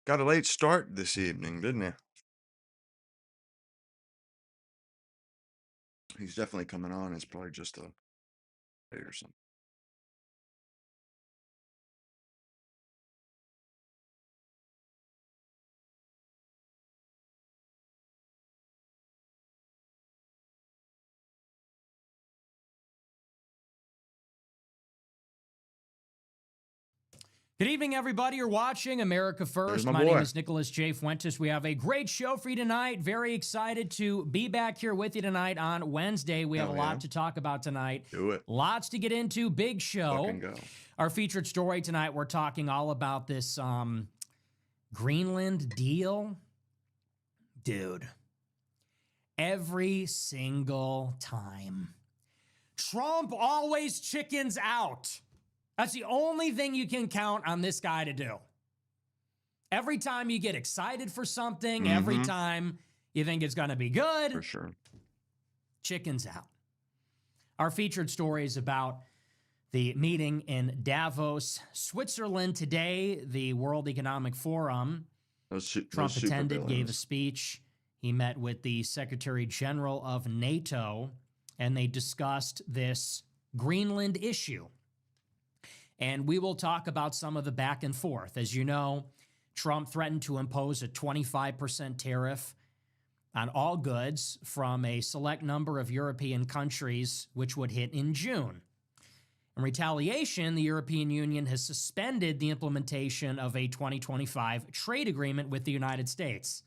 Got a late start this evening, didn't he? He's definitely coming on. It's probably just a day or something. Good evening, everybody. You're watching America There's First. my My name boy. is Nicholas J. Fuentes. We have a great show for you tonight. Very excited to be back here with you tonight on Wednesday. We have a Hell yeah. lot to talk about tonight. Do it. Lots to get into. Big show. Fucking go. Our featured story tonight, we're talking all about this Greenland deal. Dude, every single time. Trump always chickens out. That's the only thing you can count on this guy to do. Every time you get excited for something, every time you think it's going to be good, For sure. chickens out. Our featured story is about the meeting in Davos, Switzerland today, the World Economic Forum. Trump attended, gave a speech. He met with the Secretary General of NATO, and they discussed this Greenland issue. And we will talk about some of the back and forth. As you know, Trump threatened to impose a 25% tariff on all goods from a select number of European countries, which would hit in June. In retaliation, the European Union has suspended the implementation of a 2025 trade agreement with the United States.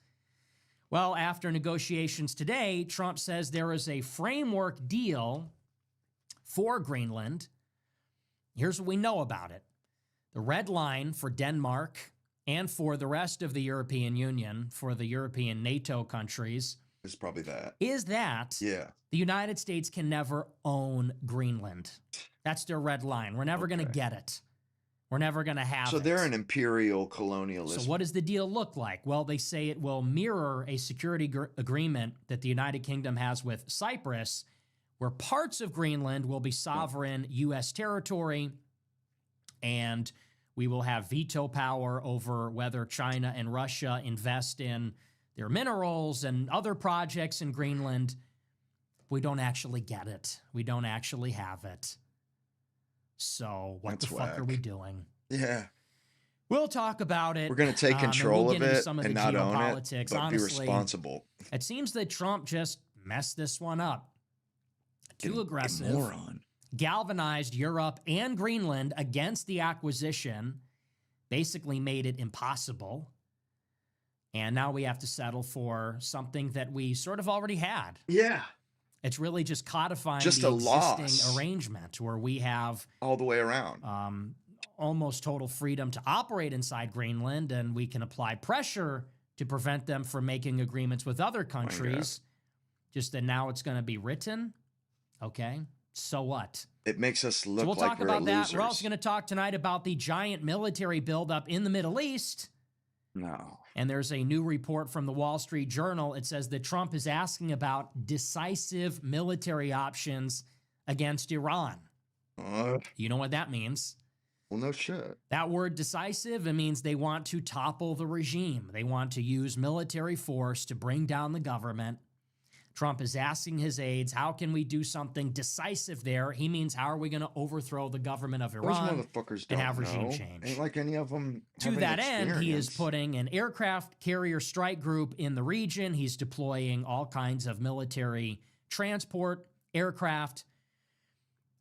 Well, after negotiations today, Trump says there is a framework deal for Greenland. Here's what we know about it. The red line for Denmark and for the rest of the European Union, for the European NATO countries, It's probably that. is that Yeah. the United States can never own Greenland. That's their red line. We're never going to get it. We're never going to have it. So they're an imperial colonialist. So what does the deal look like? Well, they say it will mirror a security agreement that the United Kingdom has with Cyprus, where parts of Greenland will be sovereign U.S. territory, and we will have veto power over whether China and Russia invest in their minerals and other projects in Greenland. We don't actually get it. We don't actually have it. So what That's the fuck are whack. we doing? Yeah. We'll talk about it. We're going to take and control we'll of get into it some of and the not own it, geopolitics. but be Honestly, responsible. it seems that Trump just messed this one up. Too aggressive. Moron. Galvanized Europe and Greenland against the acquisition, basically made it impossible. And now we have to settle for something that we sort of already had. Yeah. It's really just codifying Just the a loss. existing arrangement where we have All the way around. almost total freedom to operate inside Greenland, and we can apply pressure to prevent them from making agreements with other countries. Just that now it's going to be written. Okay, so what? It makes us look So we'll like talk we're about that. losers. We're also going to talk tonight about the giant military buildup in the Middle East. No. And there's a new report from the Wall Street Journal. It says that Trump is asking about decisive military options against Iran. You know what that means? Well, no shit. That word decisive, it means they want to topple the regime. They want to use military force to bring down the government. Trump is asking his aides, how can we do something decisive there? He means, how are we going to overthrow the government of Those Iran motherfuckers and don't have regime know. change? Ain't like any of them To have any that end, he is experience. putting an aircraft carrier strike group in the region. He's deploying all kinds of military transport, aircraft,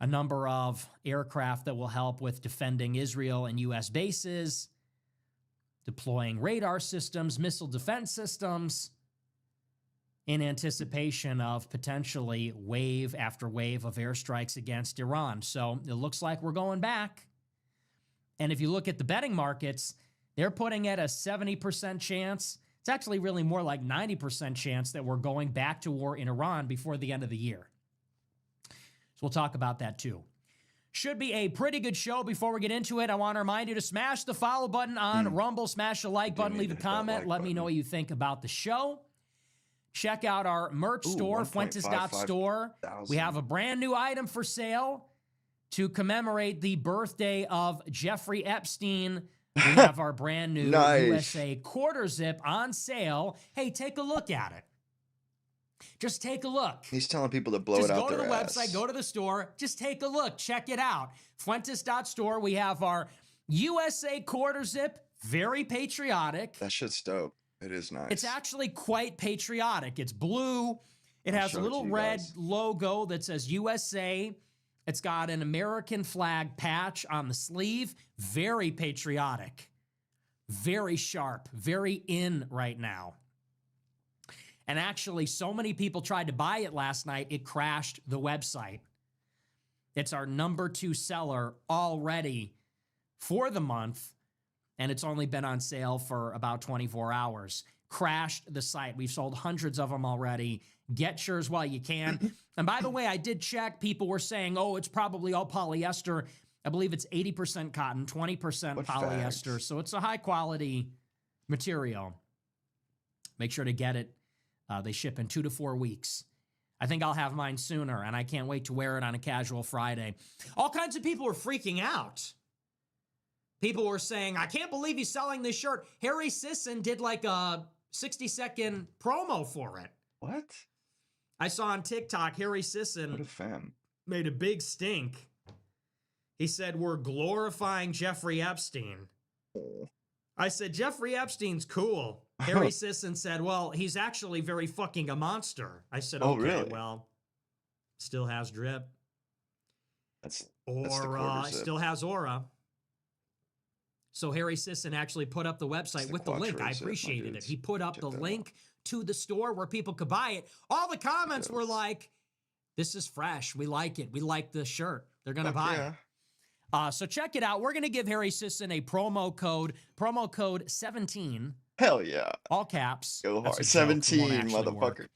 a number of aircraft that will help with defending Israel and U.S. bases, deploying radar systems, missile defense systems, in anticipation of potentially wave after wave of airstrikes against Iran. So it looks like we're going back. And if you look at the betting markets, they're putting at a 70% chance. It's actually really more like 90% chance that we're going back to war in Iran before the end of the year. So we'll talk about that too. Should be a pretty good show. Before we get into it, I want to remind you to smash the follow button on Rumble, smash the like button, need leave to a hit that comment. like Let me know button. what you think about the show. Check out our merch Ooh, store, Fuentes.store. We have a brand new item for sale to commemorate the birthday of Jeffrey Epstein, We have our brand new Nice. USA quarter zip on sale. Hey, take a look at it. Just take a look. He's telling people to blow it out their Just go to the ass. website, go to the store, just take a look, check it out. Fuentes.store, we have our USA quarter zip, very patriotic. That shit's dope. It is nice. It's actually quite patriotic. It's blue. It has a little red logo that says USA. It's got an American flag patch on the sleeve. Very patriotic. Very sharp. Very in right now. And actually, so many people tried to buy it last night, it crashed the website. It's our #2 seller already for the month, and it's only been on sale for about 24 hours. Crashed the site. We've sold hundreds of them already. Get yours while you can. And by the way, I did check. People were saying, oh, it's probably all polyester. I believe it's 80% cotton, 20% polyester. Fact? So it's a high-quality material. Make sure to get it. They ship in 2 to 4 weeks. I think I'll have mine sooner, and I can't wait to wear it on a casual Friday. All kinds of people were freaking out. People were saying, I can't believe he's selling this shirt. Harry Sisson did like a 60-second promo for it. What? I saw on TikTok, Harry Sisson what a fam. made a big stink. He said, we're glorifying Jeffrey Epstein. Oh. I said, Jeffrey Epstein's cool. Harry Sisson said, well, he's actually very fucking a monster. I said, okay, really? well, still has drip. That's Aura, still has aura. So Harry Sisson actually put up the website with the link. I appreciated it. He put up the link to the store where people could buy it. All the comments were like, this is fresh. We like it. We like the shirt. They're going to buy it. So check it out. We're going to give Harry Sisson a promo code 17. Hell yeah. All caps. Go hard. 17, motherfucker.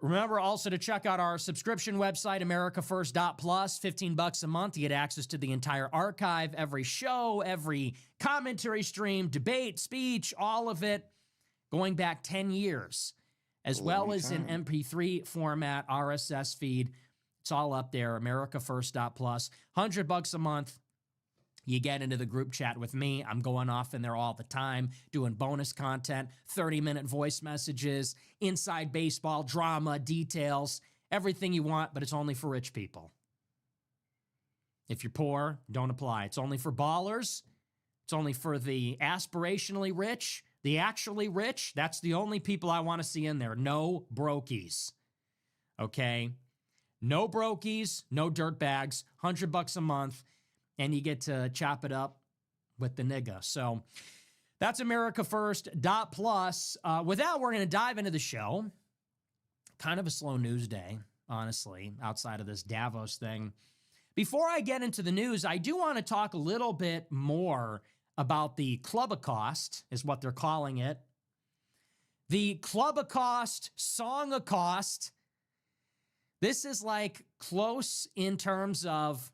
Remember also to check out our subscription website, americafirst.plus, $15 a month. You get access to the entire archive, every show, every commentary stream, debate, speech, all of it, going back 10 years, as well as in MP3 format, RSS feed. It's all up there, americafirst.plus, $100 a month. You get into the group chat with me. I'm going off in there all the time, doing bonus content, 30-minute voice messages, inside baseball, drama, details, everything you want, but it's only for rich people. If you're poor, don't apply. It's only for ballers. It's only for the aspirationally rich, the actually rich. That's the only people I want to see in there. No brokies. Okay? No brokies, no dirtbags, $100 a month. And you get to chop it up with the nigga. So that's AmericaFirst.plus. With that, we're going to dive into the show. Kind of a slow news day, honestly, outside of this Davos thing. Before I get into the news, I do want to talk a little bit more about the Club-accost, is what they're calling it. The Club-accost, Song-accost. This is like close in terms of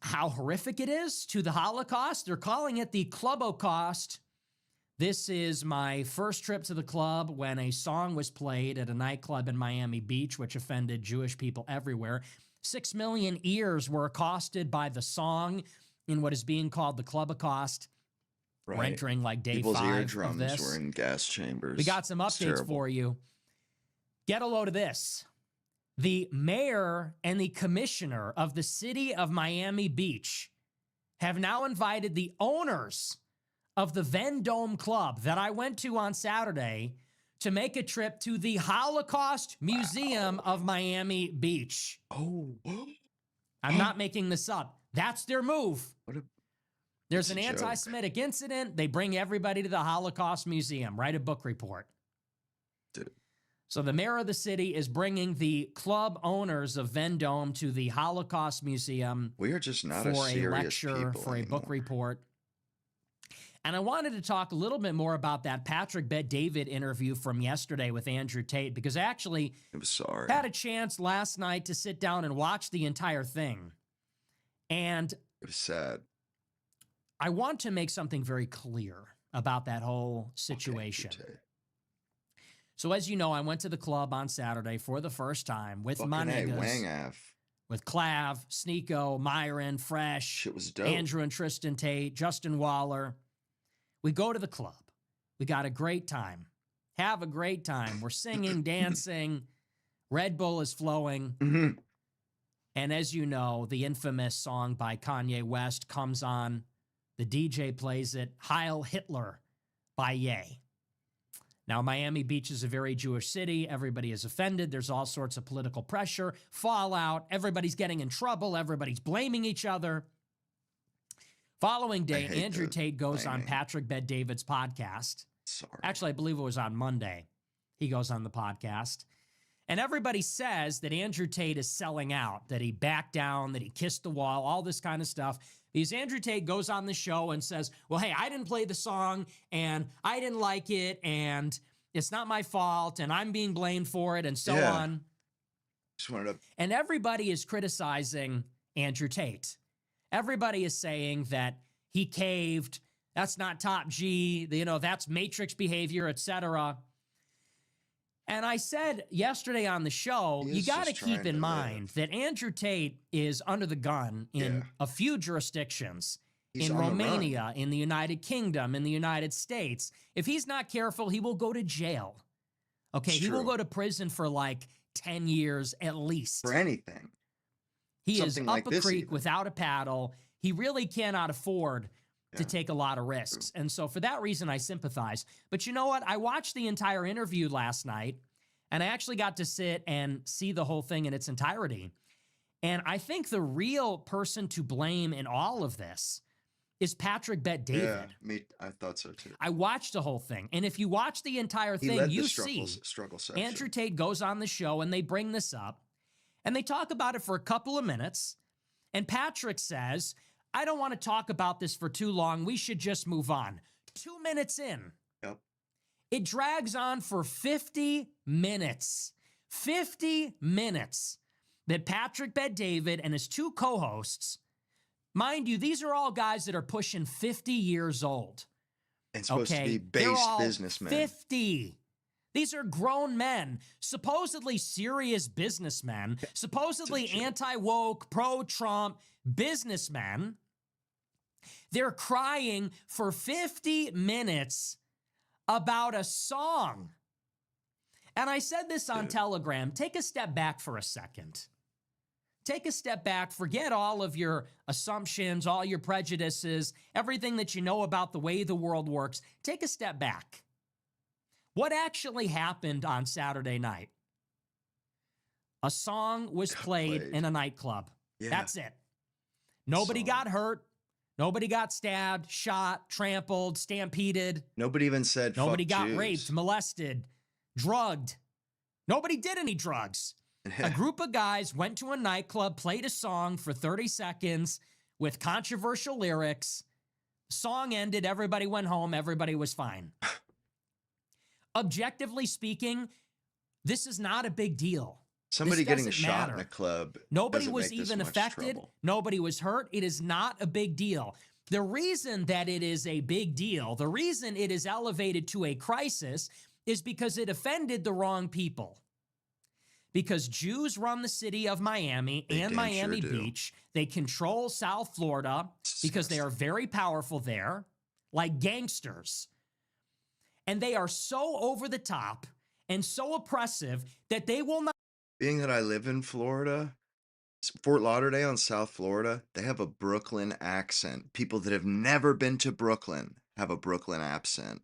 how horrific it is to the Holocaust. They're calling it the Club-accost. This is my first trip to the club when a song was played at a nightclub in Miami Beach, which offended Jewish people everywhere. 6 million ears were accosted by the song in what is being called the Club-accost. Right. We're entering like day People's 5 of eardrums this. were in gas chambers. We got some updates for you. Get a load of this. The mayor and the commissioner of the city of Miami Beach have now invited the owners of the Vendome Club that I went to on Saturday to make a trip to the Holocaust Museum of Miami Beach. Oh. I'm not making this up. That's their move. There's an joke. anti-Semitic incident. They bring everybody to the Holocaust Museum. Write a book report. Dude. So the mayor of the city is bringing the club owners of Vendome to the Holocaust Museum. We are just not for a serious lecture, people for a anymore. book report. And I wanted to talk a little bit more about that Patrick Bet-David interview from yesterday with Andrew Tate, because I actually had a chance last night to sit down and watch the entire thing. And it was sad. I want to make something very clear about that whole situation. Okay, so as you know, I went to the club on Saturday for the first time with my niggas. with Clav, Sneeko, Myron, Fresh, Shit was dope. Andrew and Tristan Tate, Justin Waller. We go to the club. We got a great time. Have a great time. We're singing, dancing. Red Bull is flowing. Mhm. And as you know, the infamous song by Kanye West comes on. The DJ plays it, Heil Hitler by Ye. Now, Miami Beach is a very Jewish city. Everybody is offended. There's all sorts of political pressure, fallout. Everybody's getting in trouble. Everybody's blaming each other. Following day, Andrew Tate goes on Patrick Bet-David's podcast. Sorry. Actually, I believe it was on Monday. He goes on the podcast. And everybody says that Andrew Tate is selling out, that he backed down, that he kissed the wall, all this kind of stuff. Because Andrew Tate goes on the show and says, well, hey, I didn't play the song, and I didn't like it, and it's not my fault, and I'm being blamed for it, and so on. Just wanted to... And everybody is criticizing Andrew Tate. Everybody is saying that he caved, that's not top G, you know, that's Matrix behavior, etc. And I said yesterday on the show, you got to keep in mind that Andrew Tate is under the gun in a few jurisdictions, in Romania, in the United Kingdom, in the United States. If he's not careful, he will go to jail. Okay, he will go to prison for like 10 years at least. For anything. He is up a creek without a paddle. He really cannot afford to take a lot of risks. And so for that reason, I sympathize. But you know what? I watched the entire interview last night, and I actually got to sit and see the whole thing in its entirety. And I think the real person to blame in all of this is Patrick Bet-David. Yeah, I thought so too. I watched the whole thing. And if you watch the entire thing, you see struggle section. Andrew Tate goes on the show, and they bring this up, and they talk about it for a couple of minutes. And Patrick says, I don't want to talk about this for too long. We should just move on. 2 minutes in. Yep. It drags on for 50 minutes. 50 minutes that Patrick Bet-David and his two co-hosts, mind you, these are all guys that are pushing 50 years old. And supposed to be base businessmen. 50. These are grown men, supposedly serious businessmen, supposedly anti-woke, pro-Trump businessmen. They're crying for 50 minutes about a song. And I said this on Telegram, take a step back for a second. Take a step back, forget all of your assumptions, all your prejudices, everything that you know about the way the world works. Take a step back. What actually happened on Saturday night? A song was played in a nightclub. Yeah. That's it. Nobody got hurt. Nobody got stabbed, shot, trampled, stampeded. Nobody even said nobody got raped, molested, drugged. Nobody did any drugs. A group of guys went to a nightclub, played a song for 30 seconds with controversial lyrics. Song ended, everybody went home, everybody was fine. Objectively speaking, this is not a big deal. Somebody getting shot in a club. Nobody was even affected. Nobody was hurt. It is not a big deal. The reason that it is a big deal, the reason it is elevated to a crisis is because it offended the wrong people. Because Jews run the city of Miami and Miami Beach. They control South Florida because they are very powerful there, like gangsters. And they are so over the top and so oppressive that they will not. Being that I live in Florida, Fort Lauderdale and South Florida, they have a Brooklyn accent. People that have never been to Brooklyn have a Brooklyn accent.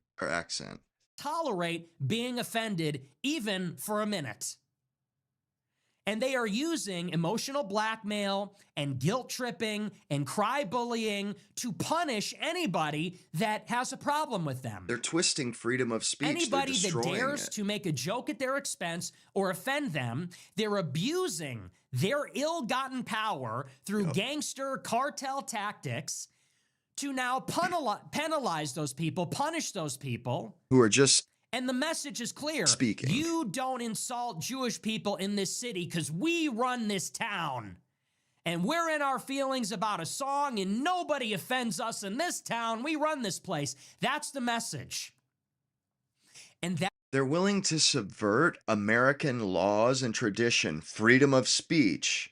Tolerate being offended even for a minute. And they are using emotional blackmail and guilt tripping and cry bullying to punish anybody that has a problem with them. They're twisting freedom of speech. Anybody that dares to make a joke at their expense or offend them, they're abusing their ill-gotten power through gangster cartel tactics to now penalize those people, punish those people. Who are just... And the message is clear. Speaking. You don't insult Jewish people in this city because we run this town. And we're in our feelings about a song and nobody offends us in this town. We run this place. That's the message. And that they're willing to subvert American laws and tradition, freedom of speech,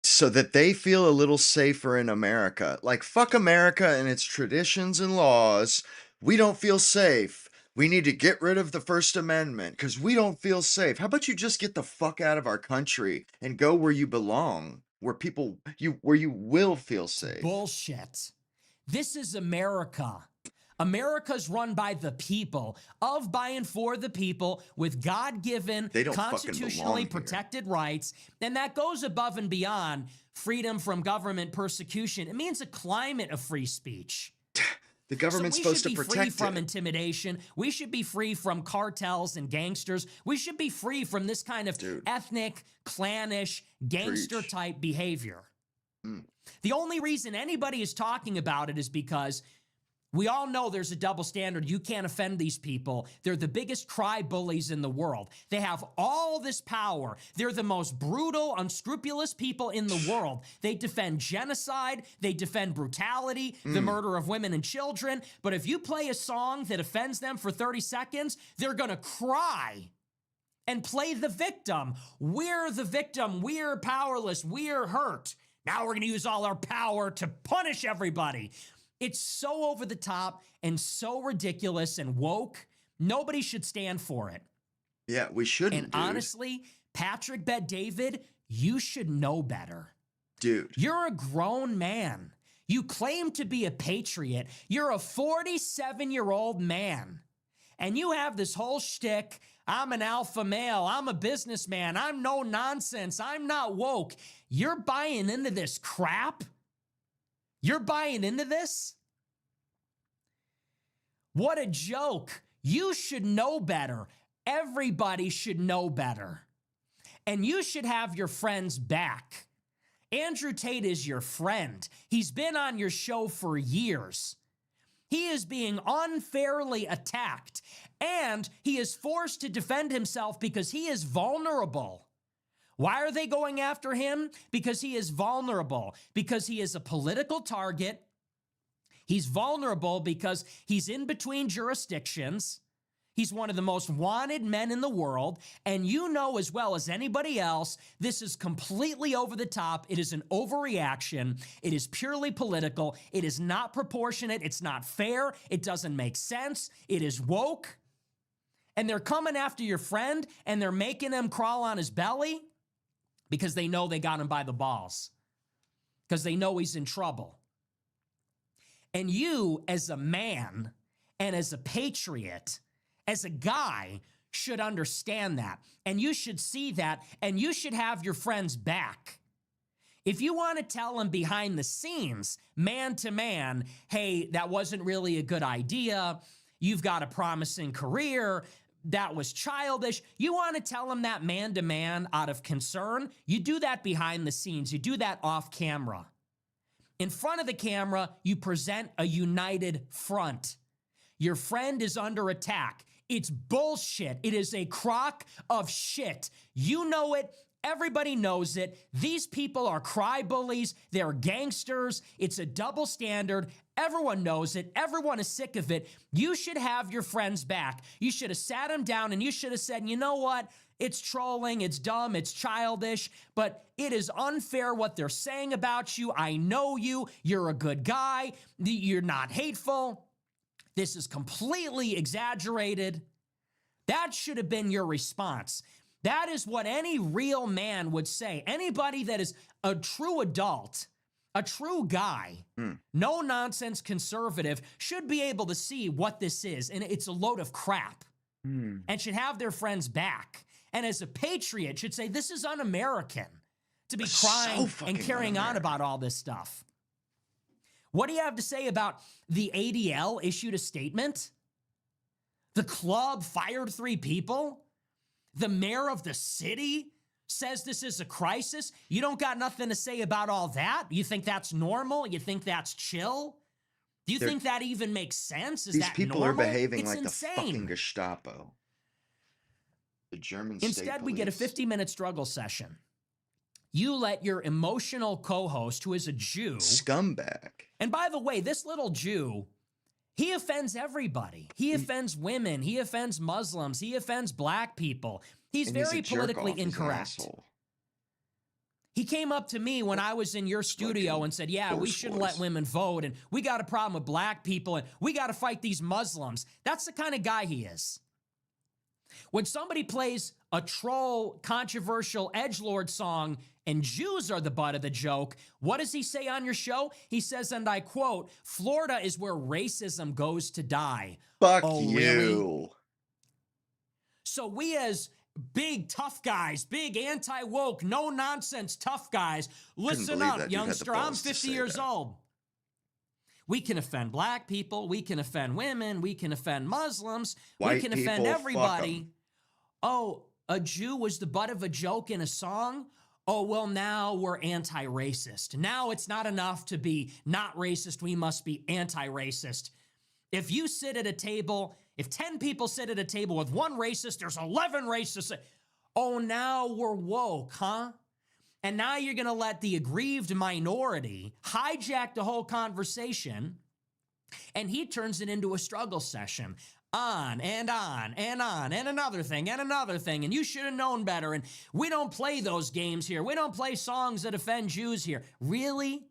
so that they feel a little safer in America. Like, fuck America and its traditions and laws. We don't feel safe. We need to get rid of the First Amendment because we don't feel safe. How about you just get the fuck out of our country and go where you belong, where you will feel It's safe. bullshit. This is America. America's run by the people, of, by, and for the people, with God-given, They don't fucking constitutionally belong here. protected rights, and that goes above and beyond freedom from government persecution. It means a climate of free speech. The government's supposed to protect it. We should be free from intimidation. We should be free from cartels and gangsters. We should be free from this kind of ethnic, clannish, gangster-type behavior. The only reason anybody is talking about it is because we all know there's a double standard. You can't offend these people. They're the biggest cry bullies in the world. They have all this power. They're the most brutal, unscrupulous people in the world. They defend genocide. They defend brutality, the murder of women and children. But if you play a song that offends them for 30 seconds, they're going to cry and play the victim. We're the victim. We're powerless. We're hurt. Now we're going to use all our power to punish everybody. It's so over the top and so ridiculous and woke. Nobody should stand for it. Yeah, we shouldn't, And honestly, Patrick Bet-David, you should know better. Dude. You're a grown man. You claim to be a patriot. You're a 47-year-old man. And you have this whole shtick. I'm an alpha male. I'm a businessman. I'm no nonsense. I'm not woke. You're buying into this crap? You're buying into this? What a joke. You should know better. Everybody should know better. And you should have your friends back. Andrew Tate is your friend. He's been on your show for years. He is being unfairly attacked, and he is forced to defend himself because he is vulnerable. Why are they going after him? Because he is vulnerable, because he is a political target. He's vulnerable because he's in between jurisdictions. He's one of the most wanted men in the world, and you know as well as anybody else, this is completely over the top. It is an overreaction. It is purely political. It is not proportionate. It's not fair. It doesn't make sense. It is woke. And they're coming after your friend, and they're making him crawl on his belly because they know they got him by the balls, because they know he's in trouble. And you, as a man and as a patriot, as a guy, should understand that. And you should see that, and you should have your friends back. If you want to tell them behind the scenes, man to man, hey, that wasn't really a good idea. You've got a promising career. That was childish. You want to tell them that man to man out of concern? You do that behind the scenes. You do that off camera. In front of the camera, you present a united front. Your friend is under attack. It's bullshit. It is a crock of shit. You know it. Everybody knows it. These people are cry bullies. They're gangsters. It's a double standard. Everyone knows it. Everyone is sick of it. You should have your friends back. You should have sat them down and you should have said, you know what? It's trolling. It's dumb. It's childish. But it is unfair what they're saying about you. I know you. You're a good guy. You're not hateful. This is completely exaggerated. That should have been your response. That is what any real man would say. Anybody that is a true adult, a true guy, no nonsense conservative should be able to see what this is. And it's a load of crap and should have their friends back. And as a patriot should say, this is un-American to be crying and carrying on about all this stuff. What do you have to say about the ADL issued a statement? The club fired 3 people? The mayor of the city says this is a crisis? You don't got nothing to say about all that? You think that's normal? You think that's chill? Do you think that even makes sense? Is that normal? These people are behaving like insane. the fucking Gestapo. The German state Instead, we police. get a 50-minute struggle session. You let your emotional co-host, who is a Jew... Scumbag. And by the way, this little Jew... he offends everybody. He offends women. He offends Muslims. He offends black people. He's very politically incorrect. He came up to me when I was in your studio and said, yeah, we shouldn't let women vote, and we got a problem with black people, and we got to fight these Muslims. That's the kind of guy he is. When somebody plays a troll, controversial edgelord song and Jews are the butt of the joke, what does he say on your show? He says, and I quote, Florida is where racism goes to die. Fuck oh, you. Really? So we as big tough guys, big anti-woke, no nonsense tough guys, listen up, youngster, I'm 50 years old. We can offend black people, we can offend women, we can offend Muslims, we can offend everybody. Oh, a Jew was the butt of a joke in a song? Oh, well, now we're anti-racist. Now it's not enough to be not racist, we must be anti-racist. If you sit at a table, if 10 people sit at a table with one racist, there's 11 racists. Oh, now we're woke, huh? And now you're going to let the aggrieved minority hijack the whole conversation, and he turns it into a struggle session. On and on and on and another thing and another thing, and you should have known better, and we don't play those games here. We don't play songs that offend Jews here. Really?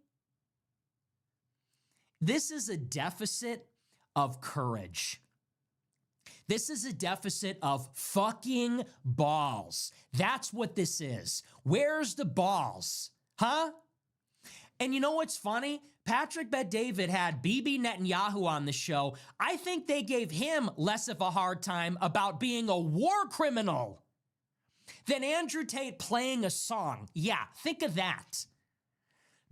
This is a deficit of courage. This is a deficit of fucking balls. That's what this is. Where's the balls? Huh? And you know what's funny? Patrick Bet-David had Bibi Netanyahu on the show. I think they gave him less of a hard time about being a war criminal than Andrew Tate playing a song. Yeah, think of that.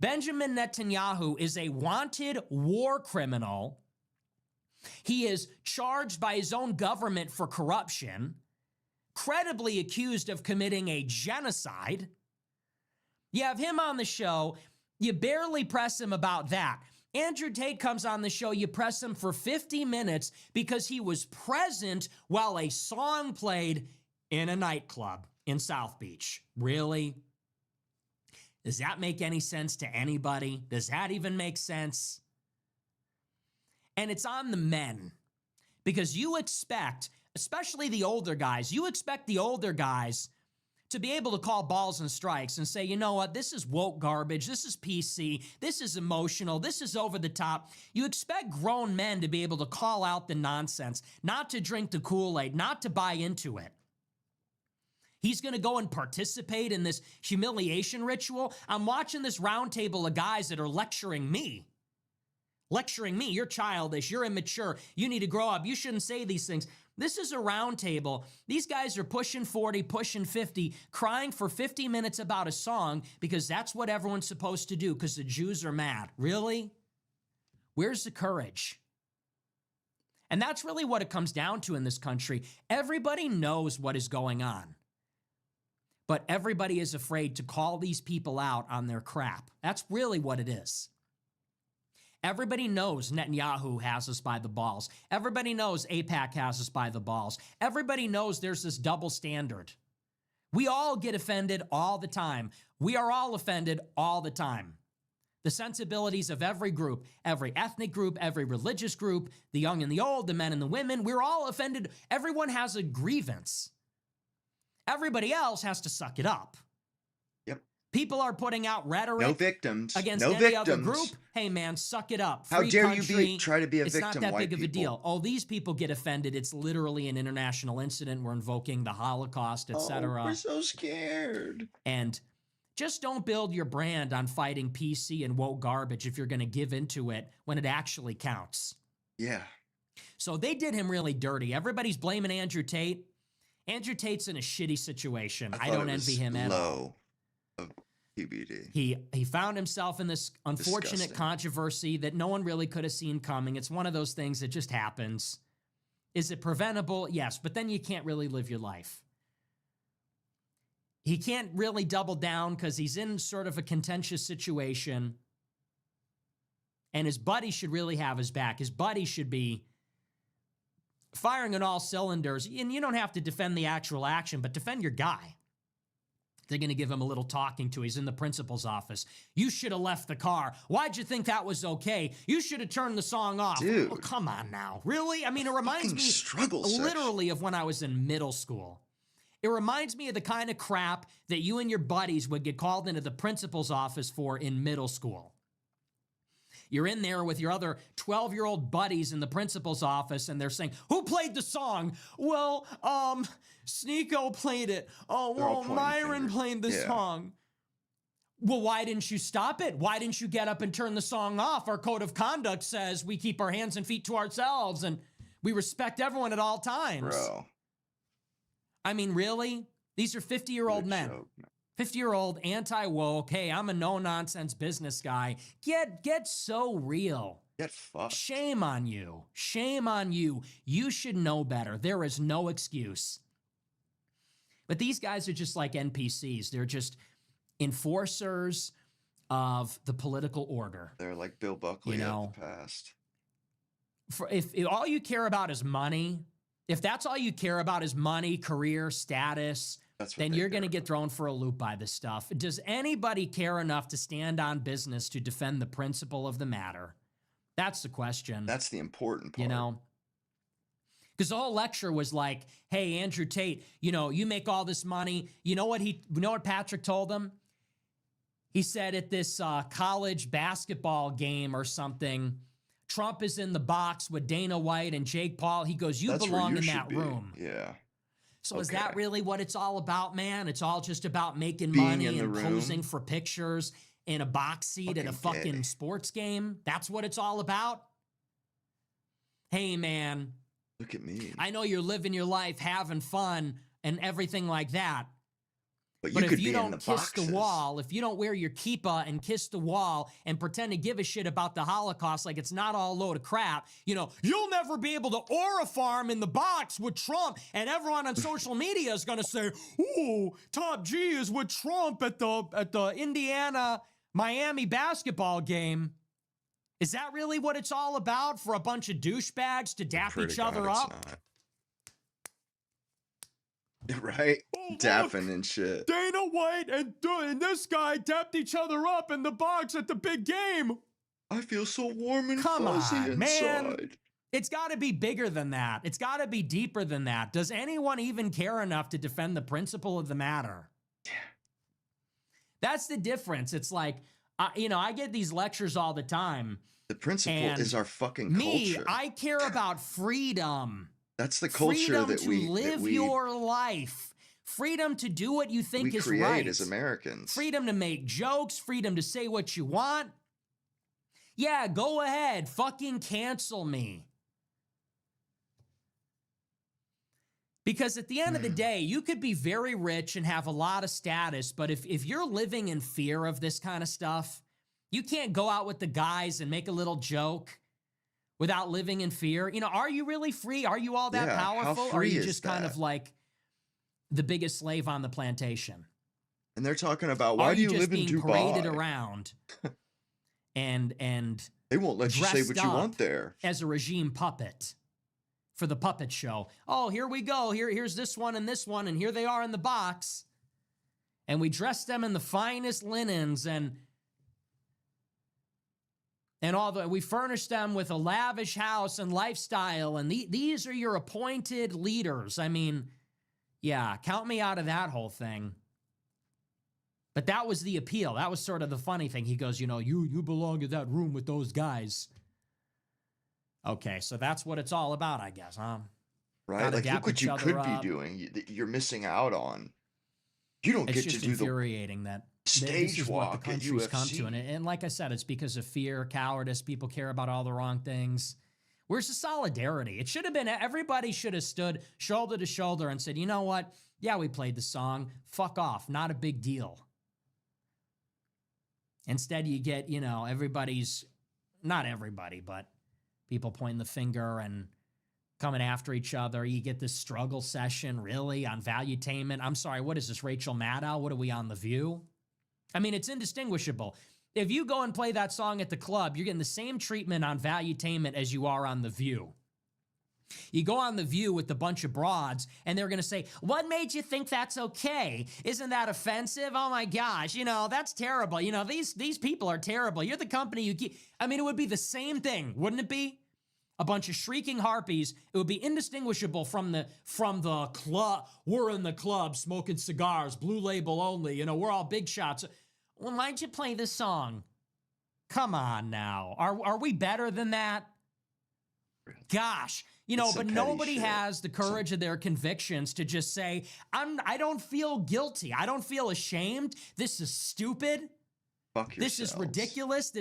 Benjamin Netanyahu is a wanted war criminal. He is charged by his own government for corruption, credibly accused of committing a genocide. You have him on the show. You barely press him about that. Andrew Tate comes on the show. You press him for 50 minutes because he was present while a song played in a nightclub in South Beach. Really? Does that make any sense to anybody? Does that even make sense? And it's on the men, because you expect, especially the older guys, you expect the older guys to be able to call balls and strikes and say, you know what, this is woke garbage, this is PC, this is emotional, this is over the top. You expect grown men to be able to call out the nonsense, not to drink the Kool-Aid, not to buy into it. He's going to go and participate in this humiliation ritual. I'm watching this round table of guys that are lecturing me. You're childish, you're immature, you need to grow up, you shouldn't say these things. This is a round table. These guys are pushing 40, pushing 50, crying for 50 minutes about a song because that's what everyone's supposed to do because the Jews are mad. Really? Where's the courage? And that's really what it comes down to in this country. Everybody knows what is going on, but everybody is afraid to call these people out on their crap. That's really what it is. Everybody knows Netanyahu has us by the balls. Everybody knows AIPAC has us by the balls. Everybody knows there's this double standard. We all get offended all the time. We are all offended all the time. The sensibilities of every group, every ethnic group, every religious group, the young and the old, the men and the women, we're all offended. Everyone has a grievance. Everybody else has to suck it up. People are putting out rhetoric against any other group. Hey, man, suck it up. How dare you try to be a victim, It's not that big of a deal. Oh, these people get offended. It's literally an international incident. We're invoking the Holocaust, etc. Oh, we're so scared. And just don't build your brand on fighting PC and woke garbage if you're going to give into it when it actually counts. Yeah. So they did him really dirty. Everybody's blaming Andrew Tate. Andrew Tate's in a shitty situation. I don't envy him at all. Of PBD. He found himself in this unfortunate controversy that no one really could have seen coming. It's one of those things that just happens. Is it preventable? Yes, but then you can't really live your life. He can't really double down because he's in sort of a contentious situation. And his buddy should really have his back. His buddy should be firing on all cylinders. And you don't have to defend the actual action, but defend your guy. They're going to give him a little talking to. He's in the principal's office. You should have left the car. Why'd you think that was okay? You should have turned the song off. Dude. Oh, come on now. Really? I mean, it reminds me literally of when I was in middle school. It reminds me of the kind of crap that you and your buddies would get called into the principal's office for in middle school. You're in there with your other 12-year-old buddies in the principal's office, and they're saying, who played the song? Well, Sneeko played it. Oh, well, Myron played the song. Well, why didn't you stop it? Why didn't you get up and turn the song off? Our code of conduct says we keep our hands and feet to ourselves, and we respect everyone at all times. Bro. I mean, really? These are 50-year-old men. 50-year-old anti-woke, hey, I'm a no-nonsense business guy. Get so real. Get fucked. Shame on you. Shame on you. You should know better. There is no excuse. But these guys are just like NPCs. They're just enforcers of the political order. They're like Bill Buckley of the past. If all you care about is money, if that's all you care about is money, career, status, then you're going to get thrown for a loop by this stuff. Does anybody care enough to stand on business to defend the principle of the matter? That's the question. That's the important part. You know? Because the whole lecture was like, hey, Andrew Tate, you know, you make all this money. You know what Patrick told him? He said at this college basketball game or something, Trump is in the box with Dana White and Jake Paul. He goes, you belong in that room. Yeah. So is that really what it's all about, man? It's all just about making money and posing for pictures in a box seat at a fucking sports game? That's what it's all about? Hey, man. Look at me. I know you're living your life, having fun, and everything like that. But if you don't kiss the wall, if you don't wear your kippah and kiss the wall and pretend to give a shit about the Holocaust like it's not all a load of crap, you know, you'll never be able to aura farm in the box with Trump, and everyone on social media is going to say, ooh, Top G is with Trump at the Indiana-Miami basketball game. Is that really what it's all about, for a bunch of douchebags to dap each other up? Right? Oh, dapping and shit. Dana White and this guy dapped each other up in the box at the big game. I feel so warm and fuzzy inside. Man. It's got to be bigger than that. It's got to be deeper than that. Does anyone even care enough to defend the principle of the matter? Yeah. That's the difference. It's like, you know, I get these lectures all the time. The principle is our fucking culture. I care about freedom. That's the culture that we live your life. Freedom to do what you think is right. We create as Americans. Freedom to make jokes. Freedom to say what you want. Yeah, go ahead. Fucking cancel me. Because at the end of the day, you could be very rich and have a lot of status, but if you're living in fear of this kind of stuff, you can't go out with the guys and make a little joke without living in fear. You know, are you really free? Are you all that powerful? Or are you just kind of like the biggest slave on the plantation? And they're talking about, why do you live in Dubai? Are you just being paraded around and they won't let you say what you want there as a regime puppet for the puppet show? Oh, here we go. Here's this one, and here they are in the box. And we dress them in the finest linens and we furnish them with a lavish house and lifestyle, and these are your appointed leaders. I mean, yeah, count me out of that whole thing. But that was the appeal. That was sort of the funny thing. He goes, you know, you belong in that room with those guys. Okay, so that's what it's all about, I guess, huh? Right, like look what you could be doing. You're missing out on. You don't get to do the... It's just infuriating that stage walk what the country's come to. And like I said, it's because of fear, cowardice. People care about all the wrong things. Where's the solidarity? It should have been, everybody should have stood shoulder to shoulder and said, you know what? Yeah, we played the song. Fuck off. Not a big deal. Instead, you get, you know, not everybody, but people pointing the finger and coming after each other. You get this struggle session, really, on Valuetainment. I'm sorry, what is this, Rachel Maddow? What are we on The View? I mean, it's indistinguishable. If you go and play that song at the club, you're getting the same treatment on Valuetainment as you are on The View. You go on The View with a bunch of broads, and they're going to say, what made you think that's okay? Isn't that offensive? Oh my gosh, you know, that's terrible. You know, these people are terrible. You're the company you keep. I mean, it would be the same thing, wouldn't it be? a bunch of shrieking harpies, it would be indistinguishable from the club. We're in the club smoking cigars, blue label only. You know, we're all big shots. Well, why'd you play this song? Come on now. Are we better than that? Gosh, you know, but nobody has the courage of their convictions to just say, I don't feel guilty. I don't feel ashamed. This is stupid. Fuck yourselves. This is ridiculous.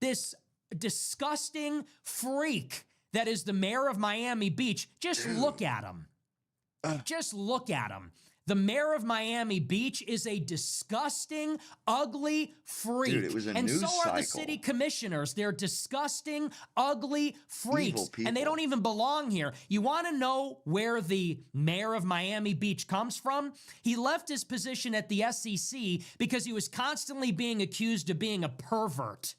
This disgusting freak that is the mayor of Miami Beach. Just look at him. Just look at him. The mayor of Miami Beach is a disgusting, ugly freak. Dude, it was a and news so are the cycle. city commissioners. They're disgusting, ugly freaks. And they don't even belong here. You want to know where the mayor of Miami Beach comes from? He left his position at the SEC because he was constantly being accused of being a pervert.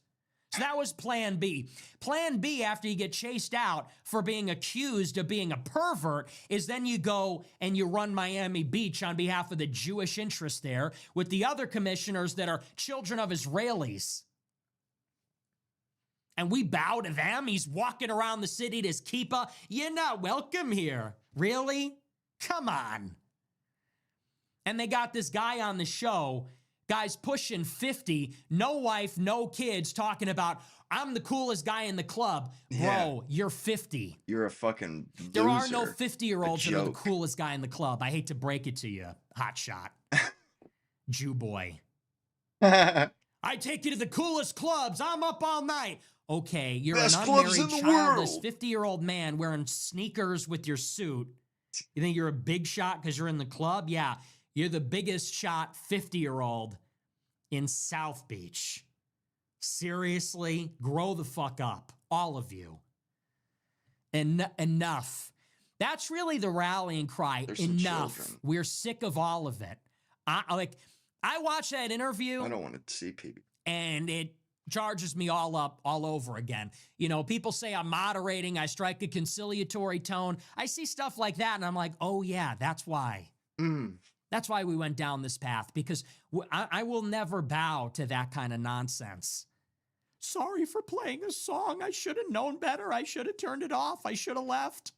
So that was plan B. Plan B, after you get chased out for being accused of being a pervert, is then you go and you run Miami Beach on behalf of the Jewish interest there with the other commissioners that are children of Israelis. And we bow to them. He's walking around the city to his kippah. You're not welcome here. Really? Come on. And they got this guy on the show, guys pushing 50, no wife, no kids, talking about, I'm the coolest guy in the club. Bro, you're 50. You're a fucking loser. There are no 50-year-olds that are the coolest guy in the club. I hate to break it to you, hotshot. Jew boy. I take you to the coolest clubs. I'm up all night. Okay, you're Best an clubs unmarried, in the childless, world. 50-year-old man wearing sneakers with your suit. You think you're a big shot because you're in the club? Yeah, you're the biggest shot 50-year-old in South Beach. Seriously, grow the fuck up, all of you. Enough. That's really the rallying cry. Enough. We're sick of all of it. I watched that interview. I don't want to see people. And it charges me all up all over again. You know, people say I'm moderating. I strike a conciliatory tone. I see stuff like that, and I'm like, oh, yeah, that's why. That's why we went down this path, because I will never bow to that kind of nonsense. Sorry for playing a song. I should have known better. I should have turned it off. I should have left.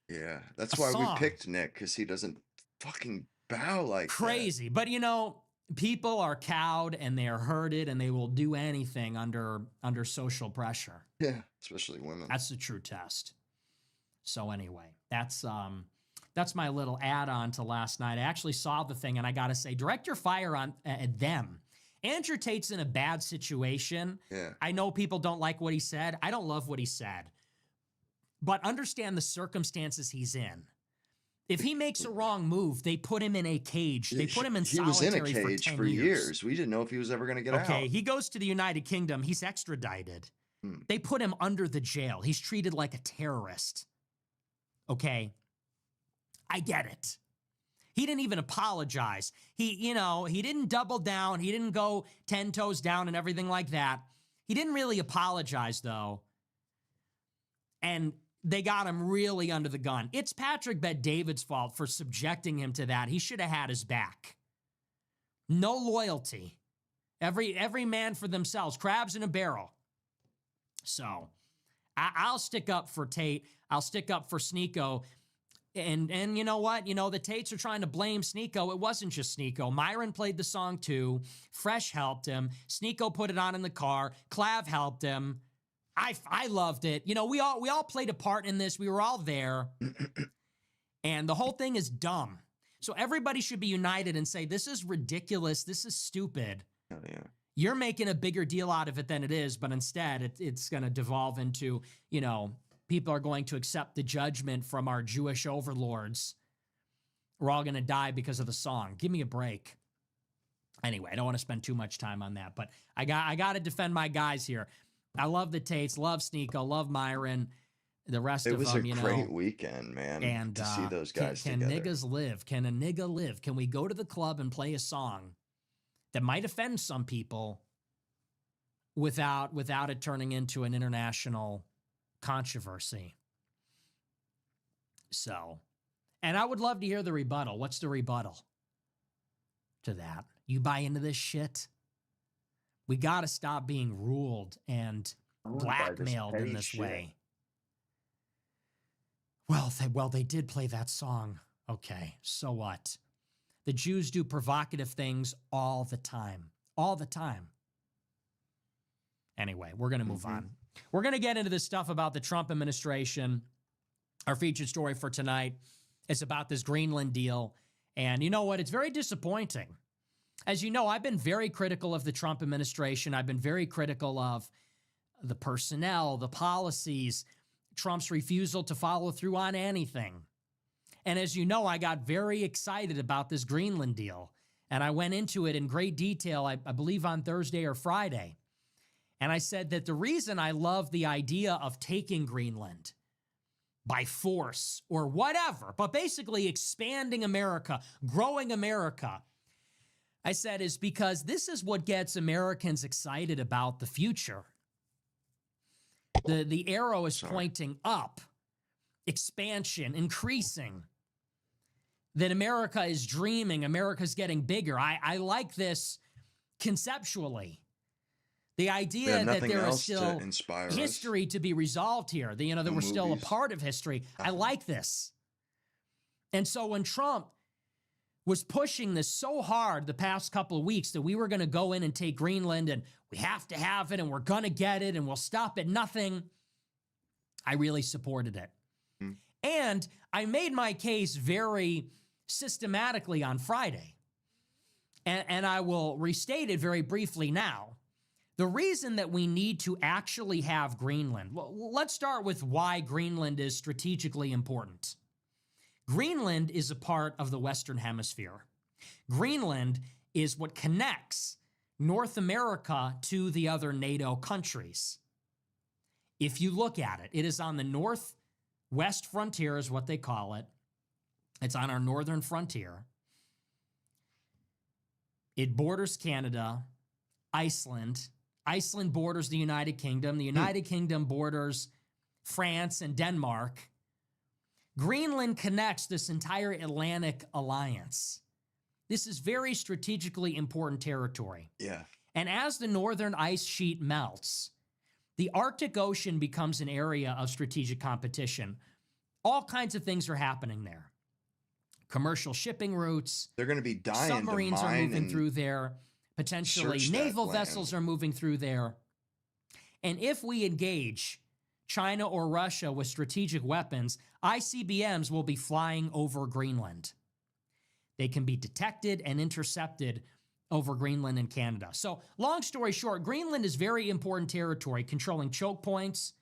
Yeah, that's why we picked Nick, because he doesn't fucking bow like crazy. But, you know, people are cowed and they are hurted and they will do anything under social pressure. Yeah, especially women. That's the true test. So anyway, that's my little add-on to last night. I actually saw the thing, and I got to say, direct your fire on at them. Andrew Tate's in a bad situation. Yeah. I know people don't like what he said. I don't love what he said. But understand the circumstances he's in. If he makes a wrong move, they put him in a cage. They put him in solitary he was in a cage for years. We didn't know if he was ever going to get out. Okay, he goes to the United Kingdom. He's extradited. They put him under the jail. He's treated like a terrorist. Okay, I get it. He didn't even apologize. He didn't double down. He didn't go 10 toes down and everything like that. He didn't really apologize, though. And they got him really under the gun. It's Patrick Bet-David's fault for subjecting him to that. He should have had his back. No loyalty. Every man for themselves. Crabs in a barrel. So, I'll stick up for Tate. I'll stick up for Sneeko. And you know what? You know, the Tates are trying to blame Sneeko. It wasn't just Sneeko. Myron played the song too. Fresh helped him. Sneeko put it on in the car. Clav helped him. I loved it. You know, we all played a part in this. We were all there. And the whole thing is dumb. So everybody should be united and say, this is ridiculous. This is stupid. Oh, yeah. You're making a bigger deal out of it than it is, but instead it's going to devolve into, you know, people are going to accept the judgment from our Jewish overlords. We're all going to die because of the song. Give me a break. Anyway, I don't want to spend too much time on that, but I got to defend my guys here. I love the Tates, love Sneeko, love Myron, the rest of them. It was a great weekend, man, and to see those guys can together. Niggas live? Can a nigga live? Can we go to the club and play a song that might offend some people without it turning into an international controversy? So, and I would love to hear the rebuttal. What's the rebuttal to that? You buy into this shit? We got to stop being ruled and blackmailed in this way. Well, they did play that song. Okay, so what? The Jews do provocative things all the time. All the time. Anyway, we're going to move on. We're going to get into this stuff about the Trump administration. Our featured story for tonight is about this Greenland deal. And you know what? It's very disappointing. As you know, I've been very critical of the Trump administration. I've been very critical of the personnel, the policies, Trump's refusal to follow through on anything. And as you know, I got very excited about this Greenland deal. And I went into it in great detail, I believe on Thursday or Friday. And I said that the reason I love the idea of taking Greenland by force or whatever, but basically expanding America, growing America, I said is because this is what gets Americans excited about the future. The arrow is pointing up, expansion, increasing. That America is dreaming, America's getting bigger. I like this conceptually. The idea that there is still history to be resolved here, that we're still a part of history. I like this. And so when Trump was pushing this so hard the past couple of weeks that we were going to go in and take Greenland and we have to have it and we're going to get it and we'll stop at nothing, I really supported it. And I made my case very systematically on Friday. And I will restate it very briefly now. The reason that we need to actually have Greenland, well, let's start with why Greenland is strategically important. Greenland is a part of the Western Hemisphere. Greenland is what connects North America to the other NATO countries. If you look at it, it is on the northwest frontier is what they call it. It's on our northern frontier. It borders Canada, Iceland. Iceland borders the United Kingdom. The United Kingdom borders France and Denmark. Greenland connects this entire Atlantic alliance. This is very strategically important territory. Yeah. And as the northern ice sheet melts, the Arctic Ocean becomes an area of strategic competition. All kinds of things are happening there. Commercial shipping routes. They're going to be dying. Submarines are moving through there. Potentially naval vessels are moving through there. And if we engage China or Russia with strategic weapons, ICBMs will be flying over Greenland. They can be detected and intercepted over Greenland and Canada. So long story short, Greenland is very important territory, controlling choke points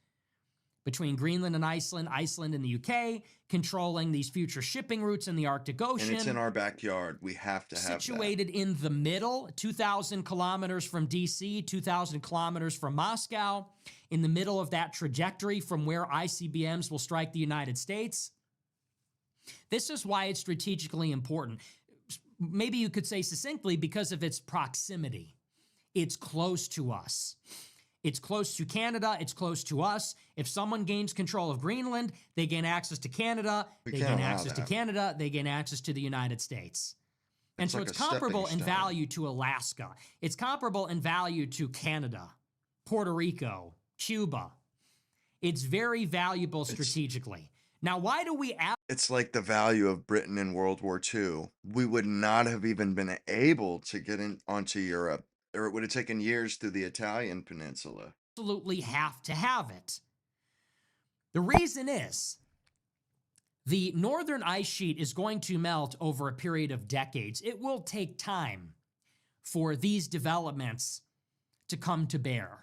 between Greenland and Iceland, Iceland and the UK, controlling these future shipping routes in the Arctic Ocean. And it's in our backyard. We have to have that. Situated in the middle, 2,000 kilometers from DC, 2,000 kilometers from Moscow, in the middle of that trajectory from where ICBMs will strike the United States. This is why it's strategically important. Maybe you could say succinctly because of its proximity. It's close to us. It's close to Canada. It's close to us. If someone gains control of Greenland, they gain access to Canada. They gain access to Canada. They gain access to the United States. And so it's comparable in value to Alaska. It's comparable in value to Canada, Puerto Rico, Cuba. It's very valuable strategically. Now, why do we... It's like the value of Britain in World War II. We would not have even been able to get onto Europe, or it would have taken years through the Italian peninsula. Absolutely have to have it. The reason is the northern ice sheet is going to melt over a period of decades. It will take time for these developments to come to bear.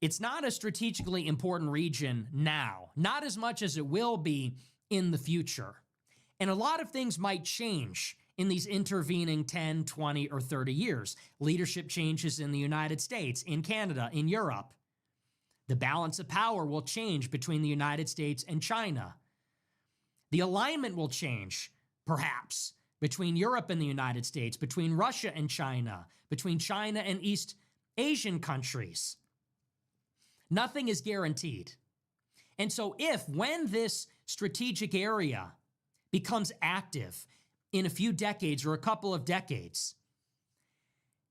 It's not a strategically important region now, not as much as it will be in the future. And a lot of things might change in these intervening 10, 20, or 30 years. Leadership changes in the United States, in Canada, in Europe. The balance of power will change between the United States and China. The alignment will change, perhaps, between Europe and the United States, between Russia and China, between China and East Asian countries. Nothing is guaranteed. And so when this strategic area becomes active in a few decades or a couple of decades,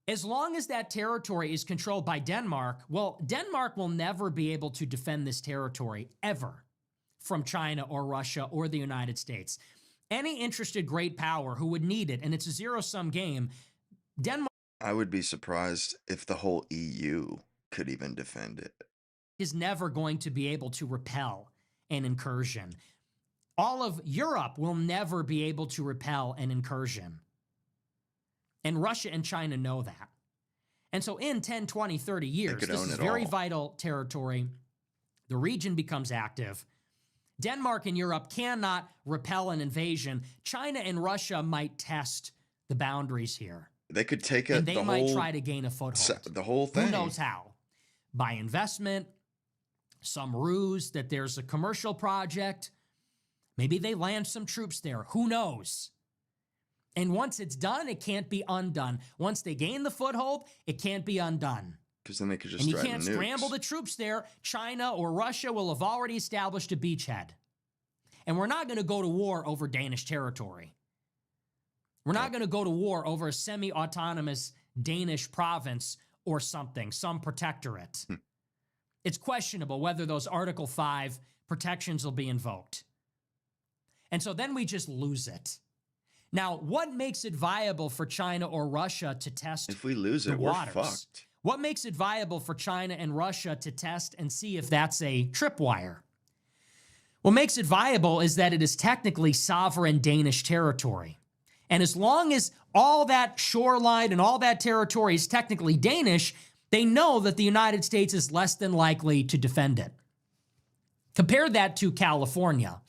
as long as that territory is controlled by Denmark, well, Denmark will never be able to defend this territory, ever. from China or Russia or the United States. Any interested great power who would need it, and it's a zero-sum game, Denmark I would be surprised if the whole EU could even defend it. is never going to be able to repel an incursion. All of Europe will never be able to repel an incursion. And Russia and China know that. And so in 10, 20, 30 years, this is very vital territory. The region becomes active. Denmark and Europe cannot repel an invasion. China and Russia might test the boundaries here. They could take it. And they might try to gain a foothold. The whole thing. Who knows how? By investment, some ruse that there's a commercial project. Maybe they land some troops there. Who knows? And once it's done, it can't be undone. Once they gain the foothold, it can't be undone. Because then they could just and you can't scramble the troops there. China or Russia will have already established a beachhead. And we're not going to go to war over Danish territory. We're not going to go to war over a semi-autonomous Danish province or something, some protectorate. It's questionable whether those Article 5 protections will be invoked. And so then we just lose it. Now, what makes it viable for China or Russia to test if we lose it, we're fucked. What makes it viable for China and Russia to test and see if that's a tripwire? What makes it viable is that it is technically sovereign Danish territory. And as long as all that shoreline and all that territory is technically Danish, they know that the United States is less than likely to defend it. Compare that to California.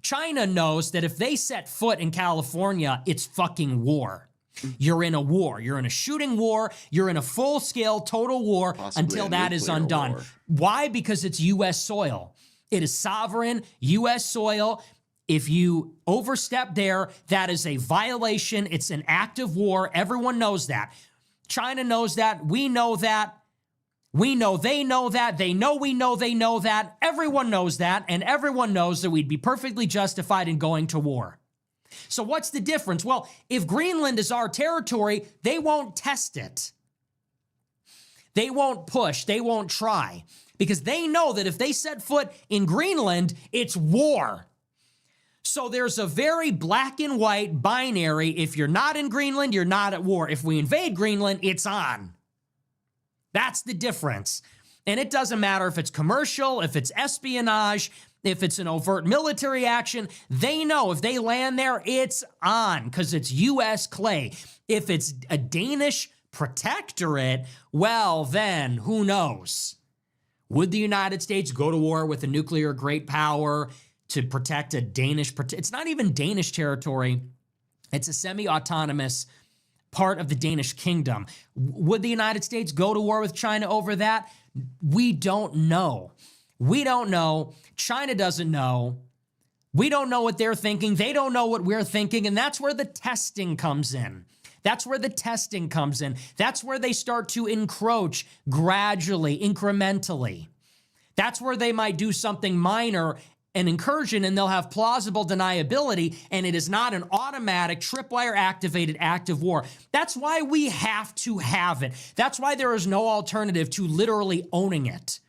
China knows that if they set foot in California, it's fucking war. You're in a war. You're in a shooting war. You're in a full-scale total war until that is undone. War. Why? Because it's U.S. soil. It is sovereign U.S. soil. If you overstep there, that is a violation. It's an act of war. Everyone knows that. China knows that. We know that. We know they know that. They know we know they know that. Everyone knows that. And everyone knows that we'd be perfectly justified in going to war. So what's the difference? Well, if Greenland is our territory, they won't test it. They won't push. They won't try. Because they know that if they set foot in Greenland, it's war. So there's a very black and white binary. If you're not in Greenland, you're not at war. If we invade Greenland, it's on. That's the difference. And it doesn't matter if it's commercial, if it's espionage, if it's an overt military action. They know if they land there, it's on because it's U.S. clay. If it's a Danish protectorate, well, then who knows? Would the United States go to war with a nuclear great power to protect a Danish? It's not even Danish territory. It's a semi-autonomous part of the Danish kingdom. Would the United States go to war with China over that? We don't know. We don't know. China doesn't know. We don't know what they're thinking. They don't know what we're thinking. And that's where the testing comes in. That's where the testing comes in. That's where they start to encroach gradually, incrementally. That's where they might do something minor, an incursion, and they'll have plausible deniability, and it is not an automatic tripwire-activated act of war. That's why we have to have it. That's why there is no alternative to literally owning it.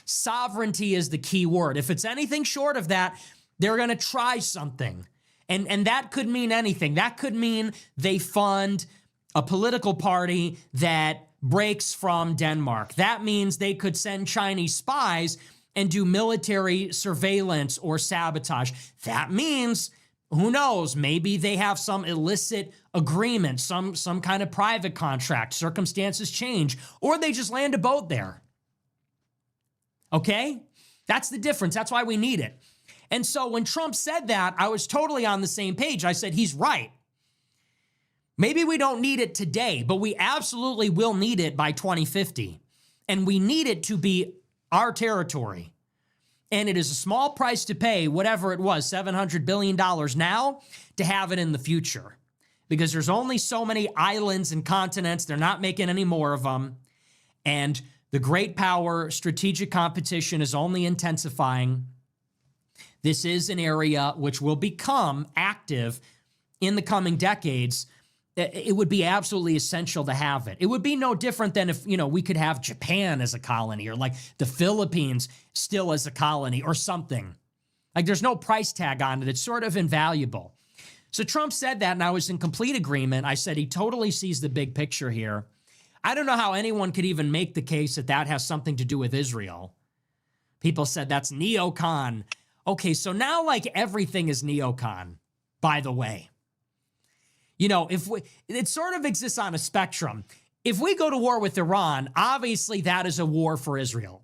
Sovereignty is the key word. If it's anything short of that, they're going to try something. And that could mean anything. That could mean they fund a political party that breaks from Denmark. That means they could send Chinese spies and do military surveillance or sabotage. That means, who knows, maybe they have some illicit agreement, some kind of private contract, circumstances change, or they just land a boat there. Okay? That's the difference. That's why we need it. And so when Trump said that, I was totally on the same page. I said, he's right. Maybe we don't need it today, but we absolutely will need it by 2050. And we need it to be our territory. And it is a small price to pay, whatever it was, $700 billion now, to have it in the future. Because there's only so many islands and continents. They're not making any more of them. And the great power strategic competition is only intensifying. This is an area which will become active in the coming decades. It would be absolutely essential to have it. It would be no different than if, we could have Japan as a colony or like the Philippines still as a colony or something. Like there's no price tag on it. It's sort of invaluable. So Trump said that, and I was in complete agreement. I said he totally sees the big picture here. I don't know how anyone could even make the case that that has something to do with Israel. People said that's neocon. Okay, so now like everything is neocon, by the way. You know, it sort of exists on a spectrum. If we go to war with Iran, obviously that is a war for Israel.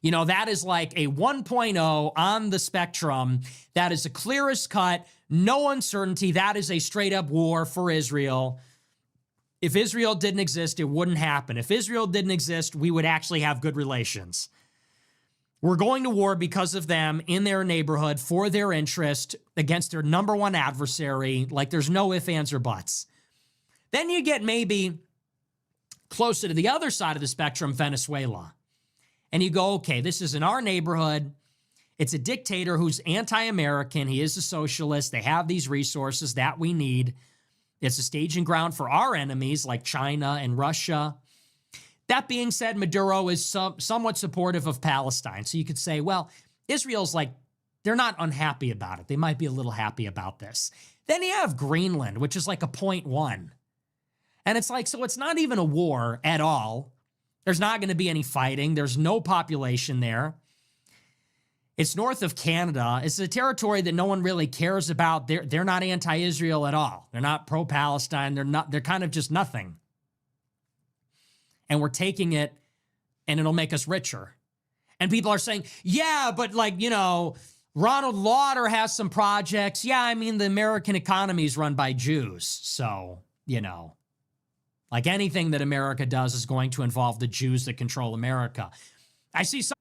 You know, that is like a 1.0 on the spectrum. That is the clearest cut, no uncertainty. That is a straight up war for Israel. If Israel didn't exist, it wouldn't happen. If Israel didn't exist, we would actually have good relations. We're going to war because of them in their neighborhood for their interest against their number one adversary. Like there's no ifs, ands, or buts. Then you get maybe closer to the other side of the spectrum, Venezuela. And you go, okay, this is in our neighborhood. It's a dictator who's anti-American. He is a socialist. They have these resources that we need. It's a staging ground for our enemies like China and Russia. That being said, Maduro is somewhat supportive of Palestine. So you could say, well, Israel's like, they're not unhappy about it. They might be a little happy about this. Then you have Greenland, which is like a 0.1. And it's like, so it's not even a war at all. There's not going to be any fighting. There's no population there. It's north of Canada. It's a territory that no one really cares about. They're not anti-Israel at all. They're not pro-Palestine. They're kind of just nothing. And we're taking it and it'll make us richer. And people are saying, yeah, but like, you know, Ronald Lauder has some projects. Yeah, I mean, the American economy is run by Jews. So, you know, like anything that America does is going to involve the Jews that control America. I see some.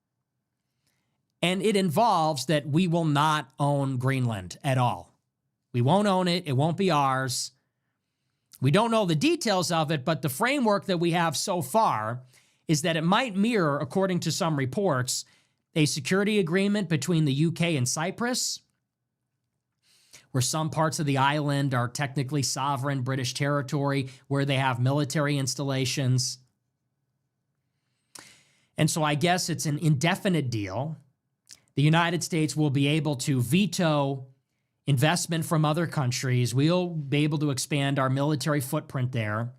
And it involves that we will not own Greenland at all. We won't own it. It won't be ours. We don't know the details of it, but the framework that we have so far is that it might mirror, according to some reports, a security agreement between the UK and Cyprus, where some parts of the island are technically sovereign British territory, where they have military installations. And so I guess it's an indefinite deal. The United States will be able to veto investment from other countries. We'll be able to expand our military footprint there.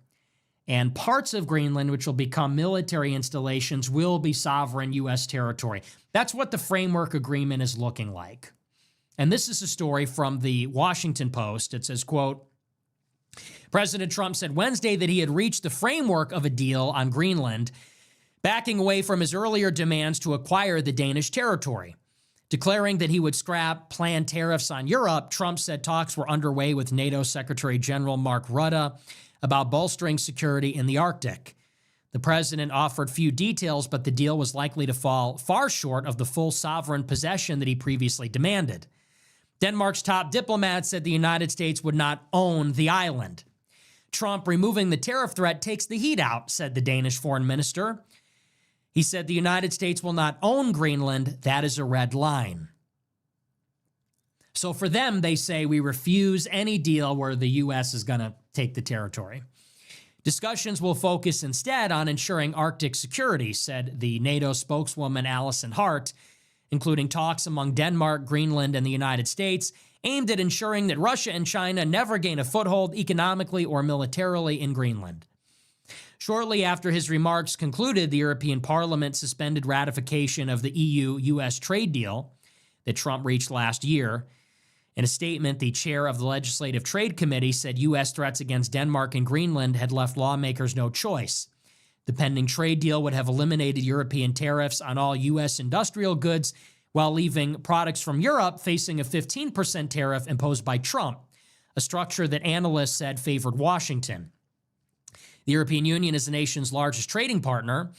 And parts of Greenland, which will become military installations, will be sovereign U.S. territory. That's what the framework agreement is looking like. And this is a story from the Washington Post. It says, quote, President Trump said Wednesday that he had reached the framework of a deal on Greenland, backing away from his earlier demands to acquire the Danish territory. Declaring that he would scrap planned tariffs on Europe, Trump said talks were underway with NATO Secretary General Mark Rutte about bolstering security in the Arctic. The president offered few details, but the deal was likely to fall far short of the full sovereign possession that he previously demanded. Denmark's top diplomat said the United States would not own the island. Trump removing the tariff threat takes the heat out, said the Danish foreign minister. He said the United States will not own Greenland. That is a red line. So for them, they say we refuse any deal where the U.S. is going to take the territory. Discussions will focus instead on ensuring Arctic security, said the NATO spokeswoman Alison Hart, including talks among Denmark, Greenland, and the United States, aimed at ensuring that Russia and China never gain a foothold economically or militarily in Greenland. Shortly after his remarks concluded, the European Parliament suspended ratification of the EU-US trade deal that Trump reached last year. In a statement, the chair of the Legislative Trade Committee said U.S. threats against Denmark and Greenland had left lawmakers no choice. The pending trade deal would have eliminated European tariffs on all U.S. industrial goods while leaving products from Europe facing a 15% tariff imposed by Trump, a structure that analysts said favored Washington. The European Union is the nation's largest trading partner.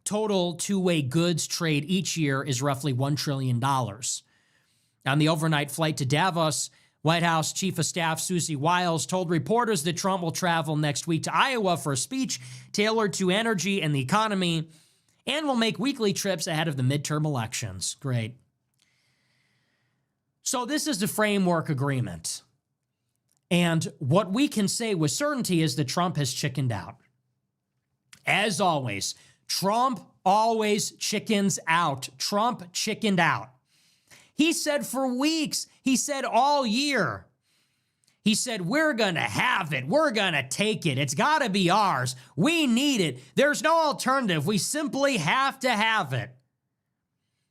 Total two-way goods trade each year is roughly $1 trillion. On the overnight flight to Davos, White House Chief of Staff Susie Wiles told reporters that Trump will travel next week to Iowa for a speech tailored to energy and the economy, and will make weekly trips ahead of the midterm elections. Great. So this is the framework agreement. And what we can say with certainty is that Trump has chickened out. As always, Trump always chickens out. Trump chickened out. He said for weeks, he said all year, he said, we're going to have it. We're going to take it. It's got to be ours. We need it. There's no alternative. We simply have to have it.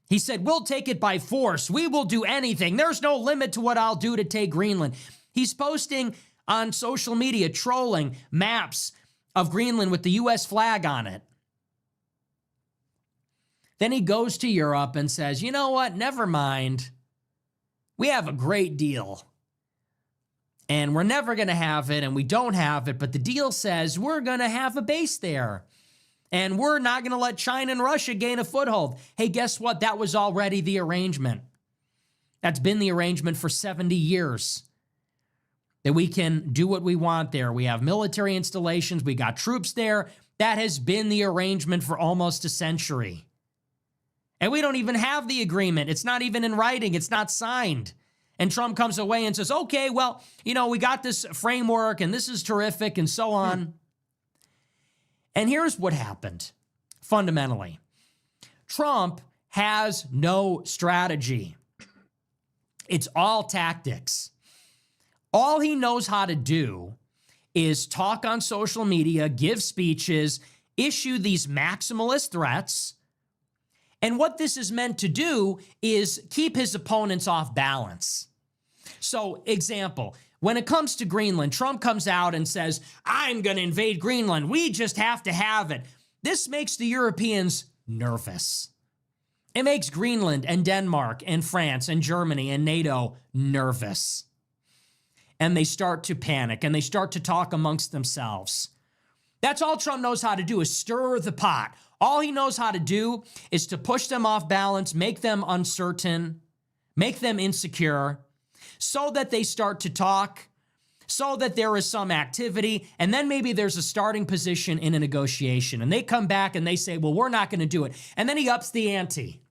He said, we'll take it by force. We will do anything. There's no limit to what I'll do to take Greenland. He's posting on social media, trolling maps of Greenland with the U.S. flag on it. Then he goes to Europe and says, you know what? Never mind. We have a great deal. And we're never going to have it, and we don't have it. But the deal says we're going to have a base there. And we're not going to let China and Russia gain a foothold. Hey, guess what? That was already the arrangement. That's been the arrangement for 70 years. That we can do what we want there. We have military installations. We got troops there. That has been the arrangement for almost a century. And we don't even have the agreement. It's not even in writing. It's not signed. And Trump comes away and says, okay, well, we got this framework and this is terrific and so on. And here's what happened, fundamentally. Trump has no strategy. It's all tactics. All he knows how to do is talk on social media, give speeches, issue these maximalist threats. And what this is meant to do is keep his opponents off balance. So, example, when it comes to Greenland, Trump comes out and says, I'm going to invade Greenland. We just have to have it. This makes the Europeans nervous. It makes Greenland and Denmark and France and Germany and NATO nervous. And they start to panic and they start to talk amongst themselves. That's all Trump knows how to do, is stir the pot. All he knows how to do is to push them off balance, make them uncertain, make them insecure, so that they start to talk, so that there is some activity, and then maybe there's a starting position in a negotiation. And they come back and they say, well, we're not going to do it. And then he ups the ante.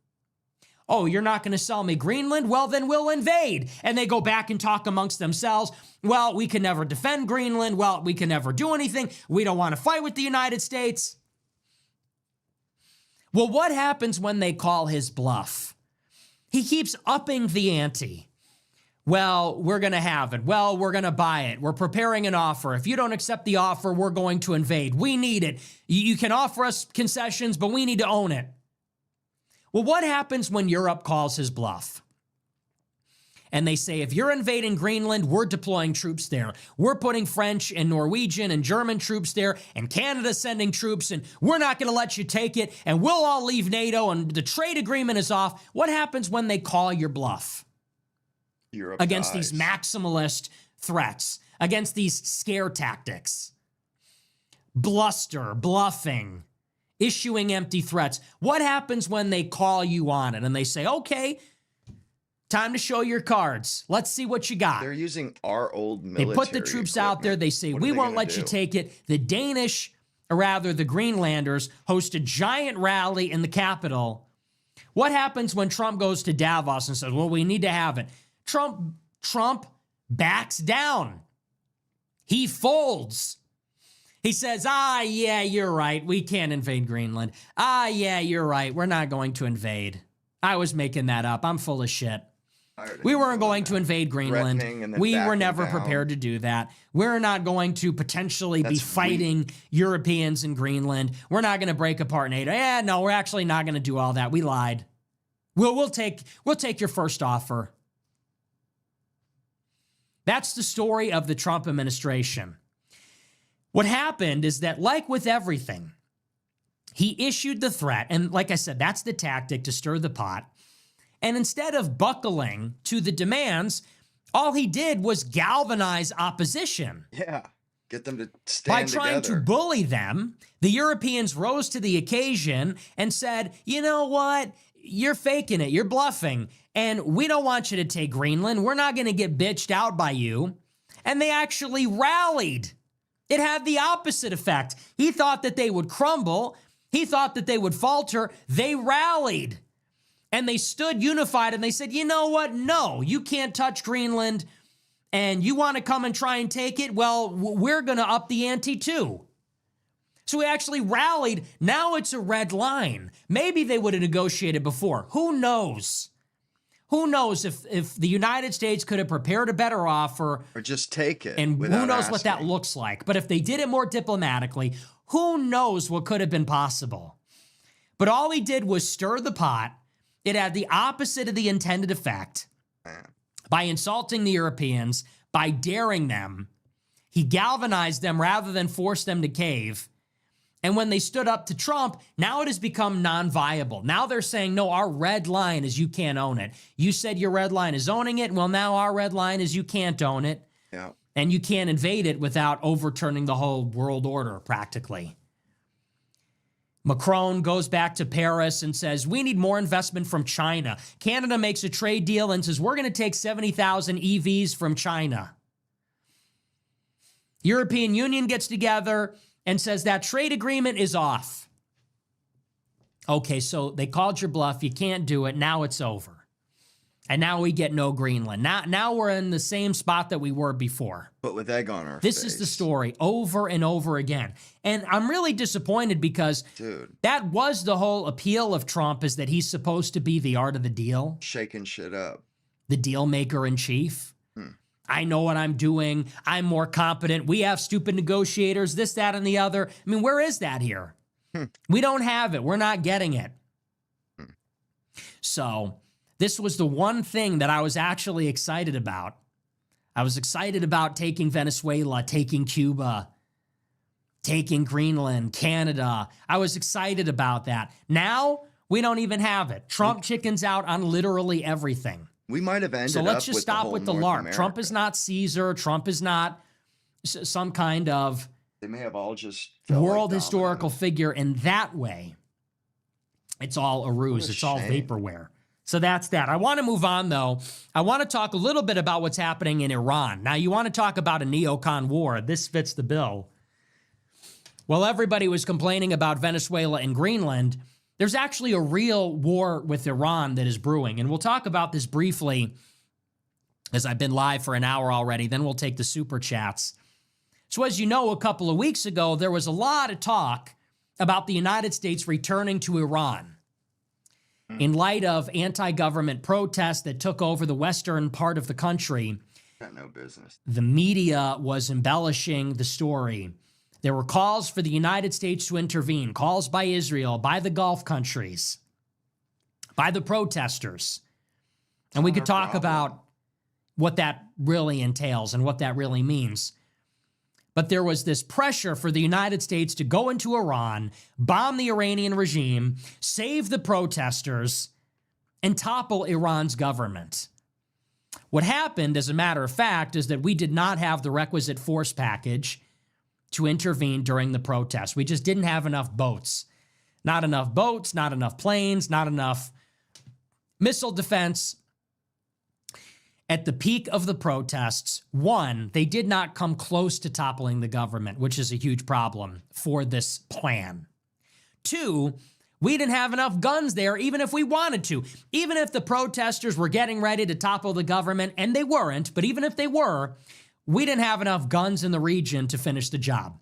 Oh, you're not going to sell me Greenland? Well, then we'll invade. And they go back and talk amongst themselves. Well, we can never defend Greenland. Well, we can never do anything. We don't want to fight with the United States. Well, what happens when they call his bluff? He keeps upping the ante. Well, we're going to have it. Well, we're going to buy it. We're preparing an offer. If you don't accept the offer, we're going to invade. We need it. You can offer us concessions, but we need to own it. Well, what happens when Europe calls his bluff? And they say, if you're invading Greenland, we're deploying troops there. We're putting French and Norwegian and German troops there, and Canada's sending troops, and we're not going to let you take it, and we'll all leave NATO, and the trade agreement is off. What happens when they call your bluff? Europe against dies. These maximalist threats, against these scare tactics? Bluster, bluffing, issuing empty threats. What happens when they call you on it and they say, okay, time to show your cards. Let's see what you got. They're using our old military They put the troops out there. They say, we won't let you take it. The Danish, or rather the Greenlanders, host a giant rally in the capital. What happens when Trump goes to Davos and says, well, we need to have it? Trump backs down. He folds. He says, yeah, you're right. We can't invade Greenland. Yeah, you're right. We're not going to invade. I was making that up. I'm full of shit. We weren't going to invade Greenland. We were never prepared to do that. We're not going to potentially be fighting Europeans in Greenland. We're not going to break apart NATO. Yeah, no, we're actually not going to do all that. We lied. We'll take your first offer. That's the story of the Trump administration. What happened is that, like with everything, he issued the threat, and like I said, that's the tactic to stir the pot. And instead of buckling to the demands, all he did was galvanize opposition. Yeah, get them to stand together. By trying to bully them, the Europeans rose to the occasion and said, you know what? You're faking it. You're bluffing. And we don't want you to take Greenland. We're not going to get bitched out by you. And they actually rallied. It had the opposite effect. He thought that they would crumble. He thought that they would falter. They rallied. And they stood unified and they said, you know what? No, you can't touch Greenland. And you want to come and try and take it? Well, we're going to up the ante too. So we actually rallied. Now it's a red line. Maybe they would have negotiated before. Who knows? Who knows if the United States could have prepared a better offer, or just take it, and who knows what that asking. looks like. But if they did it more diplomatically, who knows what could have been possible. But all he did was stir the pot. It had the opposite of the intended effect. By insulting the Europeans, by daring them, he galvanized them rather than force them to cave. And when they stood up to Trump, now it has become non-viable. Now they're saying, no, our red line is you can't own it. You said your red line is owning it. Well, now our red line is you can't own it. Yeah. And you can't invade it without overturning the whole world order, practically. Macron goes back to Paris and says, we need more investment from China. Canada makes a trade deal and says, we're going to take 70,000 EVs from China. European Union gets together and says that trade agreement is off. Okay, so they called your bluff. You can't do it. Now it's over. And now we get no Greenland. Now we're in the same spot that we were before. But with egg on our This face. is the story over and over again. And I'm really disappointed because that was the whole appeal of Trump, is that he's supposed to be the art of the deal. Shaking shit up. The deal maker in chief. I know what I'm doing. I'm more competent. We have stupid negotiators, this, that, and the other. I mean, where is that here? We don't have it. We're not getting it. So this was the one thing that I was actually excited about. I was excited about taking Venezuela, taking Cuba, taking Greenland, Canada. I was excited about that. Now we don't even have it. Trump chickens out on literally everything. We might have ended up. So let's just stop with the LARP. America. Trump is not Caesar. Trump is not some kind of They may have all just world historical figure in that way. It's all a ruse. It's all vaporware. So that's that. I want to move on, though. I want to talk a little bit about what's happening in Iran. Now, you want to talk about a neocon war. This fits the bill. Well, everybody was complaining about Venezuela and Greenland. There's actually a real war with Iran that is brewing. And we'll talk about this briefly, as I've been live for an hour already. Then we'll take the super chats. So as you know, a couple of weeks ago, there was a lot of talk about the United States returning to Iran in light of anti-government protests that took over the western part of the country. Got no business. The media was embellishing the story. There were calls for the United States to intervene, calls by Israel, by the Gulf countries, by the protesters. And we could talk about what that really entails and what that really means. But there was this pressure for the United States to go into Iran, bomb the Iranian regime, save the protesters, and topple Iran's government. What happened, as a matter of fact, is that we did not have the requisite force package to intervene during the protests. We just didn't have enough boats. Not enough boats, not enough planes, not enough missile defense. At the peak of the protests, one, they did not come close to toppling the government, which is a huge problem for this plan. Two, we didn't have enough guns there, even if we wanted to. Even if the protesters were getting ready to topple the government, and they weren't, but even if they were, we didn't have enough guns in the region to finish the job.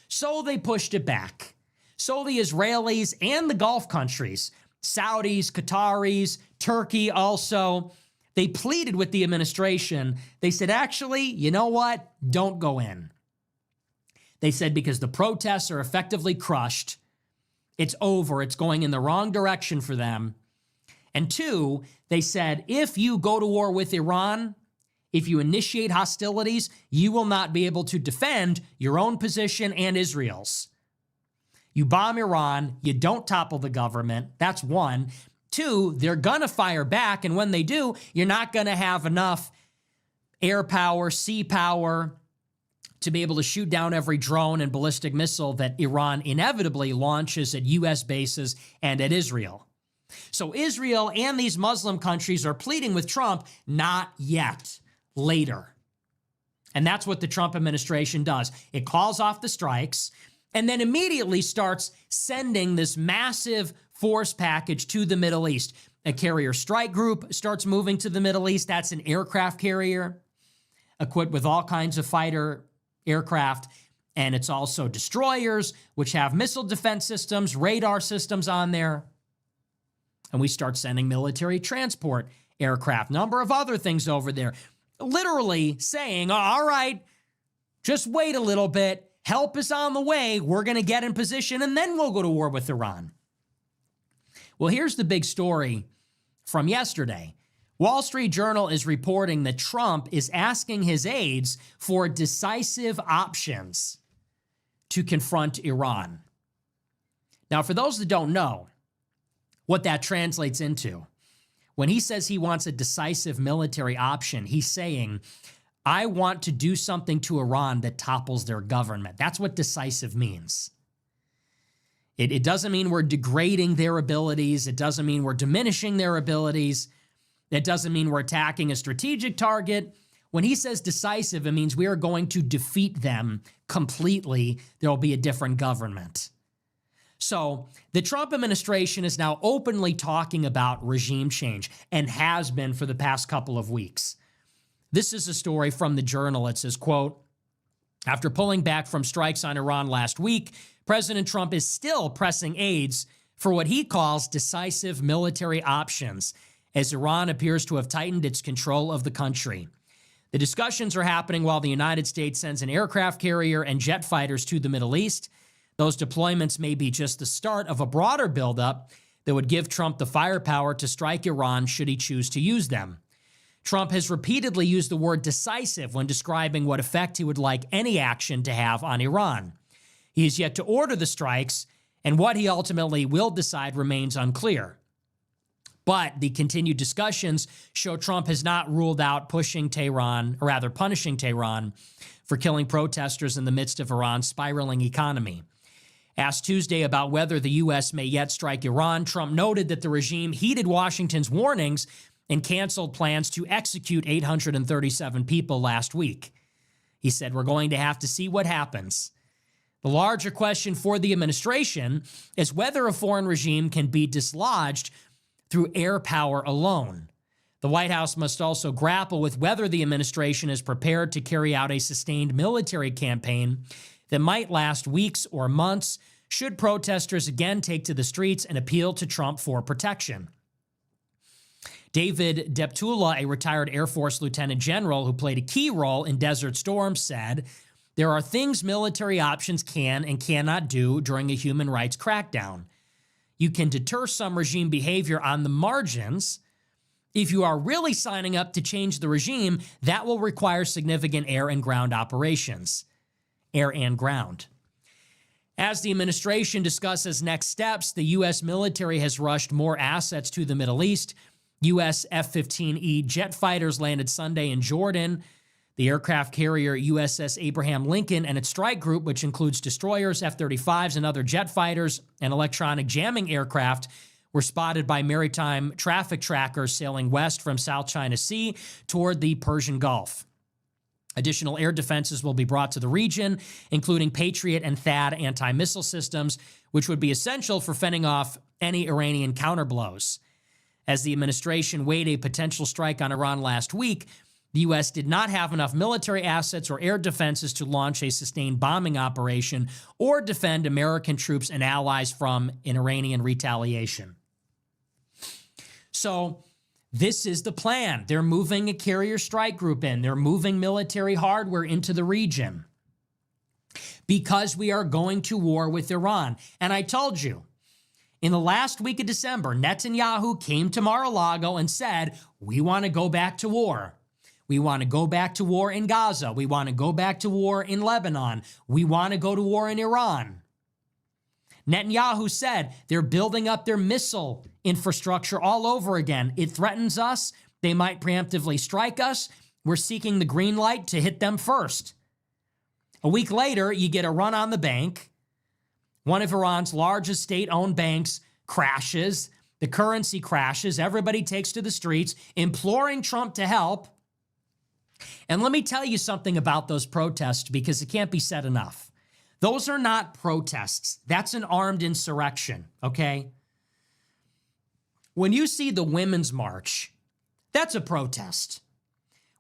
So they pushed it back. So the Israelis and the Gulf countries, Saudis, Qataris, Turkey also, they pleaded with the administration. They said, actually, you know what? Don't go in. They said because the protests are effectively crushed. It's over. It's going in the wrong direction for them. And two, they said, if you go to war with Iran, if you initiate hostilities, you will not be able to defend your own position and Israel's. You bomb Iran, you don't topple the government. That's one. Two, they're going to fire back, and when they do, you're not going to have enough air power, sea power to be able to shoot down every drone and ballistic missile that Iran inevitably launches at U.S. bases and at Israel. So Israel and these Muslim countries are pleading with Trump, not yet, later. And that's what the Trump administration does. It calls off the strikes and then immediately starts sending this massive force package to the Middle East. A carrier strike group starts moving to the Middle East. That's an aircraft carrier equipped with all kinds of fighter aircraft. And it's also destroyers, which have missile defense systems, radar systems on there. And we start sending military transport aircraft, number of other things over there, literally saying, all right, just wait a little bit. Help is on the way. We're going to get in position, and then we'll go to war with Iran. Well, here's the big story from yesterday. Wall Street Journal is reporting that Trump is asking his aides for decisive options to confront Iran. Now, for those that don't know what that translates into, when he says he wants a decisive military option, he's saying, I want to do something to Iran that topples their government. That's what decisive means. It doesn't mean we're degrading their abilities. It doesn't mean we're diminishing their abilities. It doesn't mean we're attacking a strategic target. When he says decisive, it means we are going to defeat them completely. There will be a different government. So the Trump administration is now openly talking about regime change and has been for the past couple of weeks. This is a story from the Journal. It says, quote, after pulling back from strikes on Iran last week, President Trump is still pressing aides for what he calls decisive military options, as Iran appears to have tightened its control of the country. The discussions are happening while the United States sends an aircraft carrier and jet fighters to the Middle East. Those deployments may be just the start of a broader buildup that would give Trump the firepower to strike Iran should he choose to use them. Trump has repeatedly used the word decisive when describing what effect he would like any action to have on Iran. He is yet to order the strikes, and what he ultimately will decide remains unclear. But the continued discussions show Trump has not ruled out punishing Tehran for killing protesters in the midst of Iran's spiraling economy. Asked Tuesday about whether the U.S. may yet strike Iran, Trump noted that the regime heeded Washington's warnings and canceled plans to execute 837 people last week. He said, we're going to have to see what happens. The larger question for the administration is whether a foreign regime can be dislodged through air power alone. The White House must also grapple with whether the administration is prepared to carry out a sustained military campaign that might last weeks or months should protesters again take to the streets and appeal to Trump for protection. David Deptula, a retired Air Force lieutenant general who played a key role in Desert Storm, said, there are things military options can and cannot do during a human rights crackdown. You can deter some regime behavior on the margins. If you are really signing up to change the regime, that will require significant air and ground operations. Air and ground. As the administration discusses next steps, the U.S. military has rushed more assets to the Middle East. U.S. F-15E jet fighters landed Sunday in Jordan. The aircraft carrier USS Abraham Lincoln and its strike group, which includes destroyers, F-35s, and other jet fighters and electronic jamming aircraft, were spotted by maritime traffic trackers sailing west from South China Sea toward the Persian Gulf. Additional air defenses will be brought to the region, including Patriot and THAAD anti-missile systems, which would be essential for fending off any Iranian counterblows. As the administration weighed a potential strike on Iran last week, the U.S. did not have enough military assets or air defenses to launch a sustained bombing operation or defend American troops and allies from an Iranian retaliation. So this is the plan. They're moving a carrier strike group in. They're moving military hardware into the region because we are going to war with Iran. And I told you, in the last week of December, Netanyahu came to Mar-a-Lago and said, we want to go back to war. We want to go back to war in Gaza. We want to go back to war in Lebanon. We want to go to war in Iran. Netanyahu said they're building up their missile infrastructure all over again. It threatens us. They might preemptively strike us. We're seeking the green light to hit them first. A week later, you get a run on the bank. One of Iran's largest state-owned banks crashes. The currency crashes. Everybody takes to the streets, imploring Trump to help. And let me tell you something about those protests, because it can't be said enough. Those are not protests. That's an armed insurrection, okay? When you see the Women's March, that's a protest.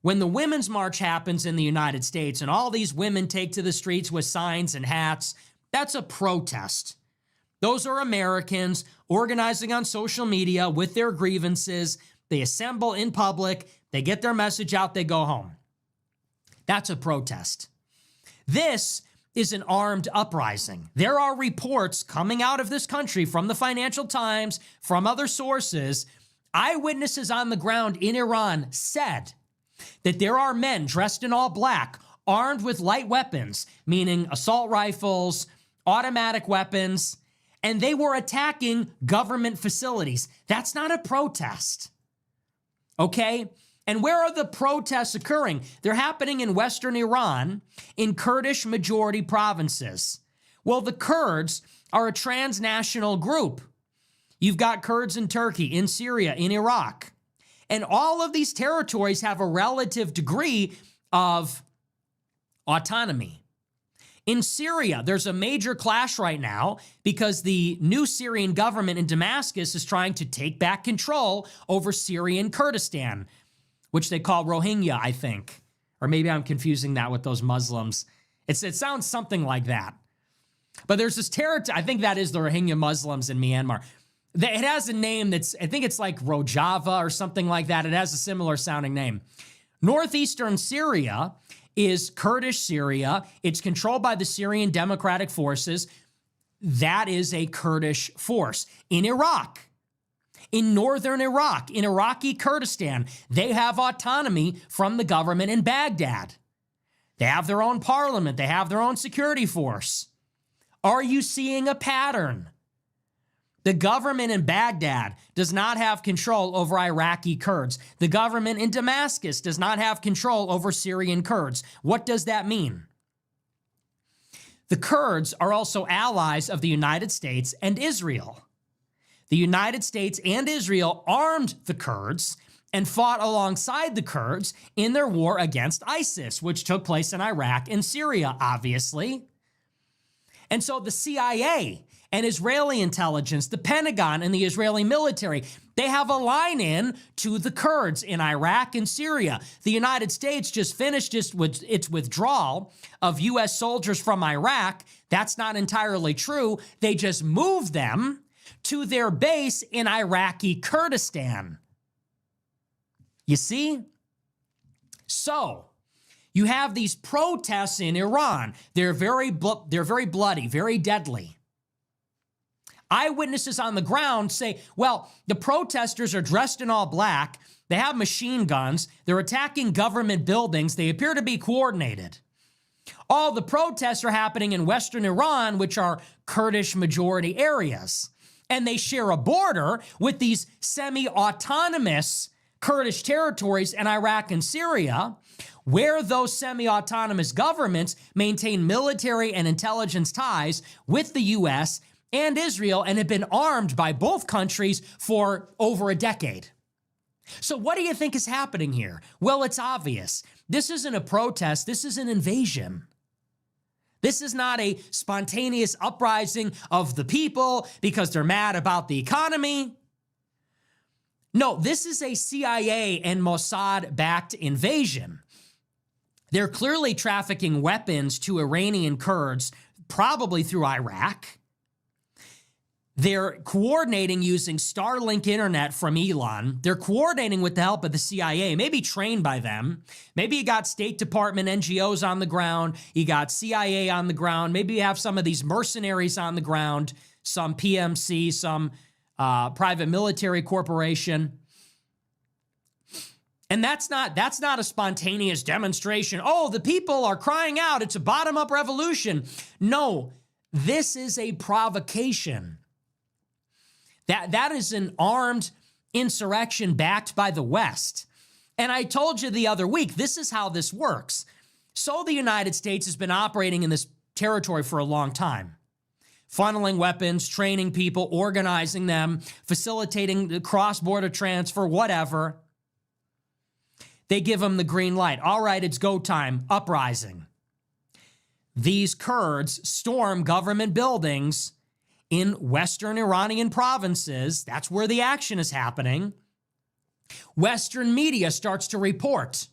When the Women's March happens in the United States and all these women take to the streets with signs and hats, that's a protest. Those are Americans organizing on social media with their grievances. they assemble in public, they get their message out, they go home. That's a protest. This is an armed uprising. There are reports coming out of this country from the Financial Times, from other sources. Eyewitnesses on the ground in Iran said that there are men dressed in all black, armed with light weapons, meaning assault rifles, automatic weapons, and they were attacking government facilities. That's not a protest, okay? And where are the protests occurring? They're happening in Western Iran, in Kurdish majority provinces. Well, the Kurds are a transnational group. You've got Kurds in Turkey, in Syria, in Iraq. And all of these territories have a relative degree of autonomy. In Syria, there's a major clash right now because the new Syrian government in Damascus is trying to take back control over Syrian Kurdistan, which they call Rohingya, I think. Or maybe I'm confusing that with those Muslims. It sounds something like that. But there's this territory, I think that is the Rohingya Muslims in Myanmar. It has a name that's, I think it's like Rojava or something like that. It has a similar sounding name. Northeastern Syria is Kurdish Syria. It's controlled by the Syrian Democratic Forces. That is a Kurdish force. In Iraq, in northern Iraq, in Iraqi Kurdistan, they have autonomy from the government in Baghdad. They have their own parliament. They have their own security force. Are you seeing a pattern? The government in Baghdad does not have control over Iraqi Kurds. The government in Damascus does not have control over Syrian Kurds. What does that mean? The Kurds are also allies of the United States and Israel. The United States and Israel armed the Kurds and fought alongside the Kurds in their war against ISIS, which took place in Iraq and Syria, obviously. And so the CIA and Israeli intelligence, the Pentagon and the Israeli military, they have a line in to the Kurds in Iraq and Syria. The United States just finished its withdrawal of U.S. soldiers from Iraq. That's not entirely true. They just moved them to their base in Iraqi Kurdistan. You see? So, you have these protests in Iran. They're very bloody, very deadly. Eyewitnesses on the ground say, well, the protesters are dressed in all black. They have machine guns. They're attacking government buildings. They appear to be coordinated. All the protests are happening in Western Iran, which are Kurdish majority areas. And they share a border with these semi-autonomous Kurdish territories in Iraq and Syria, where those semi-autonomous governments maintain military and intelligence ties with the U.S. and Israel and have been armed by both countries for over a decade. So what do you think is happening here? Well, it's obvious. This isn't a protest. This is an invasion. This is not a spontaneous uprising of the people because they're mad about the economy. No, this is a CIA and Mossad-backed invasion. They're clearly trafficking weapons to Iranian Kurds, probably through Iraq. They're coordinating using Starlink internet from Elon. They're coordinating with the help of the CIA, maybe trained by them. Maybe you got State Department NGOs on the ground. You got CIA on the ground. Maybe you have some of these mercenaries on the ground, some PMC, some private military corporation. And that's not a spontaneous demonstration. Oh, the people are crying out. It's a bottom-up revolution. No, this is a provocation. That is an armed insurrection backed by the West. And I told you the other week, this is how this works. So the United States has been operating in this territory for a long time, funneling weapons, training people, organizing them, facilitating the cross-border transfer, whatever. They give them the green light. All right, it's go time, uprising. These Kurds storm government buildings in Western Iranian provinces. That's where the action is happening. Western media starts to report.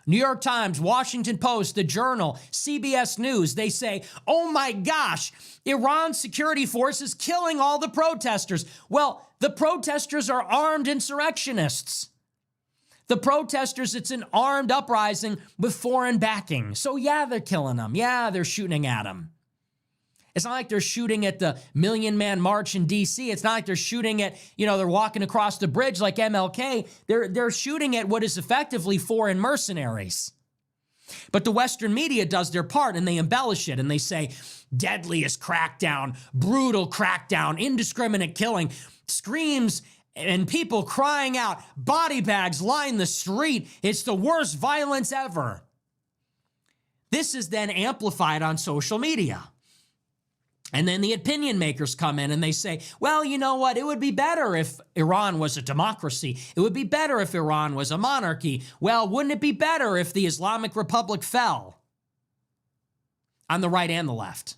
New York Times, Washington Post, The Journal, CBS News, they say, oh my gosh, Iran's security forces killing all the protesters. Well, The protesters are armed insurrectionists. The protesters, it's an armed uprising with foreign backing. So yeah, they're killing them. Yeah, they're shooting at them. It's not like they're shooting at the Million Man March in D.C. It's not like they're shooting at, they're walking across the bridge like MLK. They're shooting at what is effectively foreign mercenaries. But the Western media does their part and they embellish it and they say, deadliest crackdown, brutal crackdown, indiscriminate killing, screams and people crying out, body bags line the street. It's the worst violence ever. This is then amplified on social media. And then the opinion makers come in and they say, well, you know what? It would be better if Iran was a democracy. It would be better if Iran was a monarchy. Well, wouldn't it be better if the Islamic Republic fell? On the right and the left.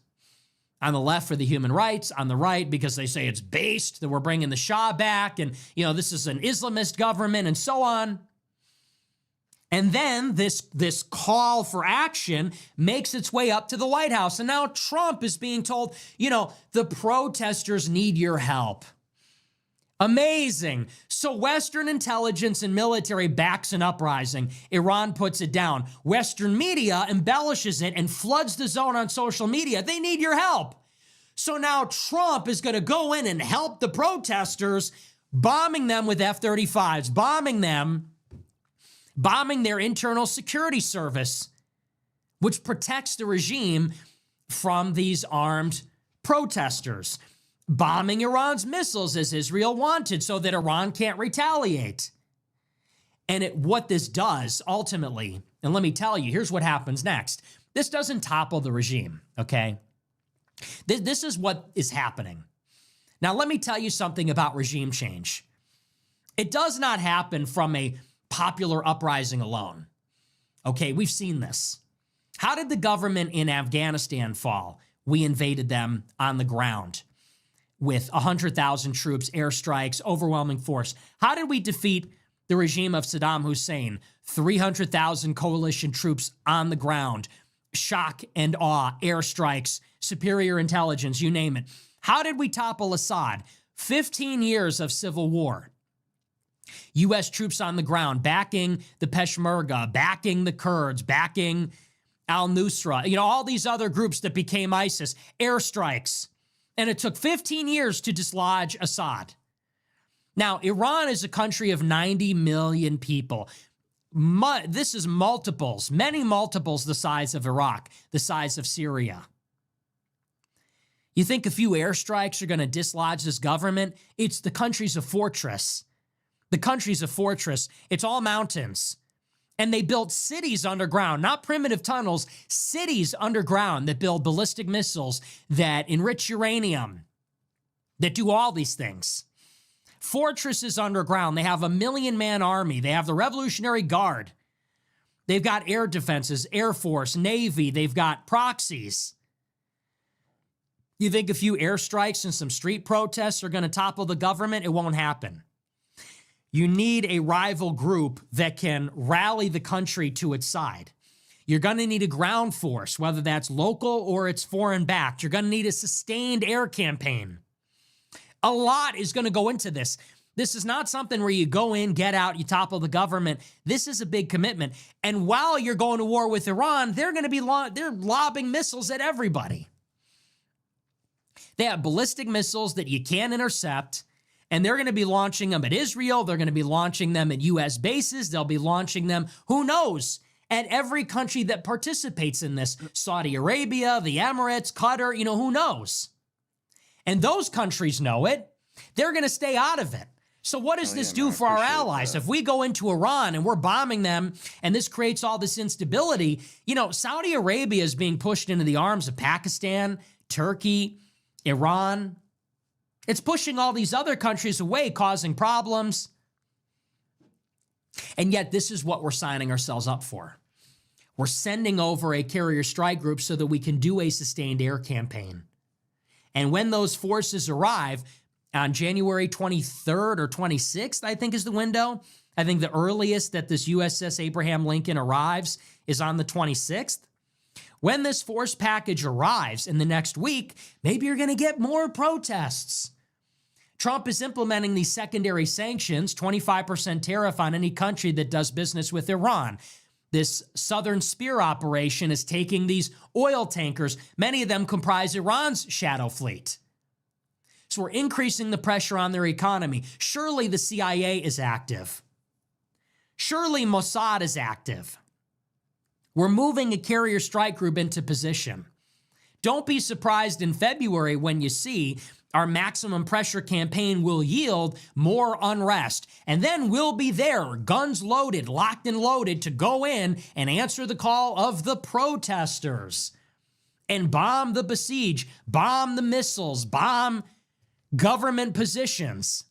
On the left for the human rights, on the right because they say it's based, that we're bringing the Shah back, and, this is an Islamist government, and so on. And then this call for action makes its way up to the White House. And now Trump is being told, the protesters need your help. Amazing. So Western intelligence and military backs an uprising. Iran puts it down. Western media embellishes it and floods the zone on social media. They need your help. So now Trump is going to go in and help the protesters, bombing them with F-35s, bombing their internal security service, which protects the regime from these armed protesters. Bombing Iran's missiles as Israel wanted so that Iran can't retaliate. And what this does ultimately, and let me tell you, here's what happens next. This doesn't topple the regime, okay? This is what is happening. Now, let me tell you something about regime change. It does not happen from a popular uprising alone. Okay, we've seen this. How did the government in Afghanistan fall? We invaded them on the ground with 100,000 troops, airstrikes, overwhelming force. How did we defeat the regime of Saddam Hussein? 300,000 coalition troops on the ground, shock and awe, airstrikes, superior intelligence, you name it. How did we topple Assad? 15 years of civil war. U.S. troops on the ground, backing the Peshmerga, backing the Kurds, backing al-Nusra, all these other groups that became ISIS, airstrikes. And it took 15 years to dislodge Assad. Now, Iran is a country of 90 million people. This is multiples, many multiples the size of Iraq, the size of Syria. You think a few airstrikes are going to dislodge this government? The country's a fortress. The country's a fortress. It's all mountains. And they built cities underground, not primitive tunnels, cities underground that build ballistic missiles, that enrich uranium, that do all these things. Fortresses underground. They have a 1 million-man army. They have the Revolutionary Guard. They've got air defenses, Air Force, Navy. They've got proxies. You think a few airstrikes and some street protests are going to topple the government? It won't happen. You need a rival group that can rally the country to its side. You're going to need a ground force, whether that's local or it's foreign backed. You're going to need a sustained air campaign. A lot is going to go into this. This is not something where you go in, get out, you topple the government. This is a big commitment. And while you're going to war with Iran, they're going to be they're lobbing missiles at everybody. They have ballistic missiles that you can't intercept. And they're going to be launching them at Israel. They're going to be launching them at U.S. bases. They'll be launching them, who knows, at every country that participates in this. Saudi Arabia, the Emirates, Qatar, who knows? And those countries know it. They're going to stay out of it. So what does this do for our allies? If we go into Iran and we're bombing them and this creates all this instability, Saudi Arabia is being pushed into the arms of Pakistan, Turkey, Iran. It's pushing all these other countries away, causing problems. And yet this is what we're signing ourselves up for. We're sending over a carrier strike group so that we can do a sustained air campaign. And when those forces arrive on January 23rd or 26th, I think is the window. I think the earliest that this USS Abraham Lincoln arrives is on the 26th. When this force package arrives in the next week, maybe you're going to get more protests. Trump is implementing these secondary sanctions, 25% tariff on any country that does business with Iran. This Southern Spear operation is taking these oil tankers. Many of them comprise Iran's shadow fleet. So we're increasing the pressure on their economy. Surely the CIA is active. Surely Mossad is active. We're moving a carrier strike group into position. Don't be surprised in February when you see our maximum pressure campaign will yield more unrest. And then we'll be there, guns loaded, locked and loaded, to go in and answer the call of the protesters and bomb the besieged, bomb the missiles, bomb government positions.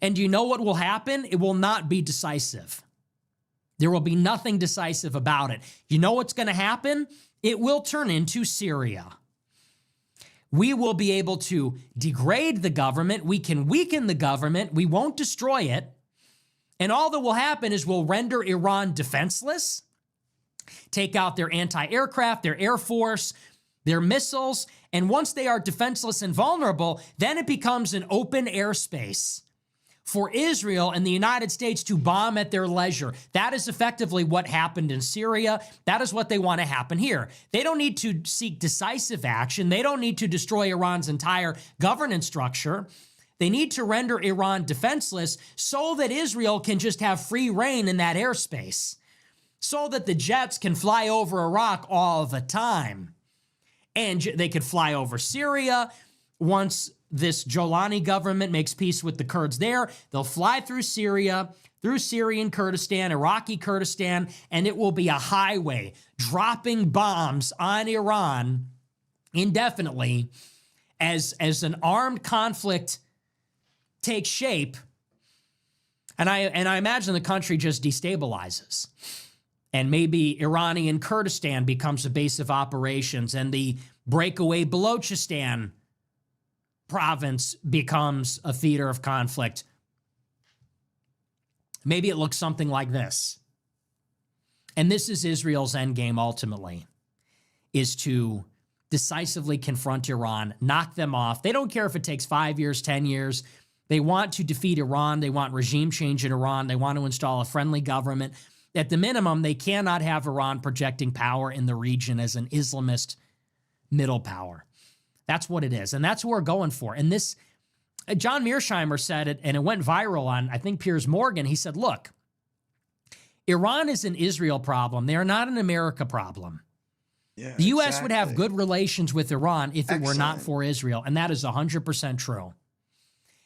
And you know what will happen? It will not be decisive. There will be nothing decisive about it. You know what's going to happen? It will turn into Syria. We will be able to degrade the government. We can weaken the government. We won't destroy it. And all that will happen is we'll render Iran defenseless, take out their anti-aircraft, their air force, their missiles. And once they are defenseless and vulnerable, then it becomes an open airspace for Israel and the United States to bomb at their leisure. That is effectively what happened in Syria. That is what they want to happen here. They don't need to seek decisive action. They don't need to destroy Iran's entire governance structure. They need to render Iran defenseless so that Israel can just have free reign in that airspace, so that the jets can fly over Iraq all the time. And they could fly over Syria. Once this Jolani government makes peace with the Kurds there, they'll fly through Syria, through Syrian Kurdistan, Iraqi Kurdistan, and it will be a highway dropping bombs on Iran indefinitely as an armed conflict takes shape. And I imagine the country just destabilizes. And maybe Iranian Kurdistan becomes a base of operations, and the breakaway Balochistan province becomes a theater of conflict. Maybe it looks something like this. And this is Israel's endgame ultimately, is to decisively confront Iran, knock them off. They don't care if it takes 5 years, 10 years. They want to defeat Iran. They want regime change in Iran. They want to install a friendly government. At the minimum, they cannot have Iran projecting power in the region as an Islamist middle power. That's what it is. And that's what we're going for. And this, John Mearsheimer said it, and it went viral on, I think, Piers Morgan. He said, look, Iran is an Israel problem. They are not an America problem. Yeah, the U.S. would have good relations with Iran if it were not for Israel. And that is 100% true.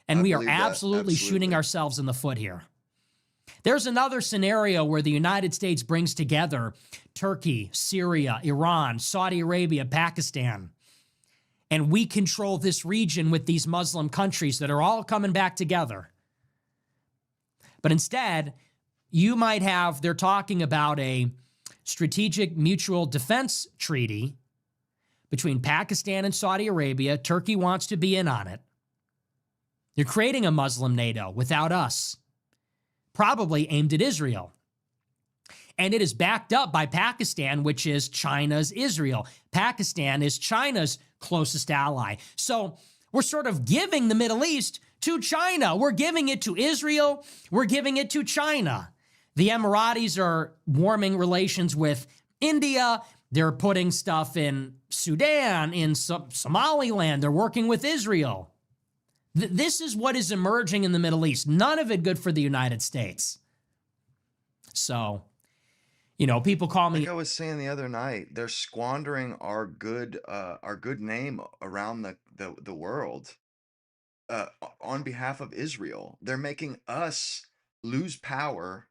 And we are absolutely shooting ourselves in the foot here. There's another scenario where the United States brings together Turkey, Syria, Iran, Saudi Arabia, Pakistan, and we control this region with these Muslim countries that are all coming back together. But instead, you might have, they're talking about a strategic mutual defense treaty between Pakistan and Saudi Arabia. Turkey wants to be in on it. You're creating a Muslim NATO without us, probably aimed at Israel. And it is backed up by Pakistan, which is China's Israel. Pakistan is China's closest ally. So we're sort of giving the Middle East to China. We're giving it to Israel. We're giving it to China. The Emiratis are warming relations with India. They're putting stuff in Sudan, in Somaliland. They're working with Israel. This is what is emerging in the Middle East. None of it good for the United States. So, you know, people call me. Like I was saying the other night, they're squandering our good name around the world on behalf of Israel. They're making us lose power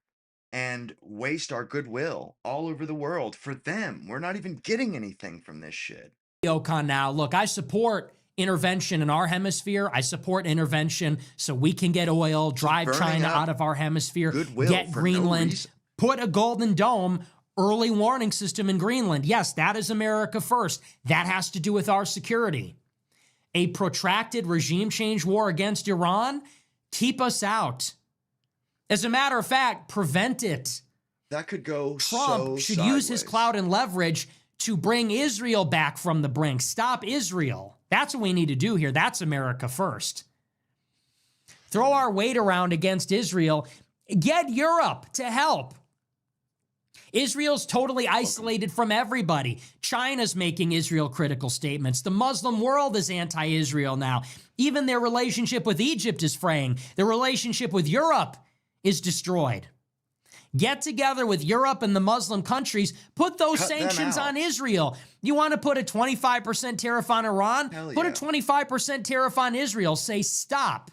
and waste our goodwill all over the world for them. We're not even getting anything from this shit. Ocon now, look, I support intervention in our hemisphere. I support intervention so we can get oil, drive China out of our hemisphere, get Greenland, put a golden dome, early warning system in Greenland. Yes, that is America first. That has to do with our security. A protracted regime change war against Iran, keep us out. As a matter of fact, prevent it. That could go Trump should use his clout and leverage to bring Israel back from the brink. Stop Israel. That's what we need to do here. That's America first. throw our weight around against Israel. Get Europe to help. Israel's totally isolated from everybody. China's making Israel critical statements. The Muslim world is anti-Israel now. Even their relationship with Egypt is fraying. Their relationship with Europe is destroyed. Get together with Europe and the Muslim countries. Put those sanctions on Israel. You want to put a 25% tariff on Iran? Put a 25% tariff on Israel. Say stop.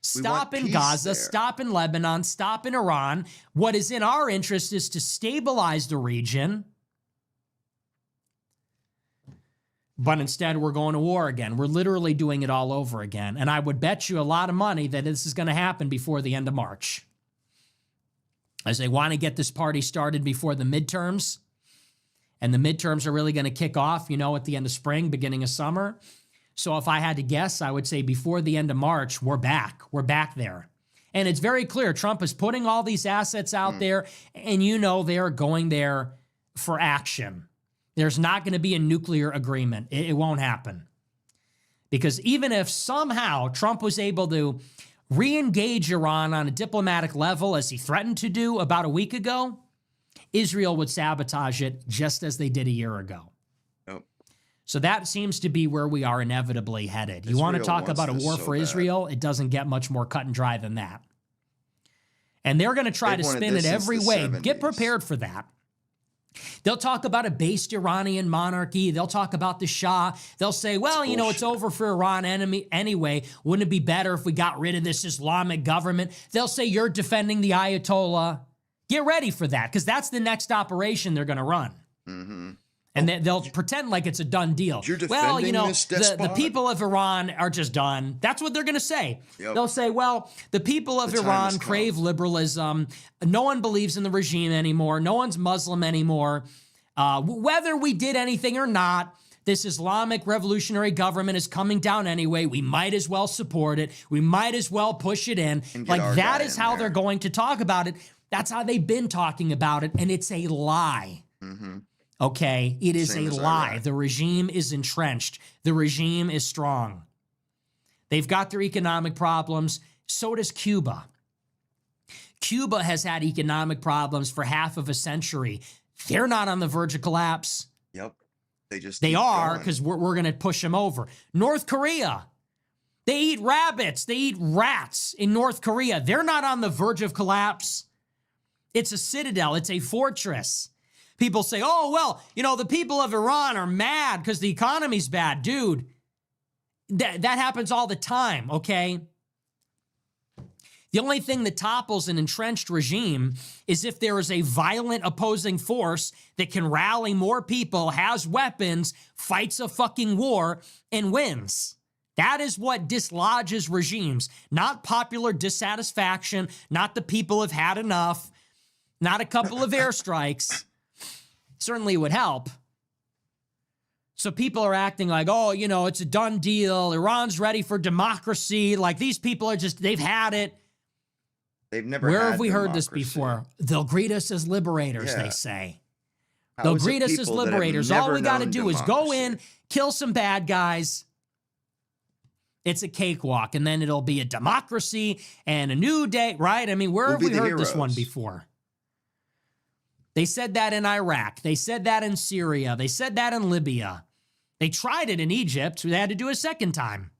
Stop in Gaza, stop in Lebanon, stop in Iran. What is in our interest is to stabilize the region. But instead, we're going to war again. We're literally doing it all over again. And I would bet you a lot of money that this is going to happen before the end of March. As they want to get this party started before the midterms. And the midterms are really going to kick off, at the end of spring, beginning of summer. So if I had to guess, I would say before the end of March, we're back. We're back there. And it's very clear. Trump is putting all these assets out there, and they're going there for action. There's not going to be a nuclear agreement. It won't happen. Because even if somehow Trump was able to re-engage Iran on a diplomatic level, as he threatened to do about a week ago, Israel would sabotage it just as they did a year ago. So that seems to be where we are inevitably headed. You want to talk about a war for Israel? It doesn't get much more cut and dry than that. And they're going to try to spin it every way. Get prepared for that. They'll talk about a based Iranian monarchy. They'll talk about the Shah. They'll say, well, it's over for Iran anyway. Wouldn't it be better if we got rid of this Islamic government? They'll say you're defending the Ayatollah. Get ready for that, because that's the next operation they're going to run. Mm-hmm. And they'll pretend like it's a done deal. Well, the people of Iran are just done. That's what they're going to say. Yep. They'll say, well, the people of Iran crave liberalism. No one believes in the regime anymore. No one's Muslim anymore. Whether we did anything or not, this Islamic revolutionary government is coming down anyway. We might as well support it. We might as well push it in. Like, that is how they're going to talk about it. That's how they've been talking about it. And it's a lie. Mm-hmm. Okay, it is a lie. The regime is entrenched. The regime is strong. They've got their economic problems. So does Cuba. Cuba has had economic problems for half of a century. They're not on the verge of collapse. Yep. They are, because we're going to push them over. North Korea. They eat rabbits. They eat rats in North Korea. They're not on the verge of collapse. It's a citadel. It's a fortress. People say, oh, well, the people of Iran are mad because the economy's bad. Dude, that happens all the time, okay? The only thing that topples an entrenched regime is if there is a violent opposing force that can rally more people, has weapons, fights a fucking war, and wins. That is what dislodges regimes, not popular dissatisfaction, not the people have had enough, not a couple of airstrikes. Certainly would help. So people are acting like, oh, it's a done deal. Iran's ready for democracy. Like, these people are they've had it. They've never Where have we heard this before? They'll greet us as liberators, they say. They'll greet us as liberators. All we got to do is go in, kill some bad guys. It's a cakewalk, and then it'll be a democracy and a new day, right? I mean, where have we heard this one before? They said that in Iraq. They said that in Syria. They said that in Libya. They tried it in Egypt. They had to do it a second time.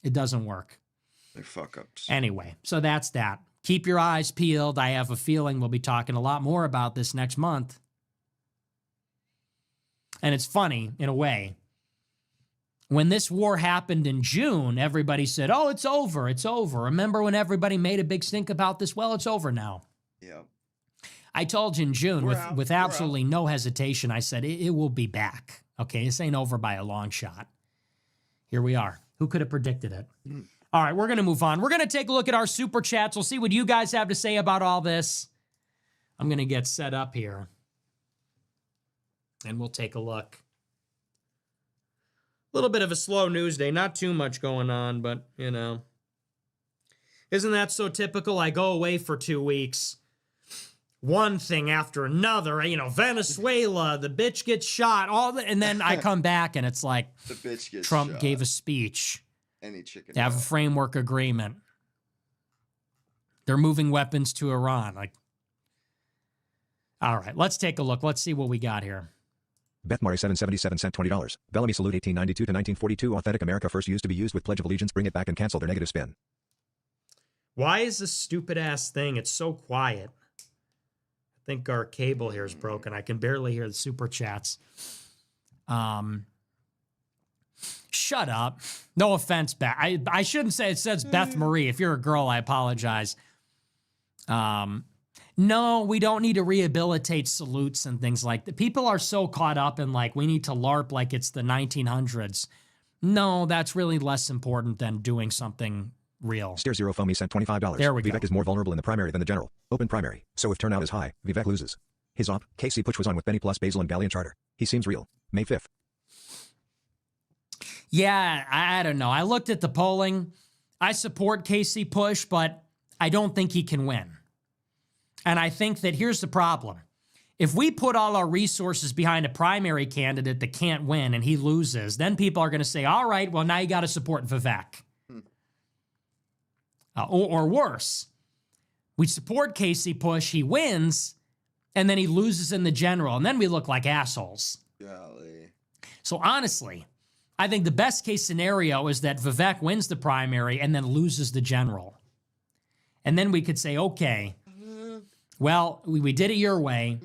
It doesn't work. They're fuck-ups. Anyway, so that's that. Keep your eyes peeled. I have a feeling we'll be talking a lot more about this next month. And it's funny, in a way. When this war happened in June, everybody said, oh, it's over. It's over. Remember when everybody made a big stink about this? Well, it's over now. Yeah. I told you in June with absolutely no hesitation, I said, it will be back. Okay, this ain't over by a long shot. Here we are. Who could have predicted it? All right, we're going to move on. We're going to take a look at our super chats. We'll see what you guys have to say about all this. I'm going to get set up here. And we'll take a look. A little bit of a slow news day. Not too much going on, but, Isn't that so typical? I go away for 2 weeks. One thing after another, Venezuela, the bitch gets shot, and then I come back and it's like the bitch gets Trump shot. gave a speech Any chicken. They have a framework agreement. They're moving weapons to Iran. Like, all right, let's take a look. Let's see what we got here. Beth Murray 777 cent $20. Bellamy Salute 1892 to 1942. Authentic America first used to be used with Pledge of Allegiance. Bring it back and cancel their negative spin. Why is this stupid ass thing? It's so quiet. I think our cable here is broken. I can barely hear the super chats. Shut up. No offense, Beth. I shouldn't say it says Beth Marie. If you're a girl, I apologize. No, we don't need to rehabilitate salutes and things like that. People are so caught up in like, we need to LARP like it's the 1900s. No, that's really less important than doing something real. Steer Zero Foamy sent $25. There we go. Vivek is more vulnerable in the primary than the general. Open primary. So if turnout is high, Vivek loses. His op, Casey Push was on with Benny plus Basil and Valiant Charter. He seems real. May 5th. Yeah, I don't know. I looked at the polling. I support Casey Push, but I don't think he can win. And I think that here's the problem. If we put all our resources behind a primary candidate that can't win and he loses, then people are going to say, all right, well, now you got to support Vivek. Or worse, we support Casey Push, he wins, and then he loses in the general, and then we look like assholes. Golly. So honestly, I think the best case scenario is that Vivek wins the primary and then loses the general. And then we could say, okay, well, we did it your way.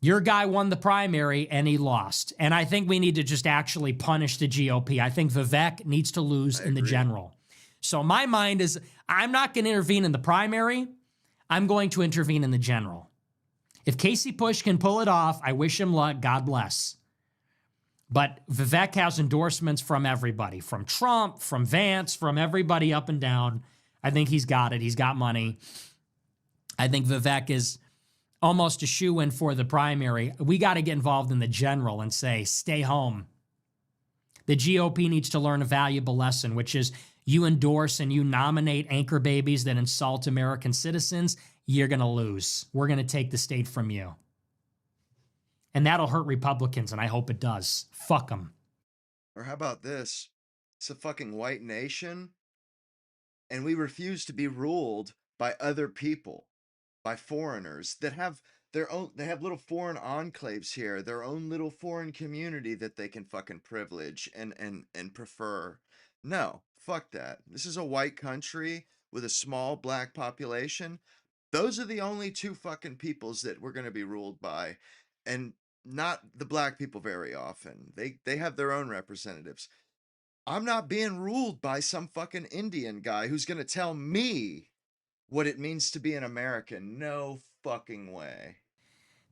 Your guy won the primary and he lost. And I think we need to just actually punish the GOP. I think Vivek needs to lose in the general. So my mind is, I'm not going to intervene in the primary. I'm going to intervene in the general. If Casey Push can pull it off, I wish him luck. God bless. But Vivek has endorsements from everybody, from Trump, from Vance, from everybody up and down. I think he's got it. He's got money. I think Vivek is almost a shoo-in for the primary. We got to get involved in the general and say, stay home. The GOP needs to learn a valuable lesson, which is you endorse and you nominate anchor babies that insult American citizens, you're going to lose. We're going to take the state from you. And that'll hurt Republicans, and I hope it does. Fuck them. Or how about this? It's a fucking white nation, and we refuse to be ruled by other people, by foreigners that have their own, they have little foreign enclaves here, their own little foreign community that they can fucking privilege and prefer. No, fuck that. This is a white country with a small black population. Those are the only two fucking peoples that we're going to be ruled by. And not the black people very often. They have their own representatives. I'm not being ruled by some fucking Indian guy who's going to tell me what it means to be an American. No fucking way.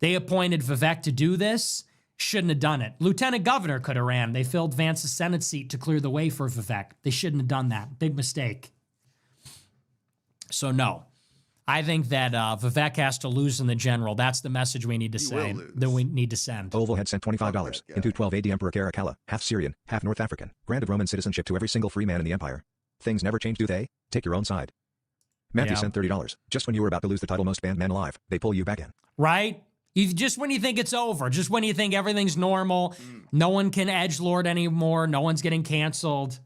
They appointed Vivek to do this. Shouldn't have done it. Lieutenant governor could have ran. They filled Vance's Senate seat to clear the way for Vivek. They shouldn't have done that. Big mistake. So no. I think that Vivek has to lose in the general. That's the message we need to say. That we need to send. Oval had sent $25. In 212 AD Emperor Caracalla, half Syrian, half North African, granted Roman citizenship to every single free man in the empire. Things never change, do they? Take your own side. Matthew sent $30. Just when you were about to lose the title most banned man alive, they pull you back in. Right? Just when you think it's over, just when you think everything's normal, no one can edgelord anymore, no one's getting canceled,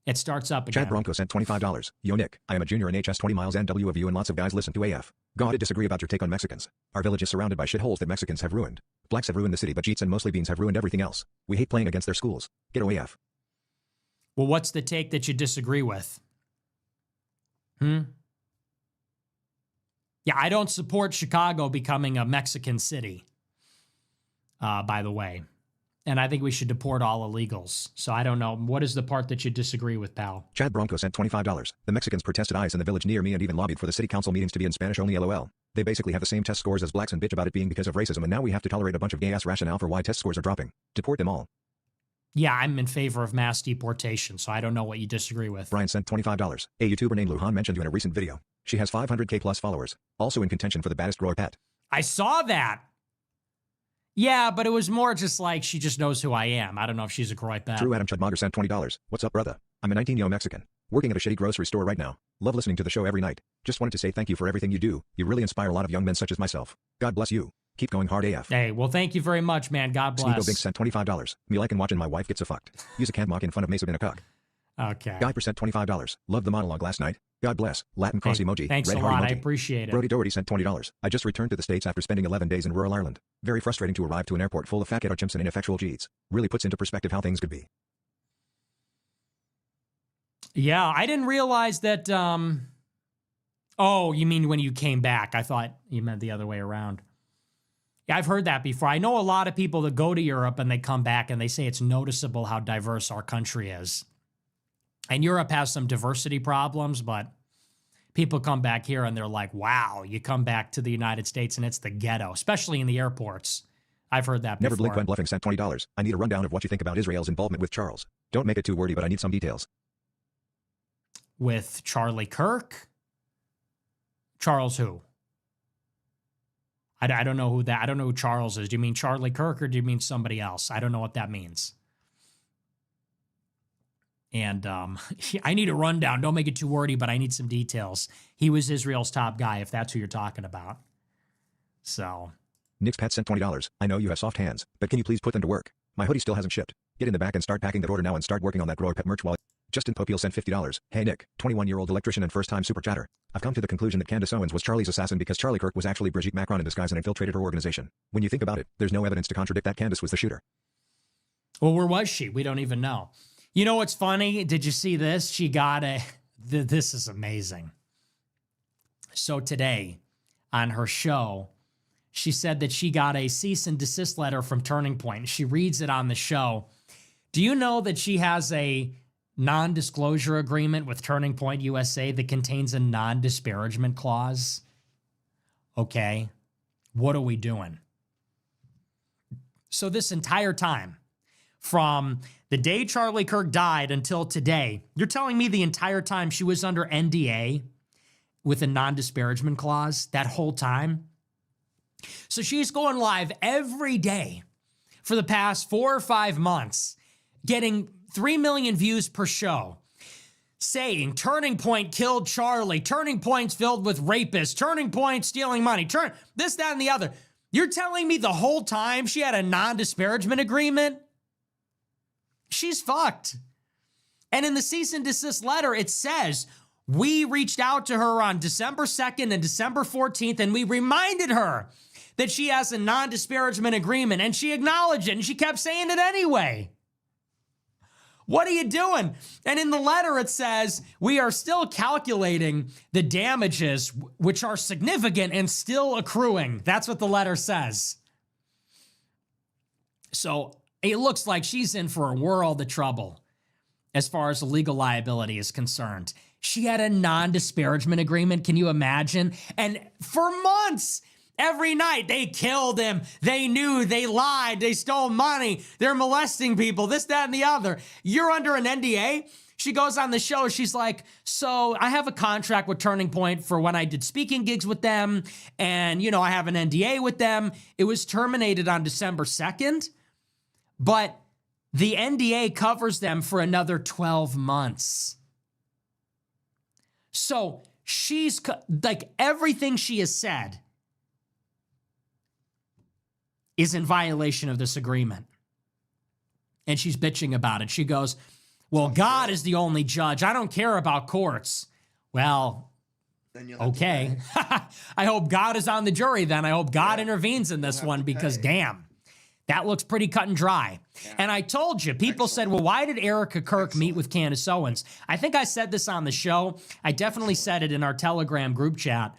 it starts up again. Chad Bronco sent $25. Yo, Nick, I am a junior in HS 20 miles NW of you and lots of guys listen to AF. God, I disagree about your take on Mexicans. Our village is surrounded by shitholes that Mexicans have ruined. Blacks have ruined the city, but Jeets and mostly beans have ruined everything else. We hate playing against their schools. Get AF. Well, what's the take that you disagree with? Yeah, I don't support Chicago becoming a Mexican city, by the way. And I think we should deport all illegals. So I don't know. What is the part that you disagree with, pal? Chad Bronco sent $25. The Mexicans protested ICE in the village near me and even lobbied for the city council meetings to be in Spanish only, LOL. They basically have the same test scores as blacks and bitch about it being because of racism, and now we have to tolerate a bunch of gay-ass rationale for why test scores are dropping. Deport them all. Yeah, I'm in favor of mass deportation, so I don't know what you disagree with. Brian sent $25. A YouTuber named Luhan mentioned you in a recent video. She has 500k plus followers. Also in contention for the baddest grower pet. I saw that. Yeah, but it was more just like she just knows who I am. I don't know if she's a groy pet. True Adam Chudmogger sent $20. What's up, brother? I'm a 19-year-old Mexican. Working at a shitty grocery store right now. Love listening to the show every night. Just wanted to say thank you for everything you do. You really inspire a lot of young men such as myself. God bless you. Keep going hard AF. Hey, well, thank you very much, man. God bless. Sneeko Big sent $25. Me liking watching my wife get so fucked. Use a canned mock in fun of Mesa in a cock. Okay. Guy percent $25. Loved the monologue last night. God bless. Latin cross Hey, emoji. thanks red a heart lot. I emoji. appreciate it. Brody Doherty sent $20. I just returned to the States after spending 11 days in rural Ireland. Very frustrating to arrive to an airport full of fat ghetto chimps and ineffectual Jeets. Really puts into perspective how things could be. Yeah, I didn't realize that. Oh, you mean when you came back? I thought you meant the other way around. Yeah, I've heard that before. I know a lot of people that go to Europe and they come back and they say it's noticeable how diverse our country is. And Europe has some diversity problems, but people come back here and they're like, wow, you come back to the United States and it's the ghetto, especially in the airports. I've heard that Never before. blink when bluffing sent $20. I need a rundown of what you think about Israel's involvement with Charles. Don't make it too wordy, but I need some details. With Charlie Kirk? Charles who? I don't know who that. I don't know who Charles is. Do you mean Charlie Kirk or do you mean somebody else? I don't know what that means. And I need a rundown. Don't make it too wordy, but I need some details. He was Israel's top guy, if that's who you're talking about. So. Nick's Pet sent $20. I know you have soft hands, but can you please put them to work? My hoodie still hasn't shipped. Get in the back and start packing that order now and start working on that Grower Pet merch while. Justin Popiel sent $50. Hey Nick, 21-year-old electrician and first-time super chatter. I've come to the conclusion that Candace Owens was Charlie's assassin because Charlie Kirk was actually Brigitte Macron in disguise and infiltrated her organization. When you think about it, there's no evidence to contradict that Candace was the shooter. Well, where was she? We don't even know. You know what's funny? Did you see this? She got this is amazing. So today, on her show, she said that she got a cease and desist letter from Turning Point. She reads it on the show. Do you know that she has a non-disclosure agreement with Turning Point USA that contains a non-disparagement clause? Okay, what are we doing? So this entire time, from the day Charlie Kirk died until today, you're telling me the entire time she was under NDA with a non-disparagement clause that whole time? So she's going live every day for the past 4 or 5 months, getting 3 million views per show, saying Turning Point killed Charlie, Turning Point's filled with rapists, Turning Point stealing money, this, that, and the other. You're telling me the whole time she had a non-disparagement agreement? She's fucked. And in the cease and desist letter, it says, we reached out to her on December 2nd and December 14th, and we reminded her that she has a non-disparagement agreement, and she acknowledged it, and she kept saying it anyway. What are you doing? And in the letter, it says, we are still calculating the damages, which are significant and still accruing. That's what the letter says. So it looks like she's in for a world of trouble as far as the legal liability is concerned. She had a non-disparagement agreement. Can you imagine? And for months, every night, they killed him. They knew, they lied, they stole money. They're molesting people, this, that, and the other. You're under an NDA? She goes on the show. She's like, so I have a contract with Turning Point for when I did speaking gigs with them. And, I have an NDA with them. It was terminated on December 2nd. But the NDA covers them for another 12 months. So she's like, everything she has said is in violation of this agreement. And she's bitching about it. She goes, well, God is the only judge. I don't care about courts. Well, okay. I hope God is on the jury then. I hope God intervenes in this one because damn, that looks pretty cut and dry. Yeah. And I told you, people said, well, why did Erica Kirk meet with Candace Owens? I think I said this on the show. I definitely said it in our Telegram group chat.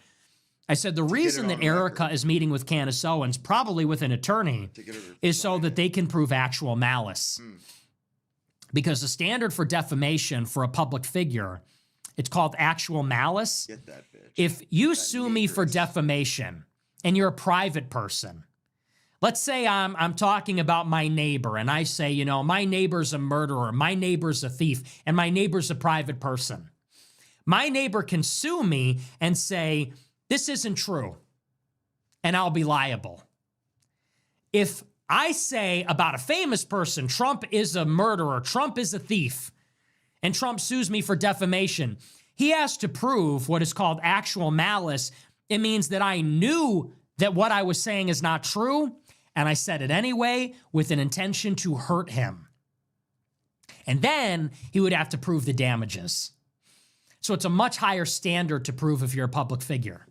I said the reason that Erica is meeting with Candace Owens, probably with an attorney, is so that they can prove actual malice. Because the standard for defamation for a public figure, it's called actual malice. Get that bitch. If you sue me for defamation and you're a private person, let's say I'm talking about my neighbor and I say, my neighbor's a murderer, my neighbor's a thief, and my neighbor's a private person. My neighbor can sue me and say, this isn't true, and I'll be liable. If I say about a famous person, Trump is a murderer, Trump is a thief, and Trump sues me for defamation, he has to prove what is called actual malice. It means that I knew that what I was saying is not true, and I said it anyway with an intention to hurt him. And then he would have to prove the damages. So it's a much higher standard to prove if you're a public figure.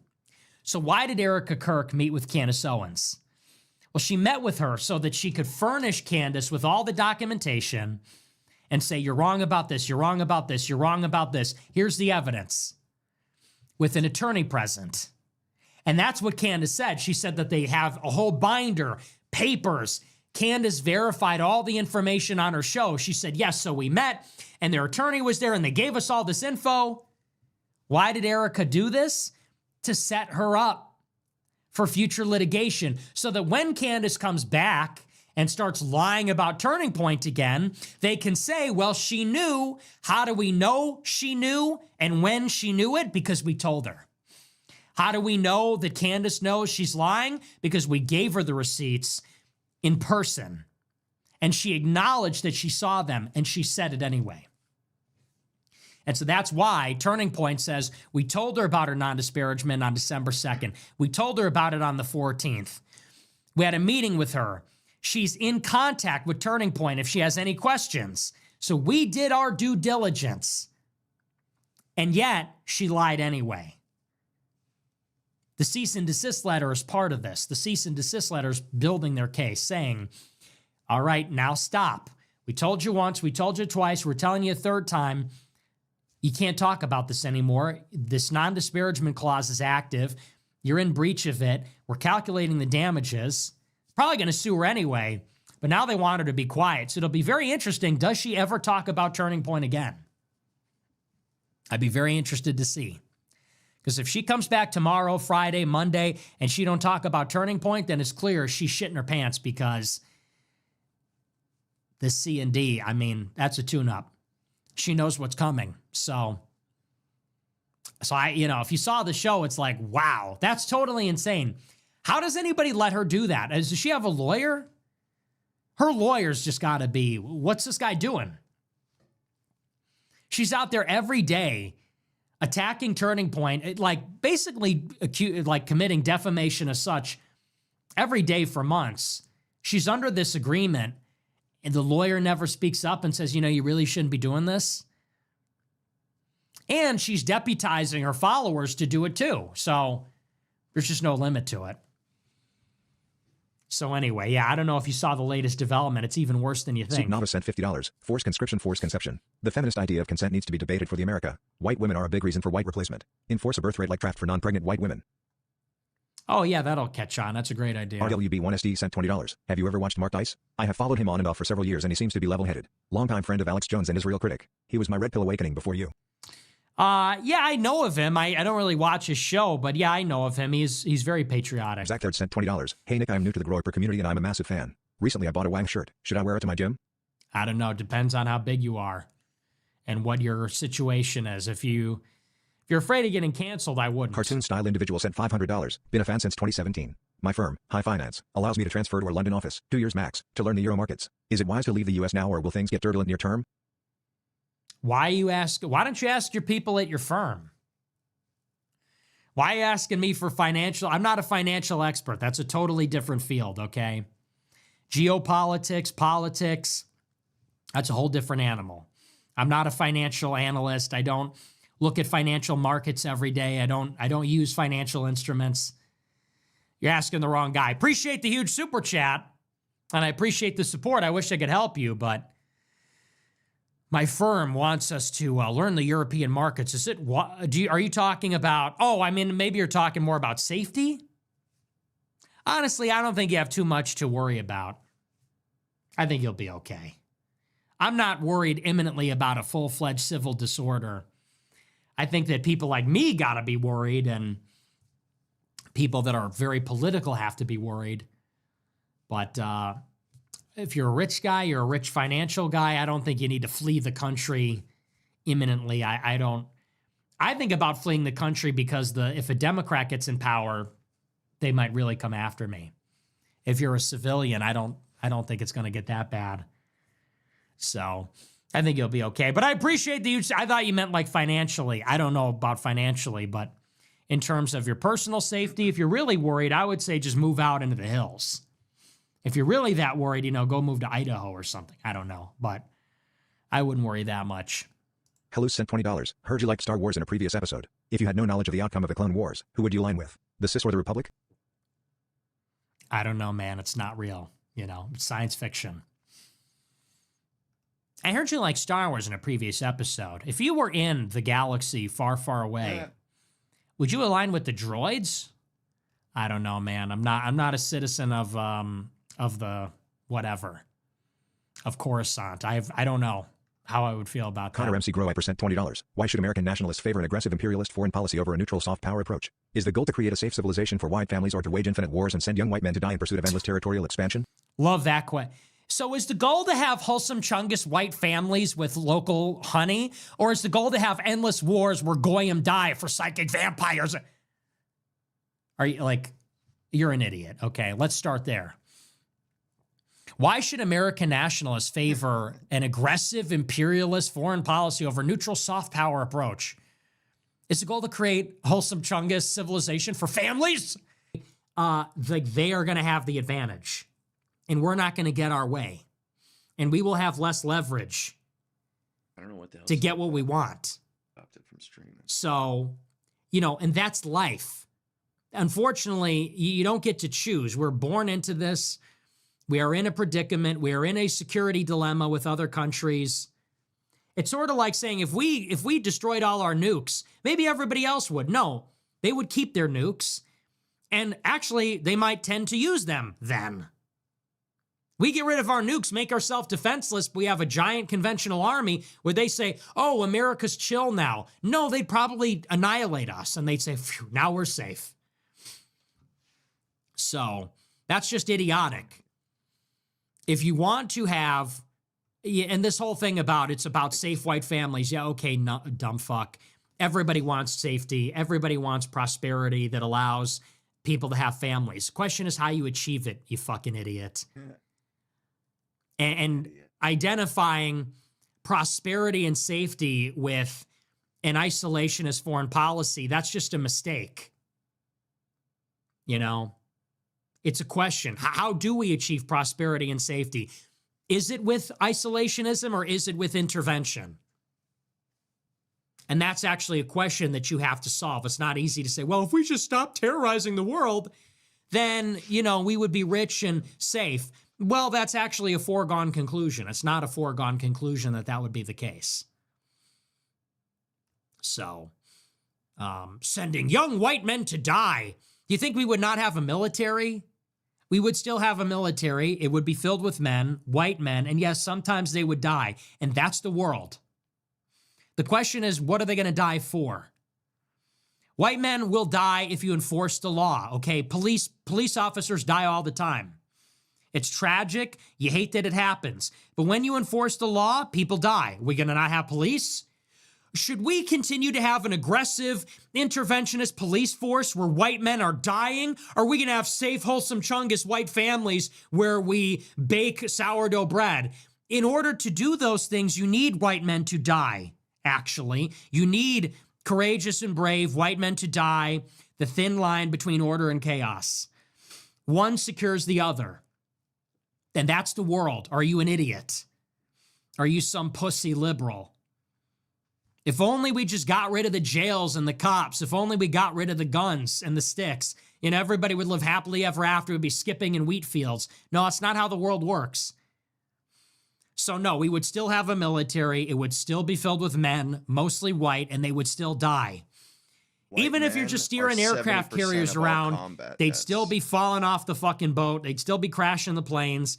So why did Erica Kirk meet with Candace Owens? Well, she met with her so that she could furnish Candace with all the documentation and say, you're wrong about this, you're wrong about this, you're wrong about this. Here's the evidence, with an attorney present. And that's what Candace said. She said that they have a whole binder, papers. Candace verified all the information on her show. She said, yes, so we met, and their attorney was there, and they gave us all this info. Why did Erica do this? To set her up for future litigation, so that when Candace comes back and starts lying about Turning Point again, they can say, well, she knew. How do we know she knew and when she knew it? Because we told her. How do we know that Candace knows she's lying? Because we gave her the receipts in person, and she acknowledged that she saw them, and she said it anyway. And so that's why Turning Point says, we told her about her non-disparagement on December 2nd. We told her about it on the 14th. We had a meeting with her. She's in contact with Turning Point if she has any questions. So we did our due diligence. And yet, she lied anyway. The cease and desist letter is part of this. The cease and desist letter is building their case, saying, all right, now stop. We told you once, we told you twice, we're telling you a third time. You can't talk about this anymore. This non-disparagement clause is active. You're in breach of it. We're calculating the damages. Probably going to sue her anyway, but now they want her to be quiet. So it'll be very interesting. Does she ever talk about Turning Point again? I'd be very interested to see. Because if she comes back tomorrow, Friday, Monday, and she don't talk about Turning Point, then it's clear she's shitting her pants, because this C&D, I mean, that's a tune-up. She knows what's coming. So if you saw the show, it's like, wow, that's totally insane. How does anybody let her do that? Does she have a lawyer? Her lawyer's just got to be, what's this guy doing? She's out there every day attacking Turning Point, like basically committing defamation as such every day for months. She's under this agreement, and the lawyer never speaks up and says, you really shouldn't be doing this. And she's deputizing her followers to do it too. So there's just no limit to it. So anyway, yeah, I don't know if you saw the latest development. It's even worse than you think. Nava sent $50. Forced conscription, forced conception. The feminist idea of consent needs to be debated for the America. White women are a big reason for white replacement. Enforce a birth rate like draft for non-pregnant white women. Oh, yeah, that'll catch on. That's a great idea. RWB1SD sent $20. Have you ever watched Mark Dice? I have followed him on and off for several years, and he seems to be level-headed. Longtime friend of Alex Jones and Israel critic. He was my Red Pill awakening before you. Yeah, I know of him. I don't really watch his show, but yeah, I know of him. He's very patriotic. Zach Third sent $20. Hey Nick, I'm new to the Groyper community and I'm a massive fan. Recently I bought a Wang shirt. Should I wear it to my gym? I don't know. Depends on how big you are and what your situation is. If you're afraid of getting canceled, I wouldn't. Cartoon style individual sent $500. Been a fan since 2017. My firm, High Finance, allows me to transfer to our London office, 2 years max, to learn the Euro markets. Is it wise to leave the US now, or will things get turbulent near term? Why don't you ask your people at your firm? Why are you asking me for financial? I'm not a financial expert. That's a totally different field, okay? Geopolitics, politics, that's a whole different animal. I'm not a financial analyst. I don't look at financial markets every day. I don't use financial instruments. You're asking the wrong guy. Appreciate the huge super chat, and I appreciate the support. I wish I could help you, but my firm wants us to learn the European markets. Are you talking about, maybe you're talking more about safety? Honestly, I don't think you have too much to worry about. I think you'll be okay. I'm not worried imminently about a full-fledged civil disorder. I think that people like me got to be worried, and people that are very political have to be worried. But if you're a rich guy, you're a rich financial guy, I don't think you need to flee the country imminently. I think about fleeing the country because if a Democrat gets in power, they might really come after me. If you're a civilian, I don't think it's going to get that bad. So I think you'll be okay. But I appreciate I thought you meant like financially. I don't know about financially, but in terms of your personal safety, if you're really worried, I would say just move out into the hills. If you're really that worried, go move to Idaho or something. I don't know. But I wouldn't worry that much. Hello sent $20. Heard you liked Star Wars in a previous episode. If you had no knowledge of the outcome of the Clone Wars, who would you line with? The Sis or the Republic? I don't know, man. It's not real. You know, it's science fiction. I heard you like Star Wars in a previous episode. If you were in the galaxy far, far away, would you align with the droids? I don't know, man. I'm not a citizen of the whatever, of Coruscant. I don't know how I would feel about that. Connor MC Grow I percent $20. Why should American nationalists favor an aggressive imperialist foreign policy over a neutral soft power approach? Is the goal to create a safe civilization for white families or to wage infinite wars and send young white men to die in pursuit of endless territorial expansion? Love that question. So is the goal to have wholesome Chungus white families with local honey? Or is the goal to have endless wars where Goyim die for psychic vampires? Are you like, you're an idiot. Okay, let's start there. Why should American nationalists favor an aggressive imperialist foreign policy over a neutral soft power approach? Is the goal to create wholesome Chungus civilization for families? They are going to have the advantage, and we're not going to get our way, and we will have less leverage. I don't know what the hell to get what we want. Stopped it from streaming. So, you know, and that's life. Unfortunately, you don't get to choose. We're born into this. We are in a predicament. We are in a security dilemma with other countries. It's sort of like saying if we destroyed all our nukes, maybe everybody else would. No, they would keep their nukes. And actually, they might tend to use them then. We get rid of our nukes, make ourselves defenseless. We have a giant conventional army where they say, oh, America's chill now. No, they'd probably annihilate us. And they'd say, phew, now we're safe. So that's just idiotic. If you want to have, and this whole thing about, it's about safe white families. Yeah, okay, no, dumb fuck. Everybody wants safety. Everybody wants prosperity that allows people to have families. The question is how you achieve it, you fucking idiot. And identifying prosperity and safety with an isolationist foreign policy, that's just a mistake. You know? It's a question. How do we achieve prosperity and safety? Is it with isolationism or is it with intervention? And that's actually a question that you have to solve. It's not easy to say, well, if we just stop terrorizing the world, then, you know, we would be rich and safe. Well, that's actually a foregone conclusion. It's not a foregone conclusion that that would be the case. So, sending young white men to die. Do you think we would not have a military? We would still have a military. It would be filled with men, white men, and yes, sometimes they would die. And that's the world. The question is, what are they going to die for? White men will die if you enforce the law, okay? Police officers die all the time. It's tragic. You hate that it happens. But when you enforce the law, people die. Are we going to not have police? Should we continue to have an aggressive, interventionist police force where white men are dying? Or are we going to have safe, wholesome Chungus white families where we bake sourdough bread? In order to do those things, you need white men to die, actually. You need courageous and brave white men to die, the thin line between order and chaos. One secures the other. And that's the world. Are you an idiot? Are you some pussy liberal? If only we just got rid of the jails and the cops, if only we got rid of the guns and the sticks, and everybody would live happily ever after, would be skipping in wheat fields. No, it's not how the world works. So no, we would still have a military. It would still be filled with men, mostly white, and they would still die. White Even if you're just steering aircraft carriers around, they'd still be falling off the fucking boat. They'd still be crashing the planes.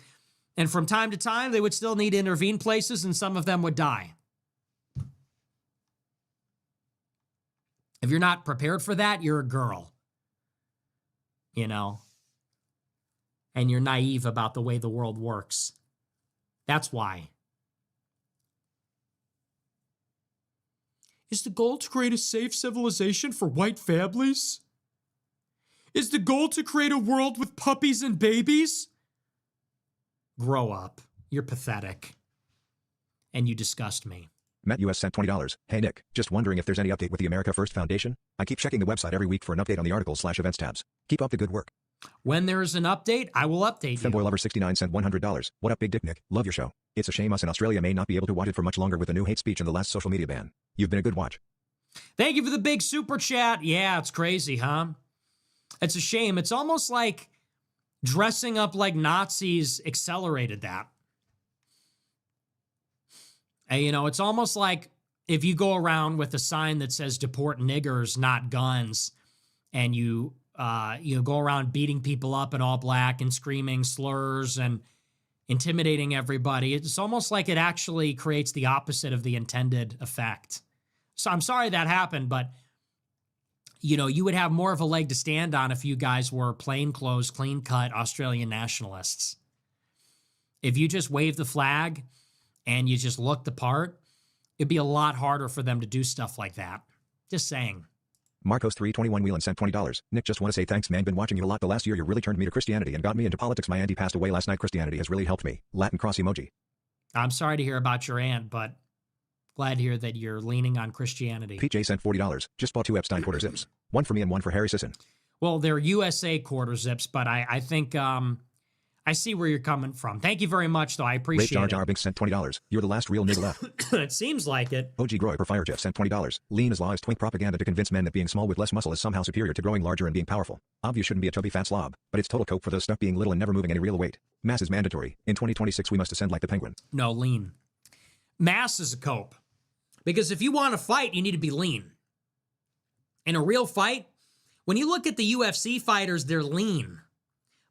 And from time to time, they would still need to intervene places, and some of them would die. If you're not prepared for that, you're a girl. You know? And you're naive about the way the world works. That's why. Is the goal to create a safe civilization for white families? Is the goal to create a world with puppies and babies? Grow up. You're pathetic. And you disgust me. Matt US sent $20. Hey Nick, just wondering if there's any update with the America First Foundation? I keep checking the website every week for an update on the articles/events tabs. Keep up the good work. When there's an update, I will update you. Femboy Lover 69 sent $100. What up, Big Dick Nick? Love your show. It's a shame us in Australia may not be able to watch it for much longer with the new hate speech and the last social media ban. You've been a good watch. Thank you for the big super chat. Yeah, it's crazy, huh? It's a shame. It's almost like dressing up like Nazis accelerated that. And, you know, it's almost like if you go around with a sign that says deport niggers, not guns, and you go around beating people up in all black and screaming slurs and intimidating everybody, it's almost like it actually creates the opposite of the intended effect. So I'm sorry that happened, but you know, you would have more of a leg to stand on if you guys were plainclothes, clean-cut Australian nationalists. If you just wave the flag and you just look the part, it'd be a lot harder for them to do stuff like that. Just saying. Marcos 321 Whelan sent $20. Nick, just want to say thanks, man. Been watching you a lot the last year. You really turned me to Christianity and got me into politics. My auntie passed away last night. Christianity has really helped me. Latin cross emoji. I'm sorry to hear about your aunt, but glad to hear that you're leaning on Christianity. PJ sent $40. Just bought 2 Epstein quarter zips. One for me and one for Harry Sisson. Well, they're USA quarter zips, but I think I see where you're coming from. Thank you very much, though. I appreciate Jar it. Jar Binks sent $20. You're the last real nigga left. It seems like it. OG Groy per Fire Jeff sent $20. Lean as law is twink propaganda to convince men that being small with less muscle is somehow superior to growing larger and being powerful. Obvious shouldn't be a chubby fat slob, but it's total cope for those stuck being little and never moving any real weight. Mass is mandatory. In 2026 we must ascend like the penguin. No, lean. Mass is a cope. Because if you want to fight, you need to be lean. In a real fight, when you look at the UFC fighters, they're lean.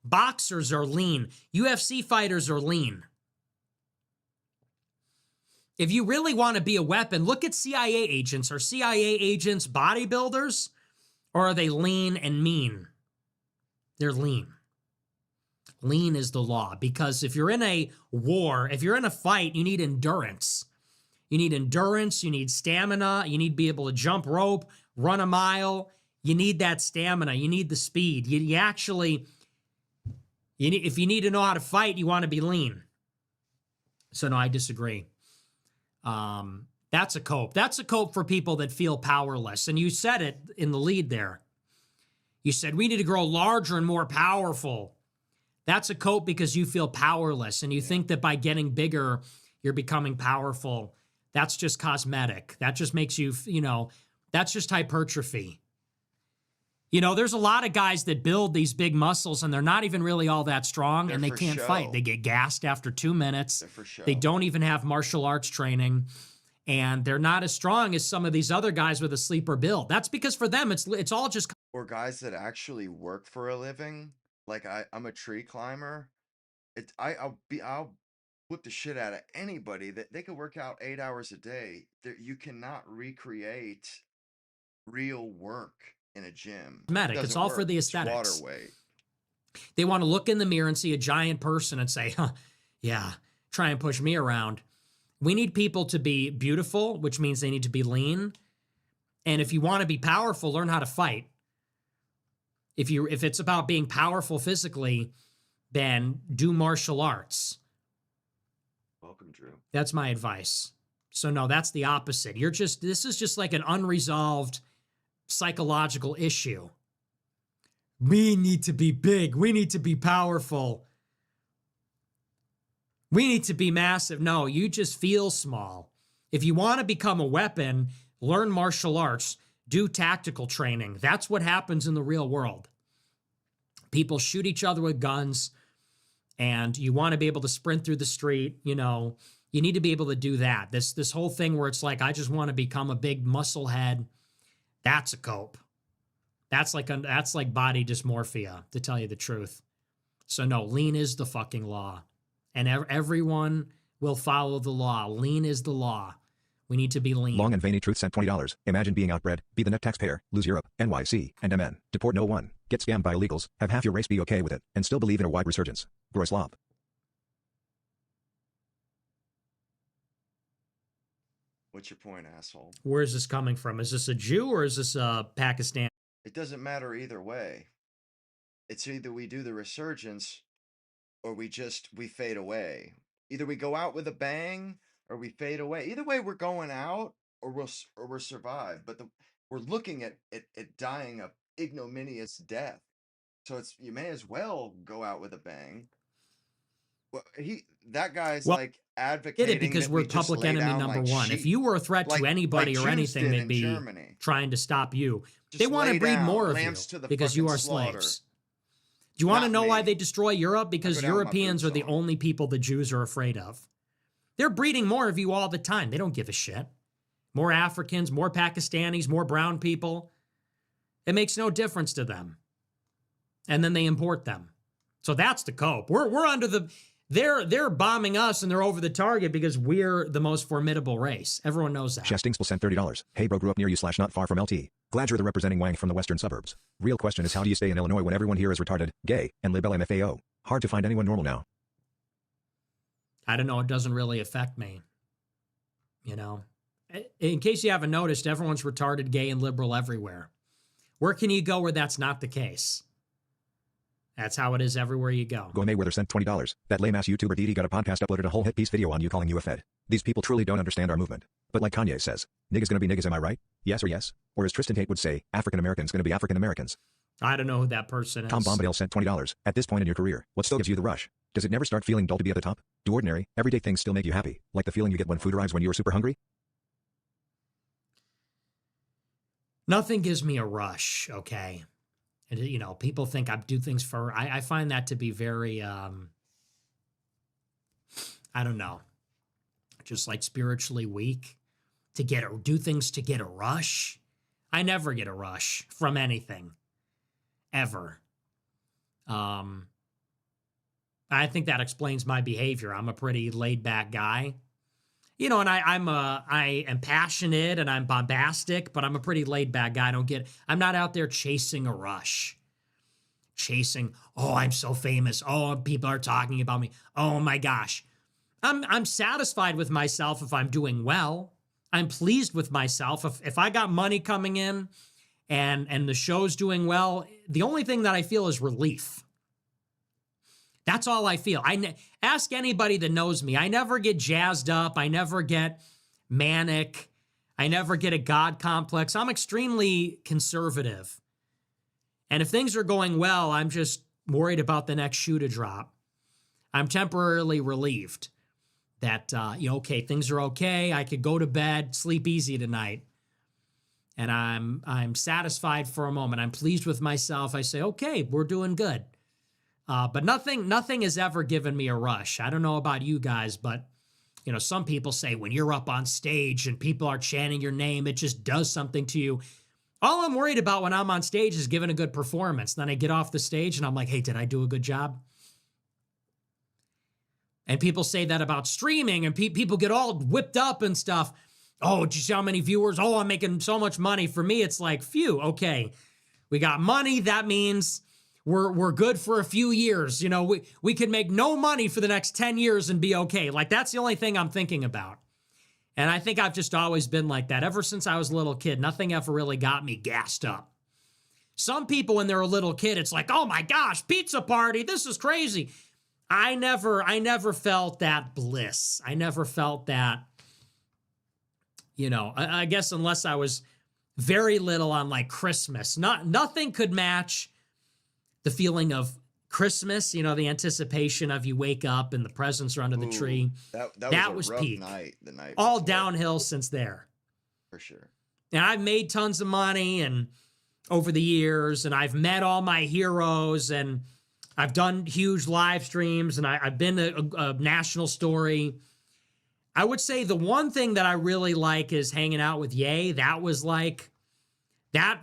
Boxers are lean. UFC fighters are lean. If you really want to be a weapon, look at CIA agents. Are CIA agents bodybuilders? Or are they lean and mean? They're lean. Lean is the law. Because if you're in a war, if you're in a fight, you need endurance. You need endurance. You need stamina. You need to be able to jump rope, run a mile. You need that stamina. You need the speed. You actually... if you need to know how to fight, you want to be lean. So no, I disagree. That's a cope. That's a cope for people that feel powerless. And you said it in the lead there. You said we need to grow larger and more powerful. That's a cope because you feel powerless and you think that by getting bigger, you're becoming powerful. That's just cosmetic. That just makes you, that's just hypertrophy. You know, there's a lot of guys that build these big muscles and they're not even really all that strong and they can't fight. They get gassed after 2 minutes. They don't even have martial arts training and they're not as strong as some of these other guys with a sleeper build. That's because for them, it's all just... Or guys that actually work for a living. Like I'm a tree climber. I'll whip the shit out of anybody that they could work out 8 hours a day. You cannot recreate real work in a gym. It's all for the aesthetics. It's water weight. They want to look in the mirror and see a giant person and say, yeah, try and push me around. We need people to be beautiful, which means they need to be lean. And if you want to be powerful, learn how to fight. If it's about being powerful physically, then do martial arts. Welcome, Drew. That's my advice. So no, that's the opposite. This is just like an unresolved psychological issue. We need to be big. We need to be powerful. We need to be massive. No, you just feel small. If you want to become a weapon, learn martial arts, do tactical training. That's what happens in the real world. People shoot each other with guns, and you want to be able to sprint through the street. You need to be able to do that. This whole thing where it's like, I just want to become a big muscle head. That's a cope. That's like body dysmorphia, to tell you the truth. So no, lean is the fucking law. And everyone will follow the law. Lean is the law. We need to be lean. Long and Veiny Truth sent $20. Imagine being outbred, be the net taxpayer, lose Europe, NYC, and MN, deport no one, get scammed by illegals, have half your race be okay with it, and still believe in a wide resurgence. Gross slob. What's your point, asshole? Where is this coming from? Is this a Jew or is this a Pakistan? It doesn't matter either way. It's either we do the resurgence or we fade away. Either we go out with a bang or we fade away. Either way, we're going out or we'll survive. But we're looking at dying a ignominious death. So you may as well go out with a bang. Well, that guy's Well, like did it advocating because that we're we just public lay enemy down number like one. If sheep, you were a threat to like anybody or Jews anything, did they'd in be Germany. trying to stop you. They Just want to lay breed down, more of you lambs to the because you fucking are slaughter. slaves. Do you want to Not know why me. they destroy Europe? I go Because down with my Europeans boots are the on. only people the Jews are afraid of. They're breeding more of you all the time. They don't give a shit. More Africans, more Pakistanis, more brown people. It makes no difference to them. And then they import them. So that's the cope. We're under the they're bombing us and they're over the target because we're the most formidable race. Everyone knows that. Chestingsville sent $30. Hey bro, grew up near you / not far from LT. Glad you're the representing Wang from the western suburbs. Real question is how do you stay in Illinois when everyone here is retarded, gay, and lib LMFAO? Hard to find anyone normal now. I don't know. It doesn't really affect me. You know, in case you haven't noticed, everyone's retarded, gay, and liberal everywhere. Where can you go where that's not the case? That's how it is everywhere you go. Go Mayweather sent $20. That lame-ass YouTuber DD got a podcast uploaded a whole hit piece video on you calling you a fed. These people truly don't understand our movement. But like Kanye says, niggas gonna be niggas, am I right? Yes or yes? Or as Tristan Tate would say, African Americans gonna be African Americans. I don't know who that person is. Tom Bombadil sent $20. At this point in your career, what still gives you the rush? Does it never start feeling dull to be at the top? Do ordinary, everyday things still make you happy? Like the feeling you get when food arrives when you are super hungry? Nothing gives me a rush, okay? And, you know, people think I do things for, I find that to be very, I don't know, just like spiritually weak to do things to get a rush. I never get a rush from anything, ever. I think that explains my behavior. I'm a pretty laid back guy. You know, and I am passionate and I'm bombastic, but I'm a pretty laid back guy. I'm not out there chasing a rush. Oh, I'm so famous. Oh, people are talking about me. Oh my gosh. I'm satisfied with myself if I'm doing well. I'm pleased with myself. If I got money coming in and the show's doing well, the only thing that I feel is relief. That's all I feel. Ask anybody that knows me. I never get jazzed up. I never get manic. I never get a God complex. I'm extremely conservative. And if things are going well, I'm just worried about the next shoe to drop. I'm temporarily relieved that, okay, things are okay. I could go to bed, sleep easy tonight. And I'm satisfied for a moment. I'm pleased with myself. I say, okay, we're doing good. But nothing has ever given me a rush. I don't know about you guys, but you know, some people say when you're up on stage and people are chanting your name, it just does something to you. All I'm worried about when I'm on stage is giving a good performance. Then I get off the stage and I'm like, hey, did I do a good job? And people say that about streaming and people get all whipped up and stuff. Oh, did you see how many viewers? Oh, I'm making so much money. For me, it's like, phew, okay. We got money. That means we're good for a few years. You know, we could make no money for the next 10 years and be okay. Like, that's the only thing I'm thinking about. And I think I've just always been like that. Ever since I was a little kid, nothing ever really got me gassed up. Some people, when they're a little kid, it's like, oh my gosh, pizza party, this is crazy. I never felt that bliss. I never felt that, you know, I guess unless I was very little on like Christmas. Nothing could match the feeling of Christmas, you know, the anticipation of you wake up and the presents are under the tree. That was a rough peak. night, the night all before. downhill since there. For sure. And I've made tons of money and over the years, and I've met all my heroes, and I've done huge live streams, and I've been a national story. I would say the one thing that I really like is hanging out with Ye. That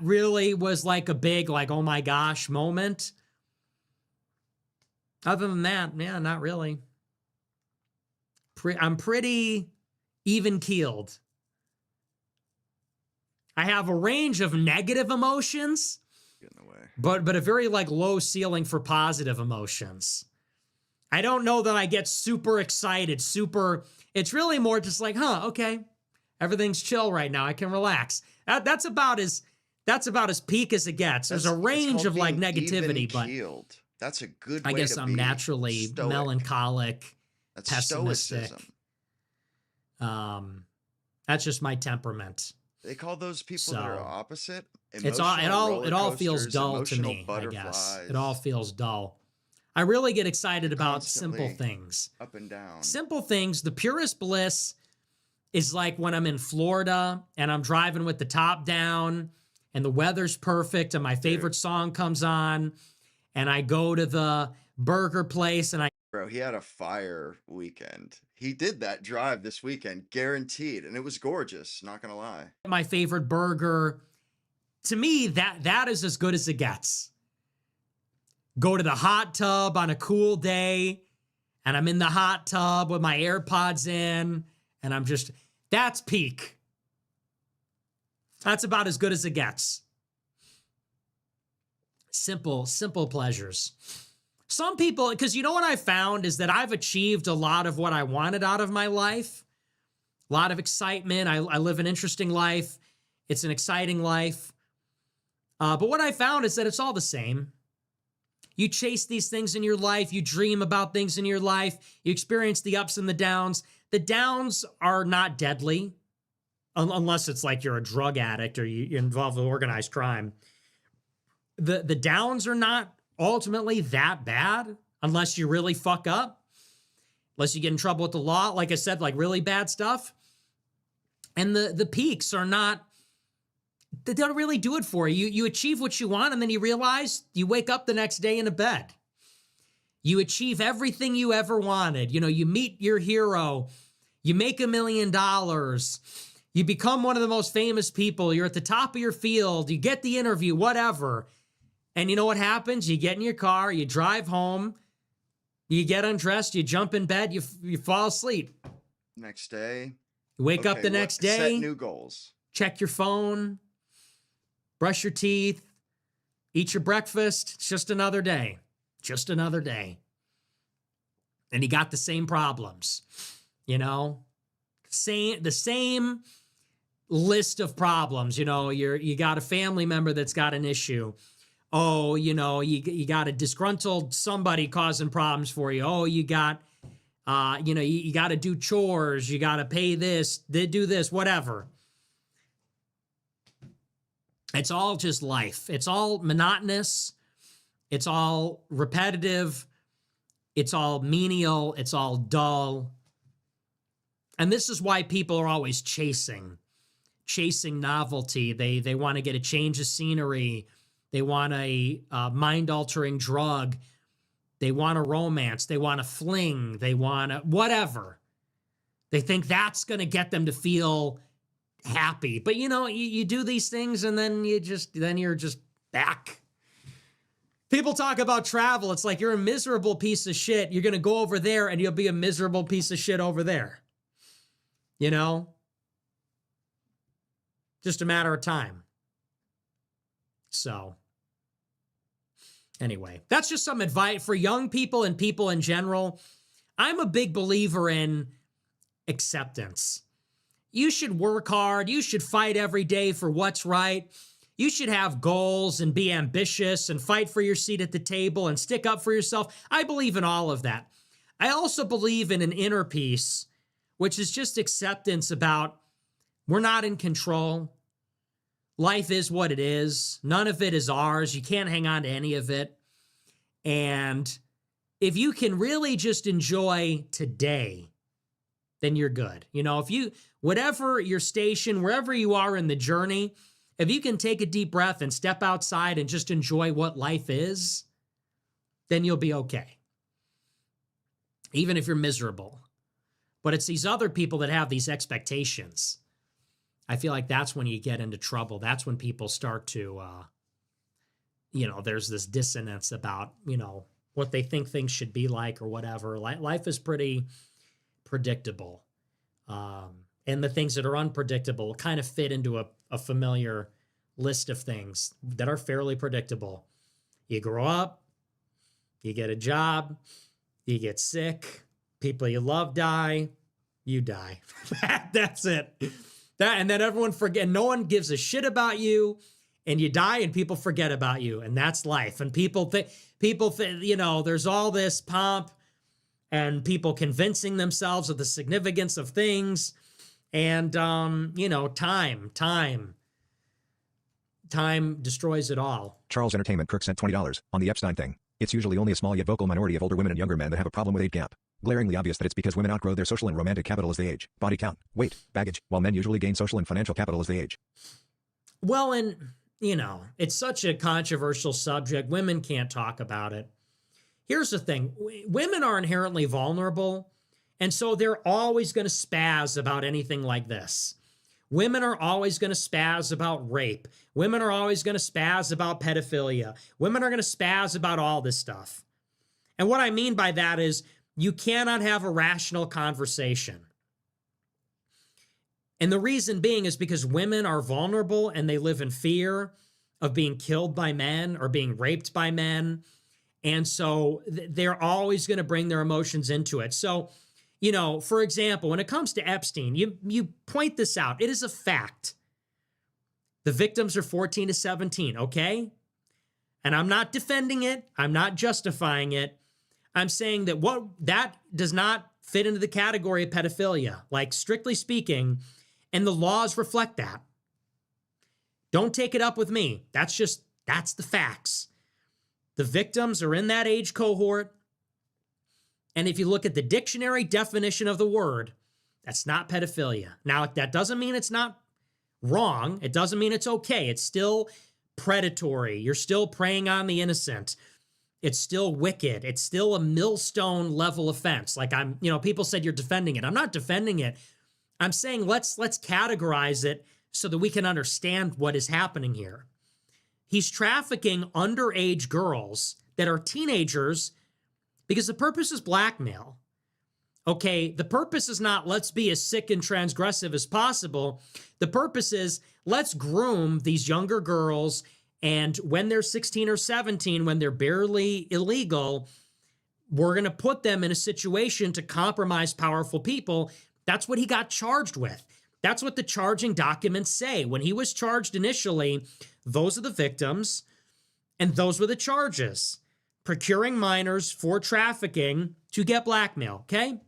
really was like a big, like, oh my gosh moment. Other than that, yeah, not really. I'm pretty even-keeled. I have a range of negative emotions, Get in the way. but a very like low ceiling for positive emotions. I don't know that I get super excited, it's really more just like, okay, everything's chill right now. I can relax. That's about as peak as it gets. There's a range of like negativity, but that's a good I way guess to I'm be naturally stoic. melancholic, That's pessimistic. stoicism. That's just my temperament. They call those people that are So opposite it's all emotional it roller all feels coasters, dull to emotional me, I guess. It all butterflies, feels dull. I really get excited about simple constantly things. up and down. Simple things, the purest bliss is like when I'm in Florida and I'm driving with the top down and the weather's perfect and my favorite song comes on and I go to the burger place and Bro, he had a fire weekend. He did that drive this weekend, guaranteed, and it was gorgeous, not gonna lie. my favorite burger. To me, that is as good as it gets. Go to the hot tub on a cool day and I'm in the hot tub with my AirPods in and I'm just, that's peak. That's about as good as it gets. Simple pleasures. Some people, because you know what I found is that I've achieved a lot of what I wanted out of my life. A lot of excitement. I live an interesting life. It's an exciting life. But what I found is that it's all the same. You chase these things in your life. You dream about things in your life. You experience the ups and the downs. The downs are not deadly, unless it's like you're a drug addict or you're involved with organized crime. The downs are not ultimately that bad unless you really fuck up, unless you get in trouble with the law, like I said, like really bad stuff. And the peaks are not, they don't really do it for you. You achieve what you want and then you realize you wake up the next day in a bed. You achieve everything you ever wanted. You know, you meet your hero, you make $1 million, you become one of the most famous people, you're at the top of your field, you get the interview, whatever. And you know what happens? You get in your car, you drive home, you get undressed, you jump in bed, you fall asleep. Next day. You wake up the next day. Set new goals. Check your phone, brush your teeth, eat your breakfast. It's just another day. Just another day. And you got the same problems, you know? The same list of problems. You know, you got a family member that's got an issue. Oh, you know, you got a disgruntled somebody causing problems for you. Oh, you got, you know, you got to do chores. You got to pay this, they do this, whatever. It's all just life. It's all monotonous. It's all repetitive. It's all menial. It's all dull. And this is why people are always chasing novelty. They want to get a change of scenery. They want a mind-altering drug. They want a romance. They want a fling. They want a whatever. They think that's going to get them to feel happy. But, you know, you do these things and then you're just back. People talk about travel. It's like you're a miserable piece of shit. You're going to go over there and you'll be a miserable piece of shit over there. You know? Just a matter of time. So, anyway, that's just some advice for young people and people in general. I'm a big believer in acceptance. You should work hard. You should fight every day for what's right. You should have goals and be ambitious and fight for your seat at the table and stick up for yourself. I believe in all of that. I also believe in an inner peace, which is just acceptance about we're not in control. Life is what it is. None of it is ours. You can't hang on to any of it. And if you can really just enjoy today, then you're good. You know, whatever your station, wherever you are in the journey, if you can take a deep breath and step outside and just enjoy what life is, then you'll be okay. Even if you're miserable. But it's these other people that have these expectations. I feel like that's when you get into trouble. That's when people start to, you know, there's this dissonance about, you know, what they think things should be like or whatever. Life is pretty predictable. And the things that are unpredictable kind of fit into a familiar list of things that are fairly predictable. You grow up, you get a job, you get sick, people you love die, you die. That's it. And then everyone forget, no one gives a shit about you, and you die and people forget about you, and that's life. And people think, you know, there's all this pomp and people convincing themselves of the significance of things And, time destroys it all. Charles Entertainment Kirk sent $20 on the Epstein thing. It's usually only a small yet vocal minority of older women and younger men that have a problem with age gap. Glaringly obvious that it's because women outgrow their social and romantic capital as they age, body count, weight, baggage, while men usually gain social and financial capital as they age. Well, and, it's such a controversial subject. Women can't talk about it. Here's the thing. Women are inherently vulnerable, and so they're always going to spaz about anything like this. Women are always going to spaz about rape. Women are always going to spaz about pedophilia. Women are going to spaz about all this stuff. And what I mean by that is you cannot have a rational conversation. And the reason being is because women are vulnerable and they live in fear of being killed by men or being raped by men. And so they're always going to bring their emotions into it. So, for example, when it comes to Epstein, you point this out. It is a fact. The victims are 14 to 17, okay? And I'm not defending it. I'm not justifying it. I'm saying that that does not fit into the category of pedophilia, like strictly speaking, and the laws reflect that. Don't take it up with me. That's the facts. The victims are in that age cohort. And if you look at the dictionary definition of the word, that's not pedophilia. Now, that doesn't mean it's not wrong. It doesn't mean it's okay. It's still predatory. You're still preying on the innocent. It's still wicked. It's still a millstone level offense. Like people said you're defending it. I'm not defending it. I'm saying let's categorize it so that we can understand what is happening here. He's trafficking underage girls that are teenagers because the purpose is blackmail. Okay, the purpose is not let's be as sick and transgressive as possible. The purpose is let's groom these younger girls, and when they're 16 or 17, when they're barely illegal, we're going to put them in a situation to compromise powerful people. That's what he got charged with. That's what the charging documents say. When he was charged initially, those are the victims, and those were the charges. Procuring minors for trafficking to get blackmail, okay?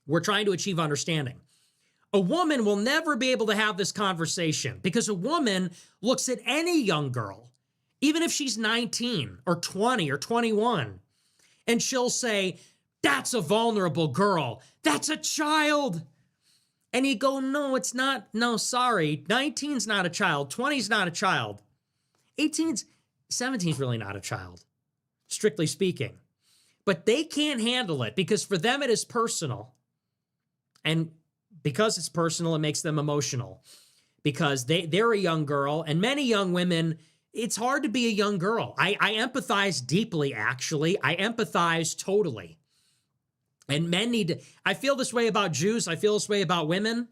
We're trying to achieve understanding. A woman will never be able to have this conversation because a woman looks at any young girl, even if she's 19 or 20 or 21, and she'll say, that's a vulnerable girl. That's a child. And you go, no, it's not. No, sorry. 19's not a child. 20's not a child. 17's really not a child, strictly speaking. But they can't handle it because for them it is personal. And because it's personal, it makes them emotional. Because they're a young girl, and many young women, it's hard to be a young girl. I empathize deeply, actually. I empathize totally. And men need to, I feel this way about Jews. I feel this way about women.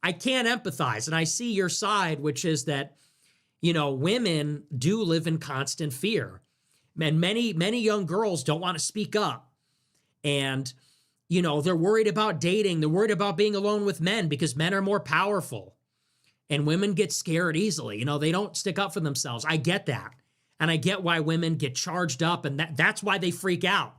I can't empathize. And I see your side, which is that, women do live in constant fear. And many young girls don't want to speak up. And, they're worried about dating. They're worried about being alone with men because men are more powerful. And women get scared easily. They don't stick up for themselves. I get that. And I get why women get charged up, and that's why they freak out.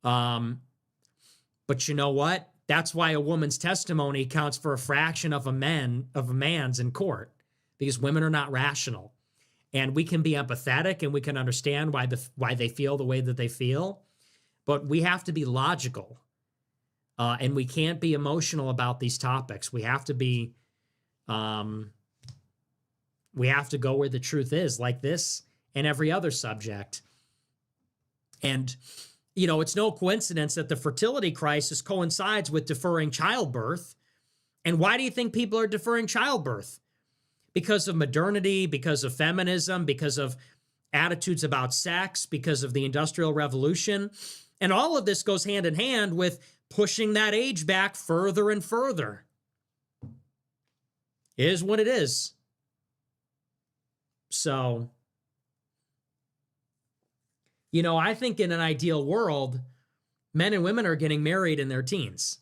But you know what? That's why a woman's testimony counts for a fraction of a man's in court, because women are not rational. And we can be empathetic and we can understand why they feel the way that they feel, but we have to be logical. And we can't be emotional about these topics. We have to be we have to go where the truth is, like this and every other subject. And it's no coincidence that the fertility crisis coincides with deferring childbirth. And why do you think people are deferring childbirth? Because of modernity, because of feminism, because of attitudes about sex, because of the Industrial Revolution. And all of this goes hand in hand with pushing that age back further and further. It is what it is. So, I think in an ideal world, men and women are getting married in their teens.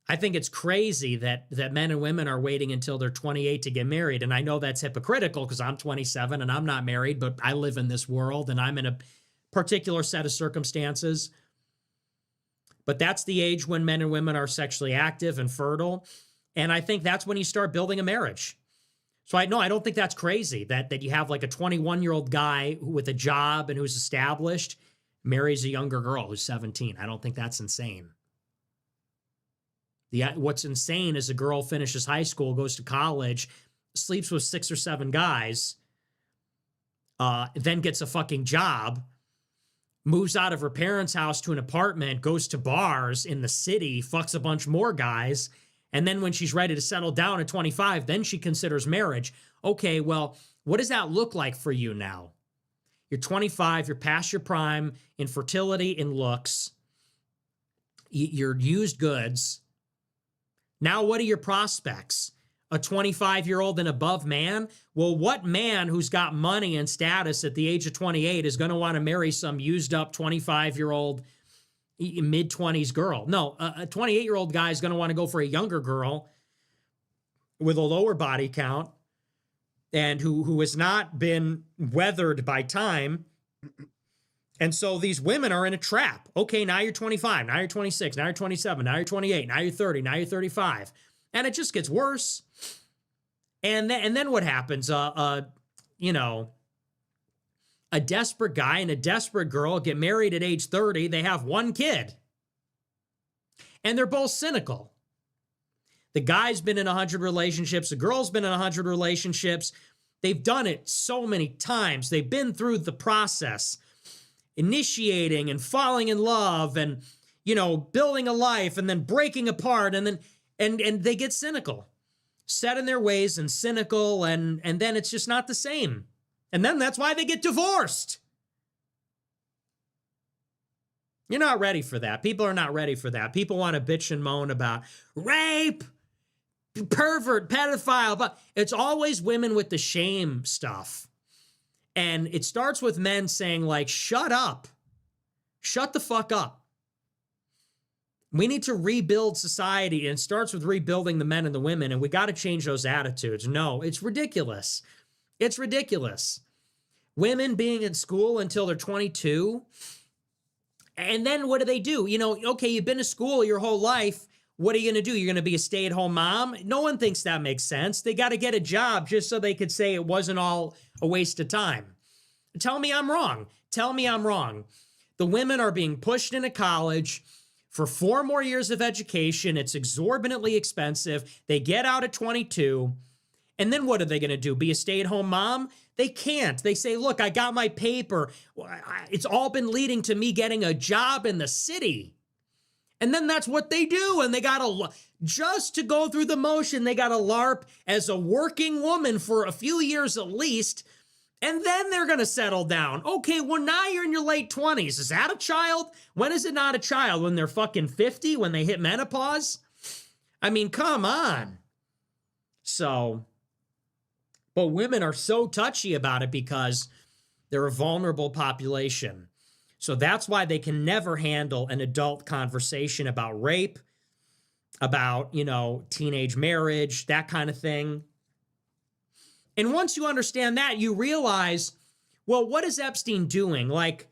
I think it's crazy that men and women are waiting until they're 28 to get married. And I know that's hypocritical because I'm 27 and I'm not married, but I live in this world and I'm in a particular set of circumstances. But that's the age when men and women are sexually active and fertile. And I think that's when you start building a marriage. So I don't think that's crazy that you have like a 21-year-old guy with a job and who's established marries a younger girl who's 17. I don't think that's insane. What's insane is a girl finishes high school, goes to college, sleeps with 6 or 7 guys, then gets a fucking job, moves out of her parents' house to an apartment, goes to bars in the city, fucks a bunch more guys, and then when she's ready to settle down at 25, then she considers marriage. Okay, well, what does that look like for you now? You're 25, you're past your prime in fertility, in looks, you're used goods. Now, what are your prospects? A 25-year-old and above man? Well, what man who's got money and status at the age of 28 is going to want to marry some used up 25-year-old, mid-20s girl? No, a 28-year-old guy is going to want to go for a younger girl with a lower body count and who has not been weathered by time. And so these women are in a trap. Okay, now you're 25, now you're 26, now you're 27, now you're 28, now you're 30, now you're 35. And it just gets worse. And then what happens? A desperate guy and a desperate girl get married at age 30. They have 1 kid. And they're both cynical. The guy's been in 100 relationships. The girl's been in 100 relationships. They've done it so many times. They've been through the process, initiating and falling in love and, building a life and then breaking apart. And then and they get cynical, set in their ways and cynical. And then it's just not the same. And then that's why they get divorced. You're not ready for that. People are not ready for that. People want to bitch and moan about rape, pervert, pedophile, but it's always women with the shame stuff. And it starts with men saying like, shut up, shut the fuck up. We need to rebuild society, and it starts with rebuilding the men and the women, and we got to change those attitudes. No, it's ridiculous. It's ridiculous. Women being in school until they're 22, and then what do? Okay, you've been to school your whole life. What are you going to do? You're going to be a stay-at-home mom? No one thinks that makes sense. They got to get a job just so they could say it wasn't all a waste of time. Tell me I'm wrong. Tell me I'm wrong. The women are being pushed into college for 4 more years of education. It's exorbitantly expensive. They get out at 22. And then what are they going to do? Be a stay-at-home mom? They can't. They say, look, I got my paper. It's all been leading to me getting a job in the city. And then that's what they do. And they got to, just to go through the motion, they got to LARP as a working woman for a few years at least. And then they're going to settle down. Okay, well, now you're in your late 20s. Is that a child? When is it not a child? When they're fucking 50? When they hit menopause? I mean, come on. So, but women are so touchy about it because they're a vulnerable population. So that's why they can never handle an adult conversation about rape, about, teenage marriage, that kind of thing. And once you understand that, you realize, well, what is Epstein doing? Like,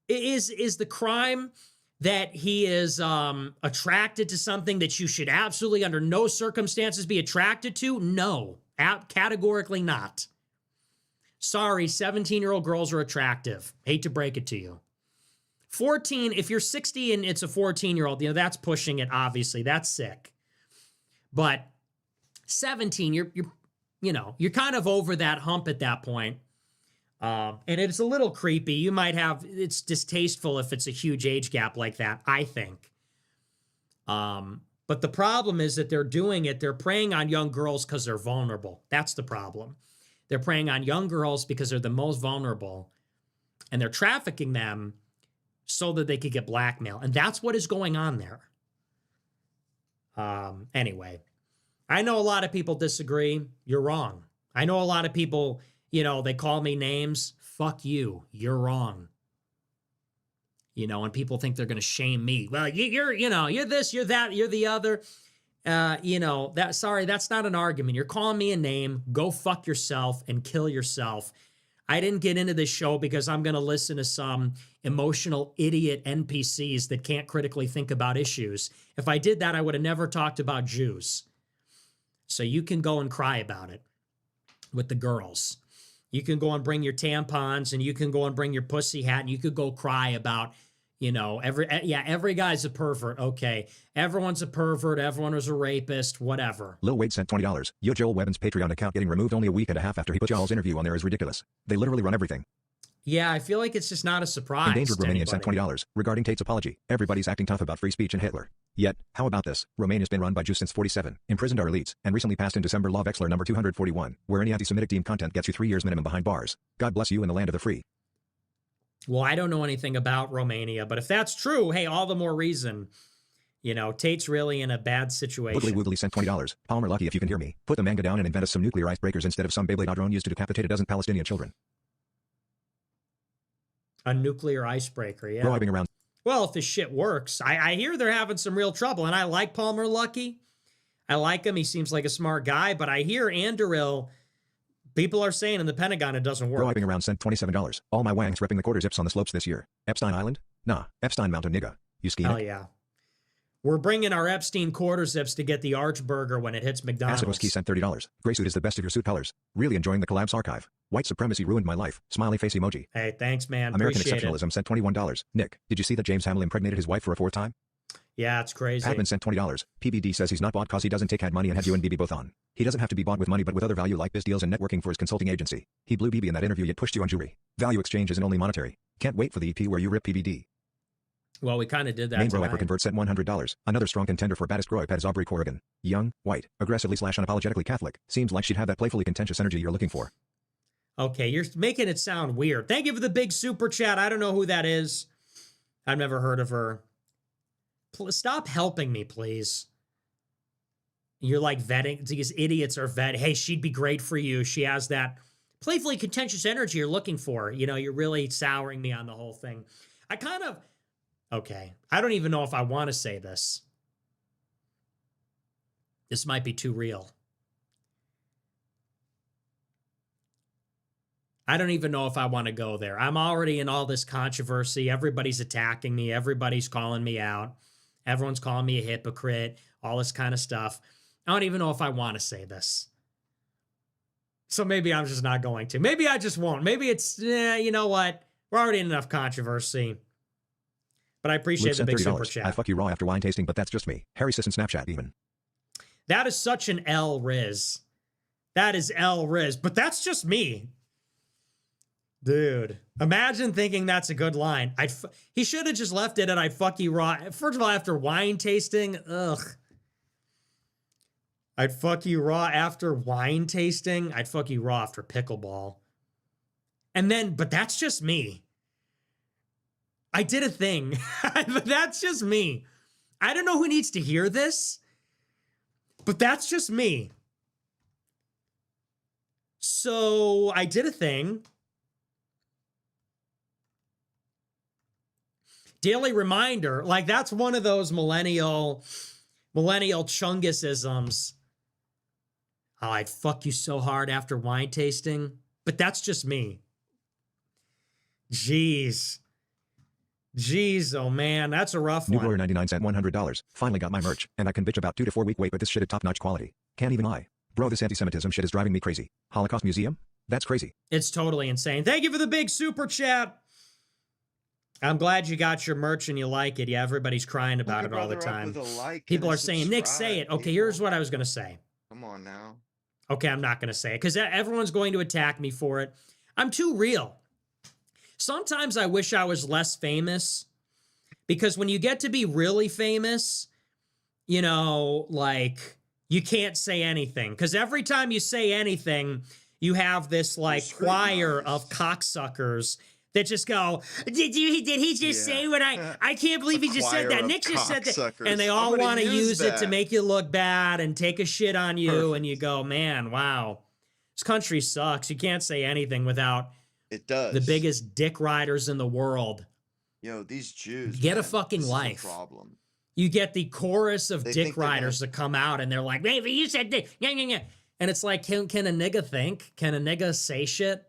is the crime that he is attracted to something that you should absolutely under no circumstances be attracted to? No, categorically not. Sorry, 17-year-old girls are attractive. Hate to break it to you. 14, if you're 60 and it's a 14-year-old, that's pushing it, obviously. That's sick. But 17, you're kind of over that hump at that point. And it's a little creepy. You might have, it's distasteful if it's a huge age gap like that, I think. But the problem is that they're doing it, they're preying on young girls because they're vulnerable. That's the problem. They're preying on young girls because they're the most vulnerable. And they're trafficking them so that they could get blackmail. And that's what is going on there. Anyway, I know a lot of people disagree. You're wrong. I know a lot of people, they call me names. Fuck you. You're wrong. And people think they're going to shame me. Well, you're this, you're that, you're the other. Sorry, that's not an argument. You're calling me a name. Go fuck yourself and kill yourself. I didn't get into this show because I'm going to listen to some emotional idiot NPCs that can't critically think about issues. If I did that, I would have never talked about Jews. So you can go and cry about it with the girls. You can go and bring your tampons, and you can go and bring your pussy hat, and you could go cry about, every guy's a pervert. Okay. Everyone's a pervert. Everyone is a rapist, whatever. Lil Wade sent $20. Yo, Joel Webbin's Patreon account getting removed only a week and a half after he put y'all's interview on there is ridiculous. They literally run everything. Yeah, I feel like it's just not a surprise. Endangered to Romanian sent anybody. $20 regarding Tate's apology. Everybody's acting tough about free speech and Hitler. Yet, how about this? Romania's been run by Jews since 47, imprisoned our elites, and recently passed in December Law Vexler number 241, where any anti-Semitic deemed content gets you 3 years minimum behind bars. God bless you in the land of the free. Well, I don't know anything about Romania, but if that's true, hey, all the more reason. Tate's really in a bad situation. Woogly Woogly sent $20. Palmer Lucky, if you can hear me, put the manga down and invent us some nuclear icebreakers instead of some Beyblade drone used to decapitate a dozen Palestinian children. A nuclear icebreaker, yeah. Driving around. Well, if this shit works, I hear they're having some real trouble, and I like Palmer Lucky. I like him. He seems like a smart guy, but I hear Anduril, people are saying in the Pentagon it doesn't work. Driving around sent $27. All my wangs repping the quarter zips on the slopes this year. Epstein Island? Nah, Epstein Mountain nigga. You skiing? Hell yeah. We're bringing our Epstein quarter zips to get the Arch Burger when it hits McDonald's. Acid Whiskey sent $30. Gray suit is the best of your suit colors. Really enjoying the collabs archive. White supremacy ruined my life. Smiley face emoji. Hey, thanks, man. American Appreciate exceptionalism it. sent $21. Nick, did you see that James Hamill impregnated his wife for a fourth time? Yeah, it's crazy. Admin sent $20. PBD says he's not bought cause he doesn't take ad money and had you and BB both on. He doesn't have to be bought with money but with other value like biz deals and networking for his consulting agency. He blew BB in that interview yet pushed you on jury. Value exchange isn't only monetary. Can't wait for the EP where you rip PBD. Well, we kind of did that Main tonight. Bro Convert sent $100. Another strong contender for baddest Groip is Aubrey Corrigan. Young, white, aggressively/unapologetically Catholic. Seems like she'd have that playfully contentious energy you're looking for. Okay, you're making it sound weird. Thank you for the big super chat. I don't know who that is. I've never heard of her. Stop helping me, please. You're like vetting. These idiots are vetting. Hey, she'd be great for you. She has that playfully contentious energy you're looking for. You're really souring me on the whole thing. Okay. I don't even know if I want to say this. This might be too real. I don't even know if I want to go there. I'm already in all this controversy. Everybody's attacking me. Everybody's calling me out. Everyone's calling me a hypocrite. All this kind of stuff. I don't even know if I want to say this. So maybe I'm just not going to. Maybe I just won't. Maybe it's, you know what? We're already in enough controversy. But I appreciate the big super chat. I fuck you raw after wine tasting, but that's just me. Harry Sisson Snapchat even. That is such an L Riz. That is L Riz. But that's just me. Dude, imagine thinking that's a good line. He should have just left it at I'd fuck you raw. First of all, after wine tasting, ugh. I'd fuck you raw after wine tasting. I'd fuck you raw after pickleball. And then, but that's just me. I did a thing. But that's just me. I don't know who needs to hear this, but that's just me. So I did a thing. Daily reminder, like that's one of those millennial chungusisms. Oh, I'd fuck you so hard after wine tasting, but that's just me. Jeez, oh man, that's a rough New one. Lawyer 99 cent $100. Finally got my merch, and I can bitch about 2 to 4 week wait, but this shit is top-notch quality. Can't even lie. Bro, this anti-Semitism shit is driving me crazy. Holocaust Museum? That's crazy. It's totally insane. Thank you for the big super chat. I'm glad you got your merch and you like it. Yeah, everybody's crying about it all the time. People are saying, Nick, say it. Okay, here's what I was going to say. Come on now. Okay, I'm not going to say it because everyone's going to attack me for it. I'm too real. Sometimes I wish I was less famous because when you get to be really famous, like you can't say anything because every time you say anything, you have this like choir of cocksuckers that just go, did he just say what I can't believe he just said that. Nick just said that. And they all want to use it to make you look bad and take a shit on you. Perfect. And you go, man, wow, this country sucks. You can't say anything without the biggest dick riders in the world. Yo, these Jews. Get a fucking life. Problem. You get the chorus of dick riders that come out and they're like, maybe you said dick. Yeah. And it's like, can a nigga think? Can a nigga say shit?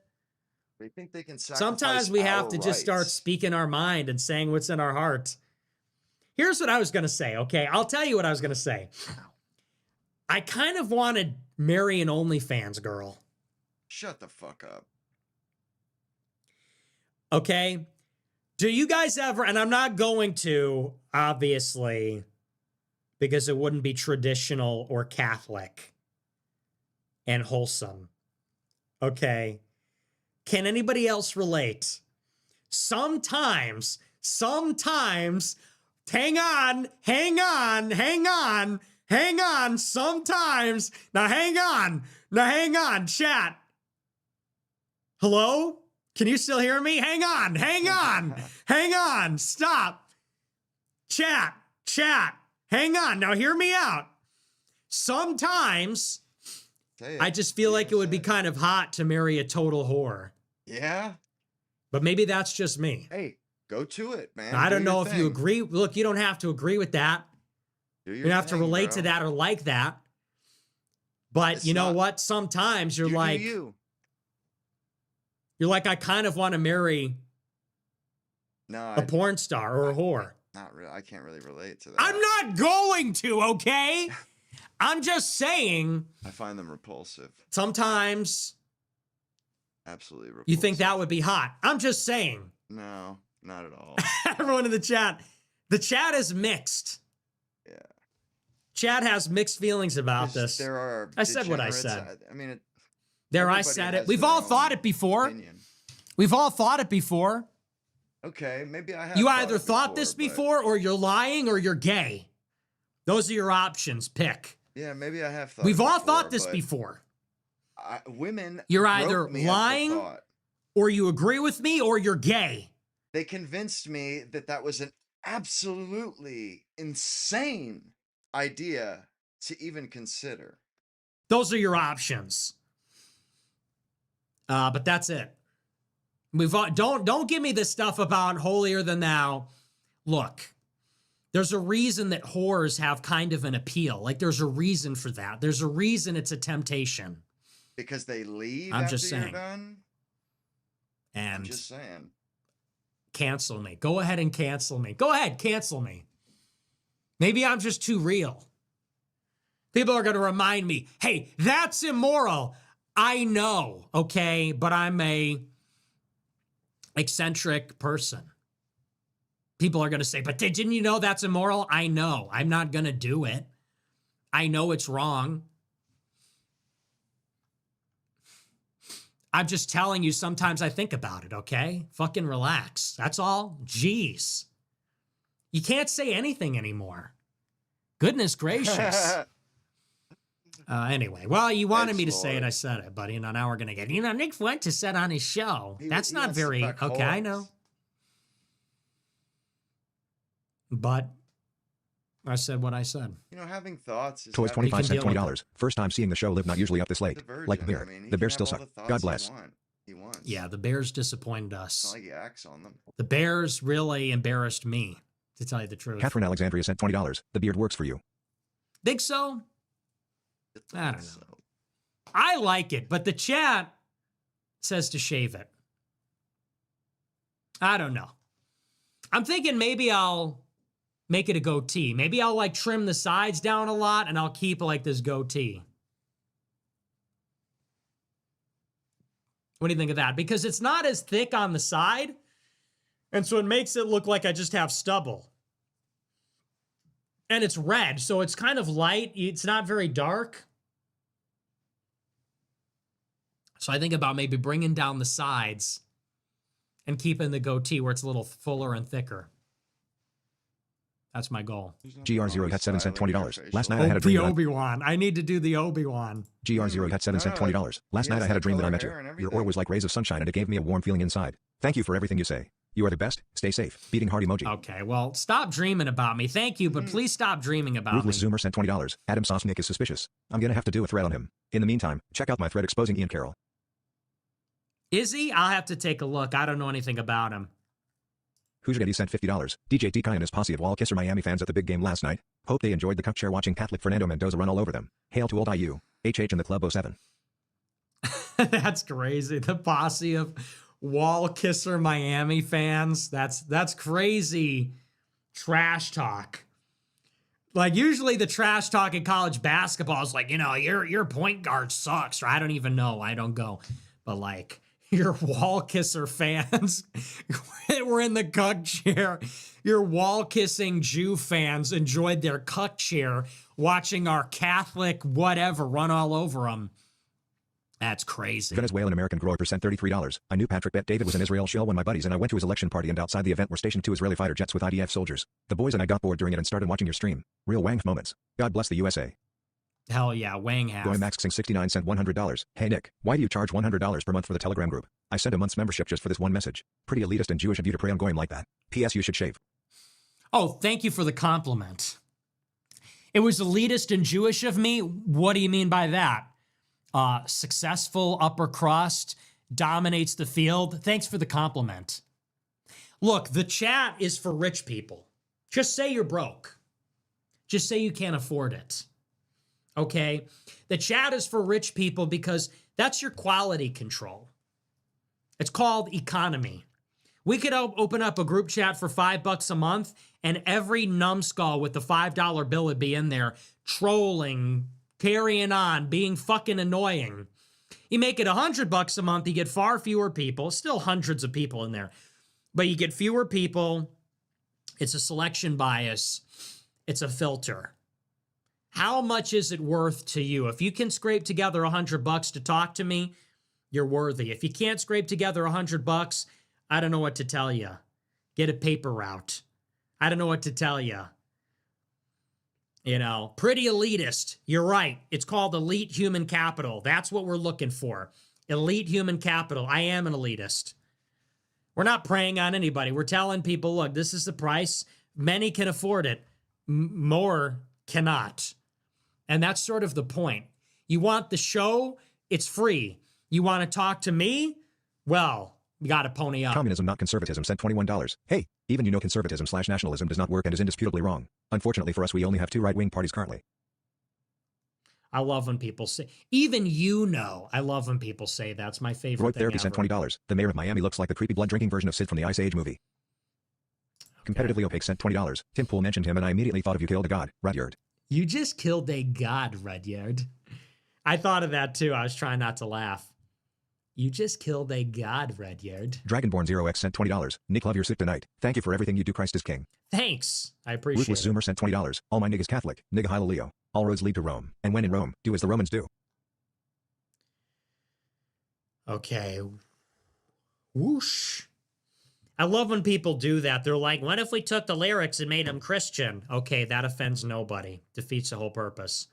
They think they can sacrifice Sometimes we have our to just start rights. speaking our mind and saying what's in our heart. Here's what I was going to say, okay? I'll tell you what I was going to say. I kind of want to marry an OnlyFans girl. Shut the fuck up. Okay? Do you guys ever, and I'm not going to, obviously, because it wouldn't be traditional or Catholic and wholesome. Okay? Can anybody else relate? Sometimes, hang on, sometimes, now hang on, chat. Hello? Can you still hear me? Hang on, stop. Chat, hang on, now hear me out. Sometimes, I just feel like it would be kind of hot to marry a total whore. Yeah? But maybe that's just me. Hey, go to it, man. I don't know if you agree. Look, you don't have to agree with that. You don't have to relate to that or like that. But you know what? Sometimes you're like, you're like, I kind of want to marry a porn star or a whore. Not really. I can't really relate to that. I'm not going to, okay? I'm just saying. I find them repulsive. Sometimes. Absolutely repulsive. You think that would be hot. I'm just saying. No, not at all. Everyone in the chat is mixed. Yeah. Chat has mixed feelings about this. There are. I said what I said. I mean, I said it. We've all thought it before. Opinion. We've all thought it before. Okay, maybe I have. You either thought this before, or you're lying, or you're gay. Those are your options. Pick. Yeah, maybe I have thought. We've all thought this before. Women. You're either lying, or you agree with me, or you're gay. They convinced me that that was an absolutely insane idea to even consider. Those are your options. But that's it. Don't give me this stuff about holier than thou. Look, there's a reason that whores have kind of an appeal. Like there's a reason for that. There's a reason it's a temptation. Because they leave I'm after just saying. you're done? And I'm just saying. Cancel me. Go ahead and cancel me. Go ahead, cancel me. Maybe I'm just too real. People are going to remind me, hey, that's immoral. I know, okay? But I'm a eccentric person. People are going to say, but didn't you know that's immoral? I know. I'm not going to do it. I know it's wrong. I'm just telling you, sometimes I think about it, okay? Fucking relax. That's all. Jeez. You can't say anything anymore. Goodness gracious. Anyway, well, you wanted me to say it. I said it, but, now we're going to get, Nick Fuentes said on his show. That's not very, okay, I know. But I said what I said. Having thoughts is... Toys 25 cents, $20. First time seeing the show live, not usually up this late. Like the bear. The Bears still suck. God bless. He wants. Yeah, the Bears disappointed us. It's not like he acts on them. The Bears really embarrassed me, to tell you the truth. Catherine Alexandria sent $20. The beard works for you. Think so? I don't know. I like it, but the chat says to shave it. I don't know. I'm thinking maybe I'll make it a goatee. Maybe I'll trim the sides down a lot and I'll keep this goatee. What do you think of that? Because it's not as thick on the side. And so it makes it look like I just have stubble. And it's red, so it's kind of light. It's not very dark. So I think about maybe bringing down the sides and keeping the goatee where it's a little fuller and thicker. That's my goal. GR0 had 7 cent $20. Last night I had a dream. The Obi-Wan. I need to do the Obi-Wan. GR0 had 7 cent $20. Last night I had a dream that I met you. Your aura was like rays of sunshine and it gave me a warm feeling inside. Thank you for everything you say. You are the best. Stay safe. Beating heart emoji. Okay, well, stop dreaming about me. Thank you, but please stop dreaming about Ruthless me. Zoomer sent $20. Adam Sosnick is suspicious. I'm gonna have to do a thread on him. In the meantime, check out my thread exposing Ian Carroll. Is he? I'll have to take a look. I don't know anything about him. Who's Getty sent $50. DJ Tika and his posse of Wall Kisser Miami fans at the big game last night. Hope they enjoyed the cup chair watching Catholic Fernando Mendoza run all over them. Hail to old IU. HH and the Club 07. That's crazy. The posse of Wall kisser Miami fans. That's crazy trash talk. Like usually the trash talk in college basketball is like, your point guard sucks, or I don't even know. I don't go. But like your wall kisser fans were in the cuck chair. Your wall kissing Jew fans enjoyed their cuck chair watching our Catholic whatever run all over them. That's crazy. Venezuelan American grower percent $33. I knew Patrick Bet David was in Israel shill when my buddies and I went to his election party, and outside the event were stationed 2 Israeli fighter jets with IDF soldiers. The boys and I got bored during it and started watching your stream. Real Wang moments. God bless the USA. Hell yeah, Wang half. Going Max Sing 69 cent $100. Hey Nick, why do you charge $100 per month for the Telegram group? I sent a month's membership just for this one message. Pretty elitist and Jewish of you to prey on Goyim like that. P.S. You should shave. Oh, thank you for the compliment. It was elitist and Jewish of me? What do you mean by that? Successful, upper crust, dominates the field. Thanks for the compliment. Look, the chat is for rich people. Just say you're broke. Just say you can't afford it. Okay? The chat is for rich people because that's your quality control. It's called economy. We could open up a group chat for $5 a month, and every numbskull with the $5 bill would be in there trolling, carrying on, being fucking annoying. You make it $100 a month, you get far fewer people, still hundreds of people in there, but you get fewer people. It's a selection bias. It's a filter. How much is it worth to you? If you can scrape together $100 to talk to me, you're worthy. If you can't scrape together $100, I don't know what to tell you. Get a paper route. I don't know what to tell you. Pretty elitist. You're right. It's called elite human capital. That's what we're looking for. Elite human capital. I am an elitist. We're not preying on anybody. We're telling people, look, this is the price. Many can afford it. More cannot. And that's sort of the point. You want the show? It's free. You want to talk to me? Well, you got to pony up. Communism, not conservatism, sent $21. Hey, even conservatism/nationalism does not work and is indisputably wrong. Unfortunately for us, we only have 2 right-wing parties currently. I love when people say, I love when people say that's my favorite Roy thing Therapy ever. sent $20. The mayor of Miami looks like the creepy blood-drinking version of Sid from the Ice Age movie. Okay. Competitively Opaque sent $20. Tim Pool mentioned him and I immediately thought of you killed a god, Rudyard. You just killed a god, Rudyard. I thought of that too. I was trying not to laugh. You just killed a god, Rudyard. Dragonborn 0x sent $20. Nick, love your suit tonight. Thank you for everything you do. Christ is king. Thanks. I appreciate Ruthless it. Zoomer sent $20. All my niggas Catholic. Nigga Hallelujah. All roads lead to Rome. And when in Rome, do as the Romans do. Okay. Whoosh. I love when people do that. They're like, what if we took the lyrics and made them Christian? Okay, that offends nobody. Defeats the whole purpose.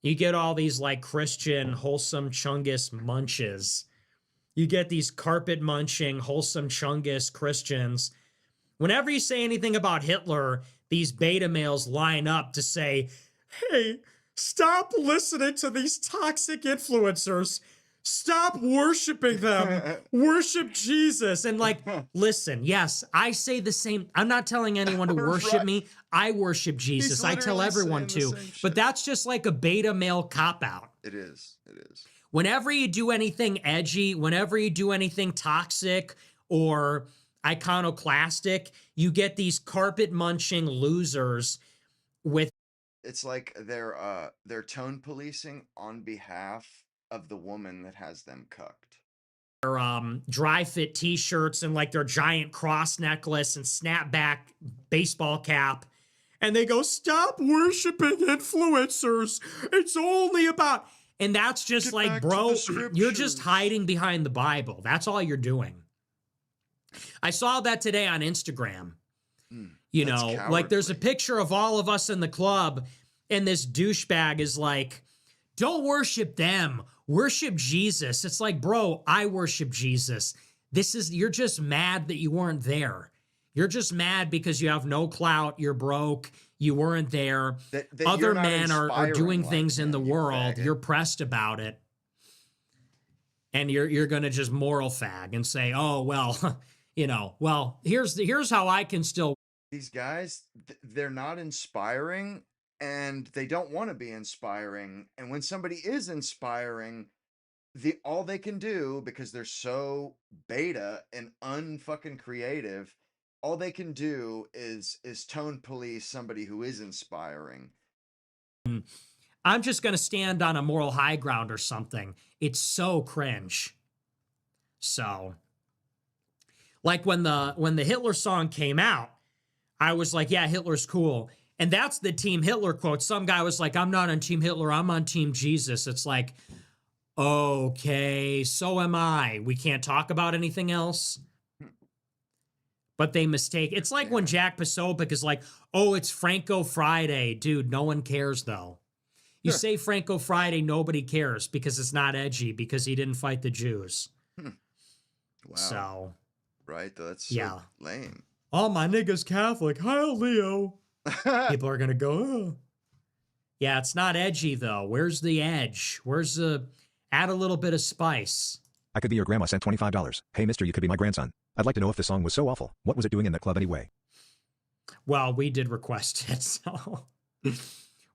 You get all these like Christian, wholesome Chungus munches. You get these carpet munching, wholesome Chungus Christians. Whenever you say anything about Hitler, these beta males line up to say, hey, stop listening to these toxic influencers. Stop worshiping them. Worship Jesus. And like, listen, yes, I say the same. I'm not telling anyone to worship Right. me. I worship Jesus. I tell literally everyone saying to. the same shit. But that's just like a beta male cop-out. It is. It is. Whenever you do anything edgy, whenever you do anything toxic or iconoclastic, you get these carpet munching losers with It's like they're tone policing on behalf of the woman that has them cucked. their dry fit t-shirts and like their giant cross necklace and snapback baseball cap. And they go, stop worshiping influencers. It's only about, and that's just Get like, back to bro, the you're just scriptures. hiding behind the Bible. That's all you're doing. I saw that today on Instagram. You That's know, like there's a cowardly. picture of all of us in the club, and this douchebag is like, don't worship them, worship Jesus. It's like, bro, I worship Jesus. You're just mad that you weren't there. You're just mad because you have no clout, you're broke, you weren't there. That Other you're not men are inspiring doing like things in the him, you world. faggot. You're pressed about it. And you're gonna just moral fag and say, oh, well, well, here's how I can still. These guys, they're not inspiring and they don't want to be inspiring. And when somebody is inspiring, all they can do, because they're so beta and unfucking creative, all they can do is tone police somebody who is inspiring. I'm just going to stand on a moral high ground or something. It's so cringe. So, like when the Hitler song came out, I was like, yeah, Hitler's cool. And that's the Team Hitler quote. Some guy was like, I'm not on Team Hitler, I'm on Team Jesus. It's like, okay, so am I. We can't talk about anything else. But they mistake. It's like when Jack Posobiec is like, oh, it's Franco Friday. Dude, no one cares, though. You say Franco Friday, nobody cares because it's not edgy, because he didn't fight the Jews. Wow. So. Right, that's so lame. Oh, my nigga's Catholic. Heil Leo. People are going to go, oh. Yeah, it's not edgy, though. Where's the edge? Where's the... Add a little bit of spice. I could be your grandma, sent $25. Hey, mister, you could be my grandson. I'd like to know if the song was so awful. What was it doing in that club anyway? Well, we did request it, so...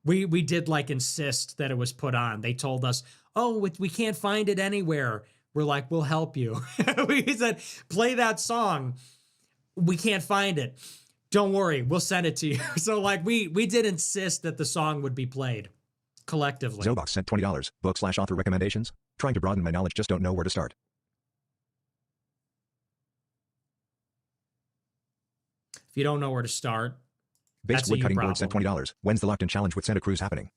we did, like, insist that it was put on. They told us, oh, we can't find it anywhere. We're like, we'll help you. We said, play that song. We can't find it. Don't worry, we'll send it to you. So, like, we did insist that the song would be played collectively. Zobox sent $20. Book/author recommendations? Trying to broaden my knowledge, just don't know where to start. If you don't know where to start, Based that's Woodcutting Board sent $20. When's the Locked In Challenge with Santa Cruz happening?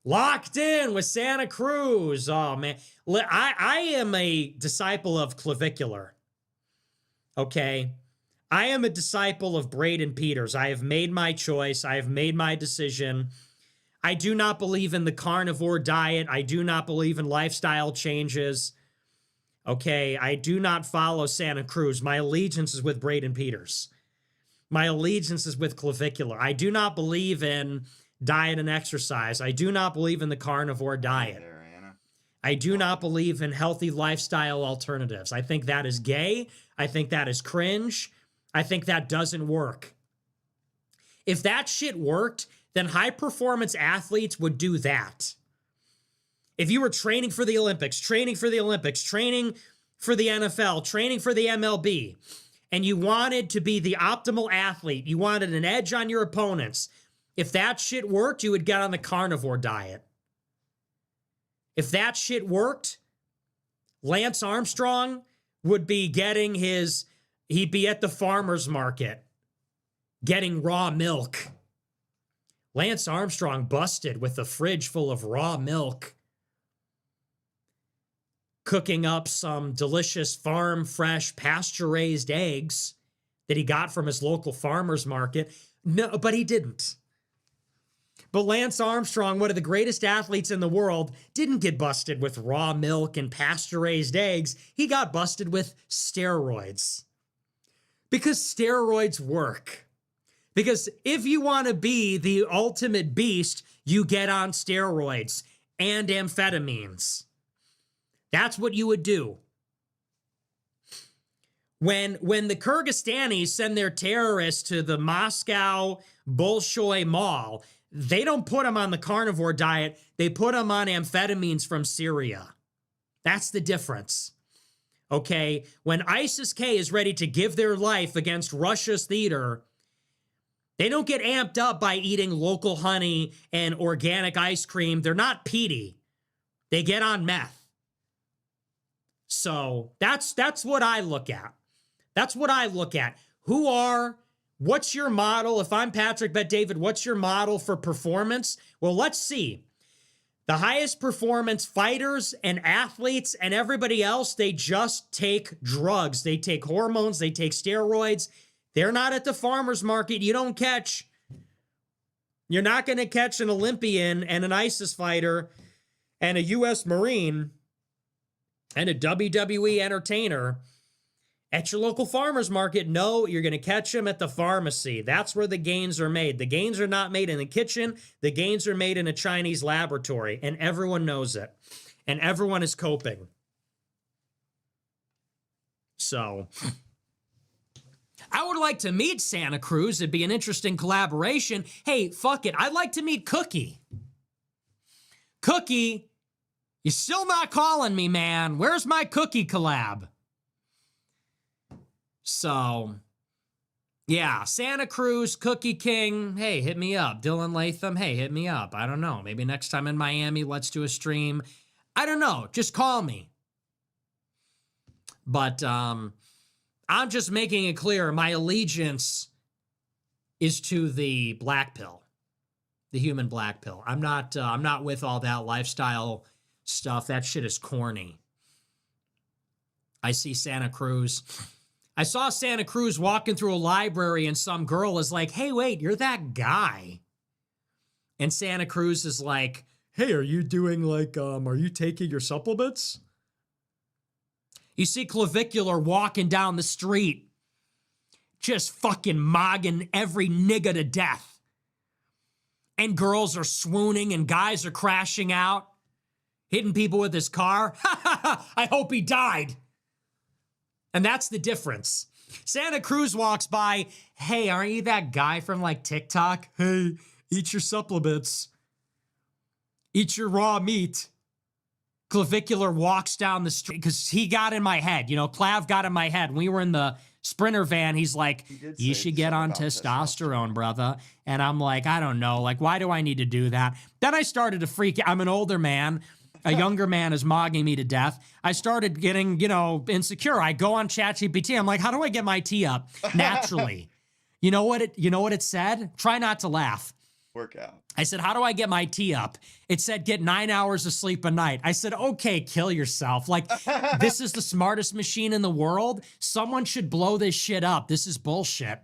Locked In with Santa Cruz. Oh, man. I am a disciple of clavicular. Okay? I am a disciple of Braden Peters. I have made my choice. I have made my decision. I do not believe in the carnivore diet. I do not believe in lifestyle changes. Okay? I do not follow Santa Cruz. My allegiance is with Braden Peters. My allegiance is with clavicular. I do not believe in diet and exercise. I do not believe in the carnivore diet. I do not believe in healthy lifestyle alternatives. I think that is gay. I think that is cringe. I think that doesn't work. If that shit worked, then high-performance athletes would do that. If you were training for the Olympics, training for the NFL, training for the MLB, and you wanted to be the optimal athlete, you wanted an edge on your opponents, if that shit worked, you would get on the carnivore diet. If that shit worked, Lance Armstrong would be he'd be at the farmer's market getting raw milk. Lance Armstrong busted with a fridge full of raw milk, cooking up some delicious farm fresh pasture raised eggs that he got from his local farmer's market. No, but he didn't. But Lance Armstrong, one of the greatest athletes in the world, didn't get busted with raw milk and pasture-raised eggs. He got busted with steroids. Because steroids work. Because if you want to be the ultimate beast, you get on steroids and amphetamines. That's what you would do. When the Kyrgyzstanis send their terrorists to the Moscow Bolshoi Mall, they don't put them on the carnivore diet. They put them on amphetamines from Syria. That's the difference. Okay? When ISIS-K is ready to give their life against Russia's theater, they don't get amped up by eating local honey and organic ice cream. They're not Petey. They get on meth. So that's what I look at. That's what I look at. What's your model? If I'm Patrick Bet-David, what's your model for performance? Well, let's see. The highest performance fighters and athletes and everybody else, they just take drugs. They take hormones. They take steroids. They're not at the farmer's market. You're not going to catch an Olympian and an ISIS fighter and a U.S. Marine and a WWE entertainer at your local farmer's market. No, you're going to catch them at the pharmacy. That's where the gains are made. The gains are not made in the kitchen. The gains are made in a Chinese laboratory, and everyone knows it. And everyone is coping. So, I would like to meet Santa Cruz. It'd be an interesting collaboration. Hey, fuck it. I'd like to meet Cookie. Cookie, You're still not calling me, man. Where's my cookie collab? So, yeah, Santa Cruz, Cookie King, hey, hit me up. Dylan Latham, hey, hit me up. I don't know. Maybe next time in Miami, let's do a stream. I don't know. Just call me. But I'm just making it clear my allegiance is to the black pill, the human black pill. I'm not with all that lifestyle stuff. That shit is corny. I see Santa Cruz. I saw Santa Cruz walking through a library and some girl is like, hey, wait, you're that guy. And Santa Cruz is like, hey, are you doing like, are you taking your supplements? You see Clavicular walking down the street, just fucking mogging every nigga to death. And girls are swooning and guys are crashing out, hitting people with his car. I hope he died. And that's the difference. Santa Cruz walks by, hey, aren't you that guy from like TikTok? Hey, eat your supplements. Eat your raw meat. Clavicular walks down the street because he got in my head. You know, Clav got in my head. When we were in the Sprinter van, he's like, you should get on testosterone, brother. And I'm like, I don't know. Like, why do I need to do that? Then I started to freak out. I'm an older man. A younger man is mogging me to death. I started getting, insecure. I go on ChatGPT. I'm like, how do I get my tea up naturally? You know what it said? Try not to laugh. Workout. I said, how do I get my tea up? It said, get 9 hours of sleep a night. I said, okay, kill yourself. Like, this is the smartest machine in the world. Someone should blow this shit up. This is bullshit.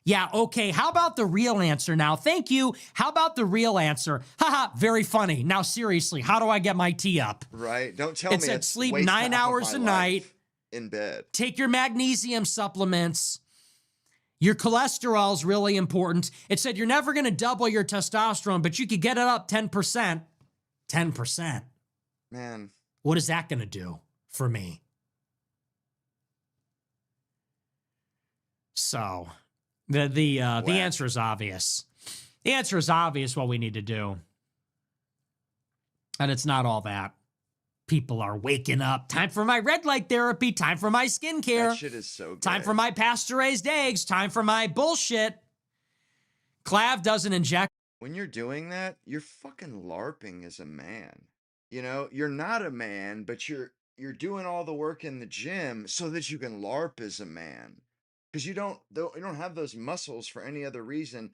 Yeah, okay. How about the real answer now? Thank you. How about the real answer? Haha, very funny. Now, seriously, how do I get my tea up? Right. Don't tell me it said it's sleep waste 9 half of hours my a life night. In bed. Take your magnesium supplements. Your cholesterol is really important. It said you're never going to double your testosterone, but you could get it up 10%. 10%. Man. What is that going to do for me? So, the answer is obvious. The answer is obvious what we need to do. And it's not all that. People are waking up. Time for my red light therapy. Time for my skincare. That shit is so good. Time for my pasture-raised eggs. Time for my bullshit. Clav doesn't inject. When you're doing that, you're fucking LARPing as a man. You know, you're not a man, but you're doing all the work in the gym so that you can LARP as a man. Because you don't have those muscles for any other reason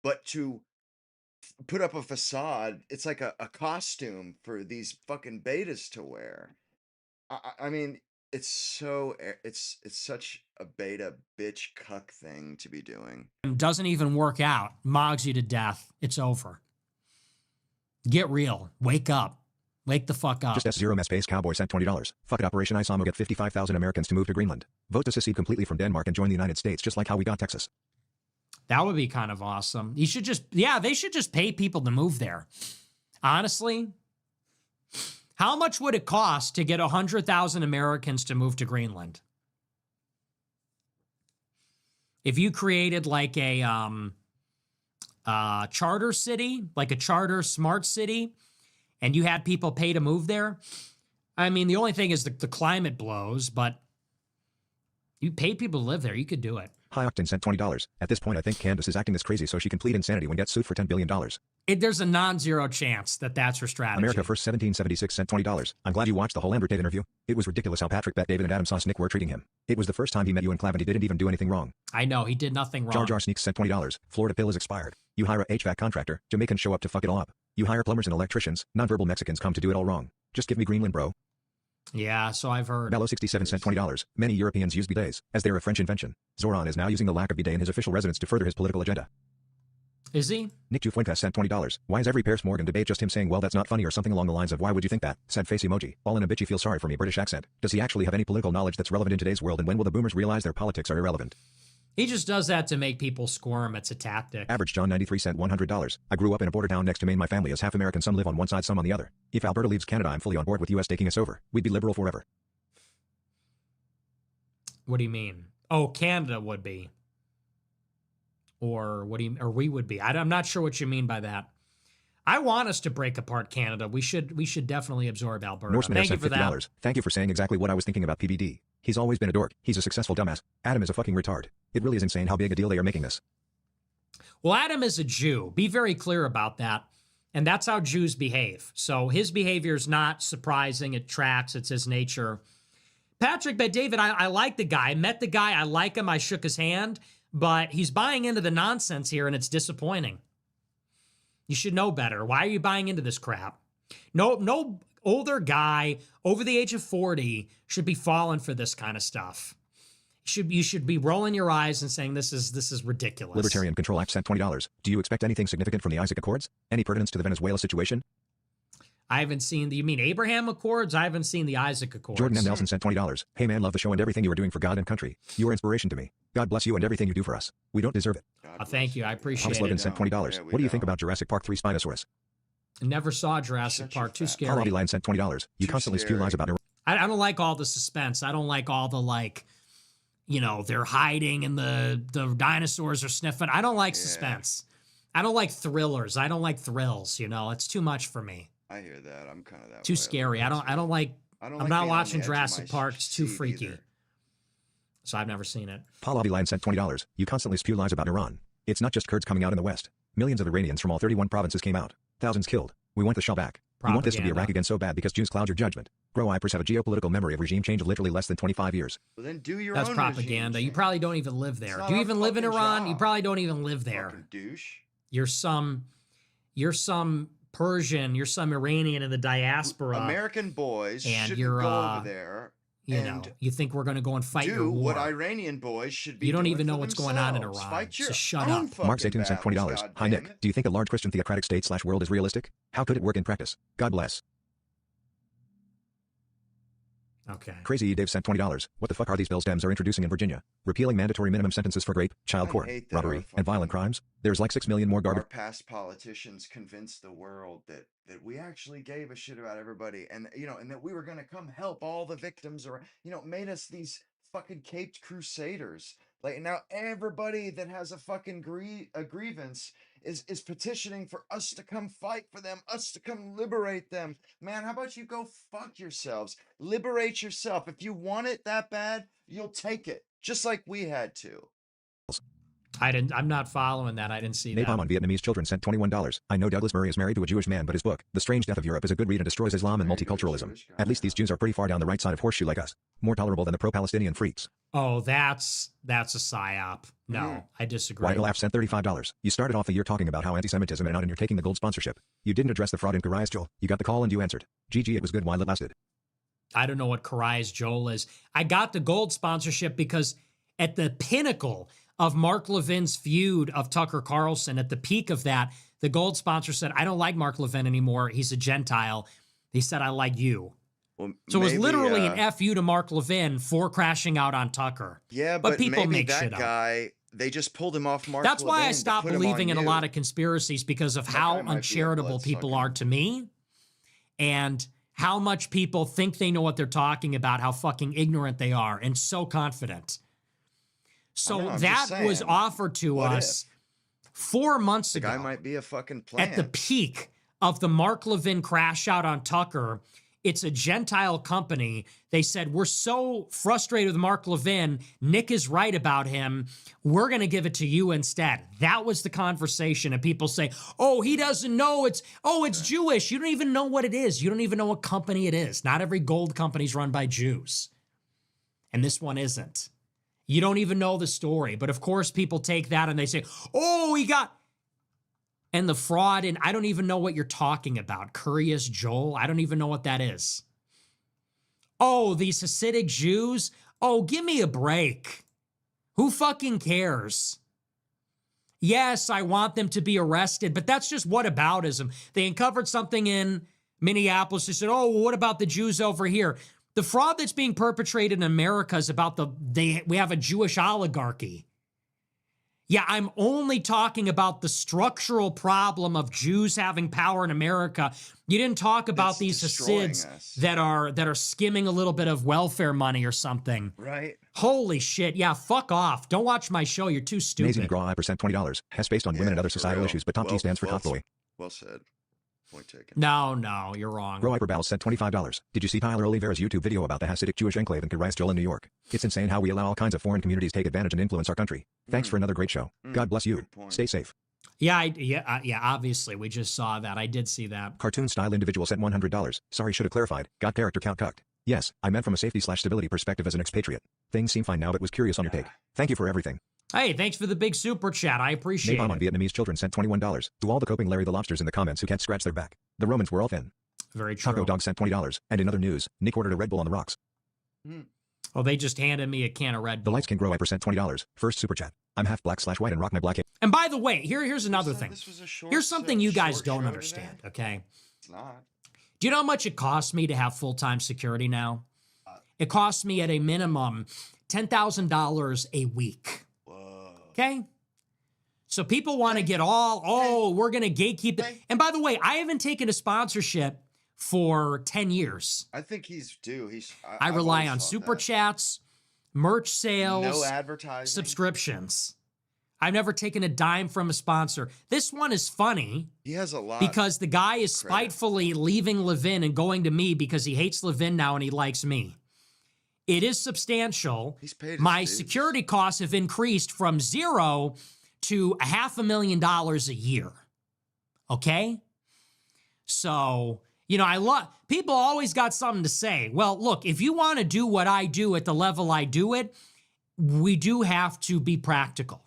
but to put up a facade. It's like a costume for these fucking betas to wear. I mean, it's such a beta bitch cuck thing to be doing. Doesn't even work out. Mogs you to death. It's over. Get real. Wake up. Wake the fuck up. Just S0 Space Cowboy sent $20. Fuck it, Operation ISAM will get 55,000 Americans to move to Greenland. Vote to secede completely from Denmark and join the United States, just like how we got Texas. That would be kind of awesome. They should just pay people to move there. Honestly, how much would it cost to get 100,000 Americans to move to Greenland? If you created like a charter city, like a charter smart city, and you had people pay to move there, I mean, the only thing is the climate blows, but you paid people to live there, you could do it. High Octane sent $20. At this point, I think Candace is acting this crazy so she can plead insanity when gets sued for $10 billion. There's a non-zero chance that that's her strategy. America First 1776 sent $20. I'm glad you watched the whole Amber Tate interview. It was ridiculous how Patrick Bet David and Adam Sauce Nick were treating him. It was the first time he met you and Clav and he didn't even do anything wrong. I know, he did nothing wrong. Jar Jar Sneaks sent $20. Florida pill is expired. You hire a HVAC contractor, Jamaicans show up to fuck it all up. You hire plumbers and electricians, nonverbal Mexicans come to do it all wrong. Just give me Greenland, bro. Yeah, so I've heard. Mellow67 sent $20. Many Europeans use bidets, as they're a French invention. Zoran is now using the lack of bidet in his official residence to further his political agenda. Is he? Nick Fuentes sent $20. Why is every Pierce Morgan debate just him saying, well, that's not funny or something along the lines of, why would you think that? Sad face emoji. All in a bitchy feel sorry for me British accent. Does he actually have any political knowledge that's relevant in today's world, and when will the boomers realize their politics are irrelevant? He just does that to make people squirm. It's a tactic. Average John 93 sent $100. I grew up in a border town next to Maine. My family is half American. Some live on one side, some on the other. If Alberta leaves Canada, I'm fully on board with US taking us over. We'd be liberal forever. What do you mean? Oh, Canada would be. Or we would be. I'm not sure what you mean by that. I want us to break apart Canada. We should definitely absorb Alberta. Norseman Thank you sent for that. $50. Thank you for saying exactly what I was thinking about PBD. He's always been a dork. He's a successful dumbass. Adam is a fucking retard. It really is insane how big a deal they are making this. Well, Adam is a Jew. Be very clear about that. And that's how Jews behave. So his behavior is not surprising. It tracks. It's his nature. Patrick, but David, I like the guy. I met the guy. I like him. I shook his hand. But he's buying into the nonsense here, and it's disappointing. You should know better. Why are you buying into this crap? No older guy over the age of 40 should be falling for this kind of stuff. You should be rolling your eyes and saying this is ridiculous. Libertarian Control Act sent $20. Do you expect anything significant from the Isaac Accords? Any pertinence to the Venezuela situation? I haven't seen you mean Abraham Accords? I haven't seen the Isaac Accords. Jordan M. Nelson sent $20. Hey man, love the show and everything you are doing for God and country. You are inspiration to me. God bless you and everything you do for us. We don't deserve it. Thank you. I appreciate Thomas Logan it. sent $20. What do you think about Jurassic Park 3 Spinosaurus? Never saw Jurassic Park. Too scary. Paul Lion sent $20. You constantly spew lies about Iran. I don't like all the suspense. I don't like all the they're hiding and the dinosaurs are sniffing. I don't like suspense. I don't like thrillers. I don't like thrills. It's too much for me. I hear that. I'm kind of that. Too scary. I'm not watching Jurassic Park. It's too freaky. Either. So I've never seen it. Paul Lion sent $20. You constantly spew lies about Iran. It's not just Kurds coming out in the West. Millions of Iranians from all 31 provinces came out. Thousands killed. We want the shell back. We want this to be Iraq again so bad because Jews cloud your judgment. Bro, I have a geopolitical memory of regime change of literally less than 25 years. Well, then do your That's own propaganda. You probably don't even live there. Do you even live in Iran? Job. You probably don't even live there. Fucking douche. You're some Persian. You're some Iranian in the diaspora. American boys and should you're, go over there. You think we're going to go and fight your do war. what Iranian boys should be. You don't doing even know for what's going on in themselves. Iran. Fight your So shut own up. fucking Mark Satan sent $20. battles, Hi Nick, goddammit. do you think a large Christian theocratic state/world is realistic? How could it work in practice? God bless. Okay. Crazy Dave sent $20. What the fuck are these bills Dems are introducing in Virginia? Repealing mandatory minimum sentences for rape, child I court, hate that robbery, our and violent fucking- crimes? There's like 6 million more Our garbage. past politicians convinced the world that we actually gave a shit about everybody, and and that we were gonna come help all the victims, or made us these fucking caped crusaders. Like now, everybody that has a fucking grievance is petitioning for us to come fight for them, us to come liberate them. Man, how about you go fuck yourselves? Liberate yourself. If you want it that bad, you'll take it, just like we had to. I'm not following that. I didn't see that. Napalm on Vietnamese children sent $21. I know Douglas Murray is married to a Jewish man, but his book, The Strange Death of Europe, is a good read and destroys Islam and Married to a multiculturalism. Jewish guy, At least yeah. these Jews are pretty far down the right side of horseshoe like us. More tolerable than the pro-Palestinian freaks. Oh, that's a psyop. No, I disagree. White Laugh sent $35. You started off the year talking about how anti-Semitism and out and you're taking the gold sponsorship. You didn't address the fraud in Karai's Joel. You got the call and you answered. GG, it was good while it lasted. I don't know what Karai's Joel is. I got the gold sponsorship because at the pinnacle of Mark Levin's feud of Tucker Carlson, at the peak of that, the gold sponsor said, I don't like Mark Levin anymore. He's a Gentile. He said, I like you. Well, So it was maybe, literally an FU to Mark Levin for crashing out on Tucker. Yeah, But but people maybe make that shit up. guy, they just pulled him off Mark That's why I Levin to stopped put him believing on in a you. lot of conspiracies, because of That how guy might be a uncharitable people bloodsucker. are to me and how much people think they know what they're talking about, how fucking ignorant they are and so confident. So know, I'm that just was saying. offered to What us 4 months The ago. guy might be a fucking plant. At the peak of the Mark Levin crash out on Tucker, it's a Gentile company. They said, we're so frustrated with Mark Levin. Nick is right about him. We're going to give it to you instead. That was the conversation. And people say, oh, he doesn't know. It's Jewish. You don't even know what it is. You don't even know what company it is. Not every gold company is run by Jews. And this one isn't. You don't even know the story. But of course, people take that and they say, oh, he got... And the fraud, and I don't even know what you're talking about. Curious Joel, I don't even know what that is. Oh, these Hasidic Jews? Oh, give me a break. Who fucking cares? Yes, I want them to be arrested, but that's just whataboutism. They uncovered something in Minneapolis. They said, oh, well, what about the Jews over here? The fraud that's being perpetrated in America is about we have a Jewish oligarchy. Yeah, I'm only talking about the structural problem of Jews having power in America. You didn't talk about It's these destroying Hasids us. that are skimming a little bit of welfare money or something. Right? Holy shit. Yeah, fuck off. Don't watch my show. You're too Amazing stupid. McGraw I percent $20. Has based on women and other societal real. issues, but top G stands for top boy. Well said. Point taken. No, you're wrong. Grow Hyperbals sent $25. Did you see Tyler Oliveira's YouTube video about the Hasidic Jewish enclave in Kiryas in New York? It's insane how we allow all kinds of foreign communities take advantage and influence our country. Thanks for another great show. God bless you. Stay safe. Yeah, obviously, we just saw that. I did see that. Cartoon-style individual sent $100. Sorry, should have clarified. Got character count cucked. Yes, I meant from a safety/stability perspective as an expatriate. Things seem fine now, but was curious on your take. Thank you for everything. Hey, thanks for the big super chat. I appreciate Napalm it. on Vietnamese children sent $21. To all the coping Larry the Lobsters in the comments who can't scratch their back. The Romans were all thin. Very true. Taco Dog sent $20. And in other news, Nick ordered a Red Bull on the rocks. Oh, they just handed me a can of Red The Bull. Lights Can Grow Hyper sent $20. First super chat. I'm half black/white and rock my black hair. And by the way, here's another thing. This was a short Here's something you guys don't show understand, today. okay? It's not. Do you know how much it costs me to have full-time security now? It costs me at a minimum $10,000 a week. Whoa. Okay? So people want to get all, we're going to gatekeep it. And by the way, I haven't taken a sponsorship for 10 years. I think he's due. I I've rely always on thought super that. chats, merch sales, No advertising. subscriptions. I've never taken a dime from a sponsor. This one is funny He has a lot. because the guy is credit. spitefully leaving Levin and going to me because he hates Levin now and he likes me. It is substantial. He's paid his My dues. security costs have increased from $0 to $500,000 a year. Okay? So, you know, people always got something to say. Well, look, if you want to do what I do at the level I do it, we do have to be practical.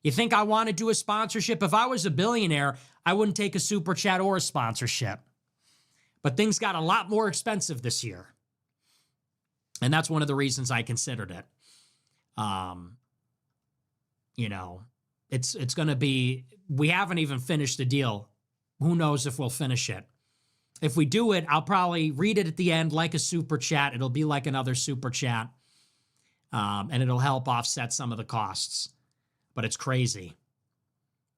You think I want to do a sponsorship? If I was a billionaire, I wouldn't take a super chat or a sponsorship. But things got a lot more expensive this year. And that's one of the reasons I considered it. You know, it's going to be, we haven't even finished the deal. Who knows if we'll finish it. If we do it, I'll probably read it at the end like a super chat. It'll be like another super chat. And it'll help offset some of the costs. But it's crazy.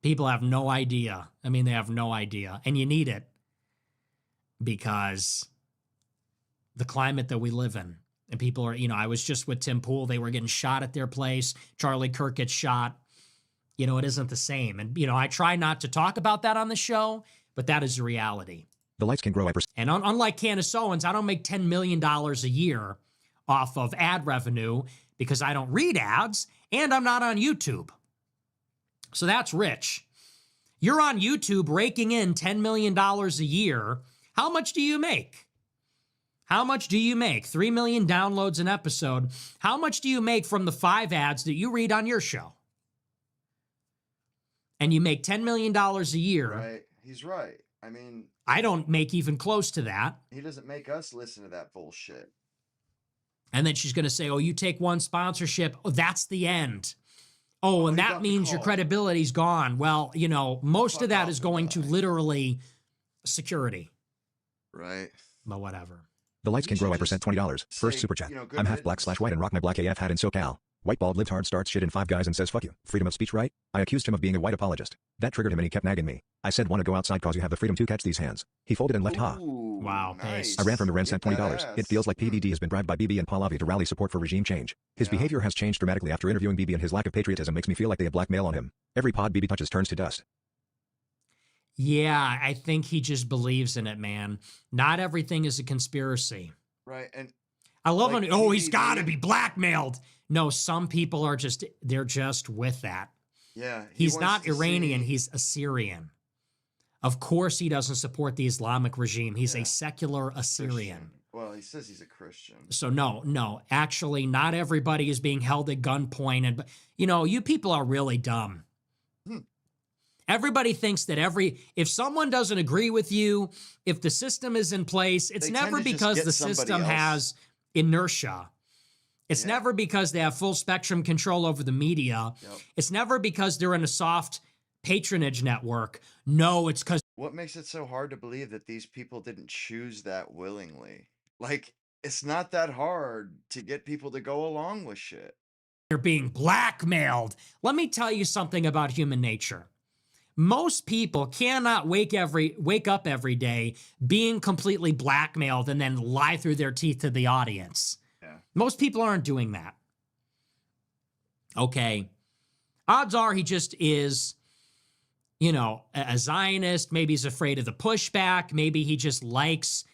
People have no idea. I mean, they have no idea. And you need it because the climate that we live in. And people are, you know, I was just with Tim Pool. They were getting shot at their place. Charlie Kirk gets shot. You know, it isn't the same. And, you know, I try not to talk about that on the show, but that is the reality. The Lights Can Grow Hyper. And unlike Candace Owens, I don't make $10 million a year off of ad revenue because I don't read ads and I'm not on YouTube. So that's rich. You're on YouTube raking in $10 million a year. How much do you make? How much do you make? 3 million downloads an episode. How much do you make from the 5 ads that you read on your show? And you make $10 million a year. Right. He's right. I mean, I don't make even close to that. he doesn't make us listen to that bullshit. And then she's going to say, oh, you take one sponsorship. Oh, that's the end. Oh, and he that got the means your call. credibility's gone. Well, you know, most Fuck of that off is and going to die. literally security. Right. But whatever. The Lights You Can Grow should Hyper sent $20. First say, super chat. you know, good I'm half riddance. black/white and rock my black AF hat in SoCal. White bald lived hard, starts shit in Five Guys and says fuck you. Freedom of speech, right? I accused him of being a white apologist. That triggered him and he kept nagging me. I said wanna go outside cause you have the freedom to catch these hands. He folded and left ha. Ooh, Wow, nice. nice. I ran from Iran sent Get $20. that It feels like ass. PVD has been bribed by BB and Pahlavi to rally support for regime change. His Yeah. behavior has changed dramatically after interviewing BB and his lack of patriotism makes me feel like they have blackmail on him. Every pod BB touches turns to dust. Yeah, I think he just believes in it, man. Not everything is a conspiracy. Right. And I love Like when, oh, he's PDD. got to be blackmailed. No, some people are just, they're just with that. yeah, he He's wants not to Iranian, see- he's Assyrian. Of course he doesn't support the Islamic regime. He's Yeah. a secular Assyrian. Christian. Well, he says he's a Christian. So no, actually not everybody is being held at gunpoint. And, you know, you people are really dumb. Hmm. Everybody thinks that if someone doesn't agree with you, if the system is in place, it's They never tend to just because get the somebody system else. has inertia. It's Yeah. never because they have full spectrum control over the media. Yep. It's never because they're in a soft patronage network. No, it's because What makes it so hard to believe that these people didn't choose that willingly? Like, it's not that hard to get people to go along with shit. they're being blackmailed. Let me tell you something about human nature. Most people cannot wake up every day being completely blackmailed and then lie through their teeth to the audience. Yeah. Most people aren't doing that. Okay. Odds are he just is, a Zionist. Maybe he's afraid of the pushback. Maybe he just likes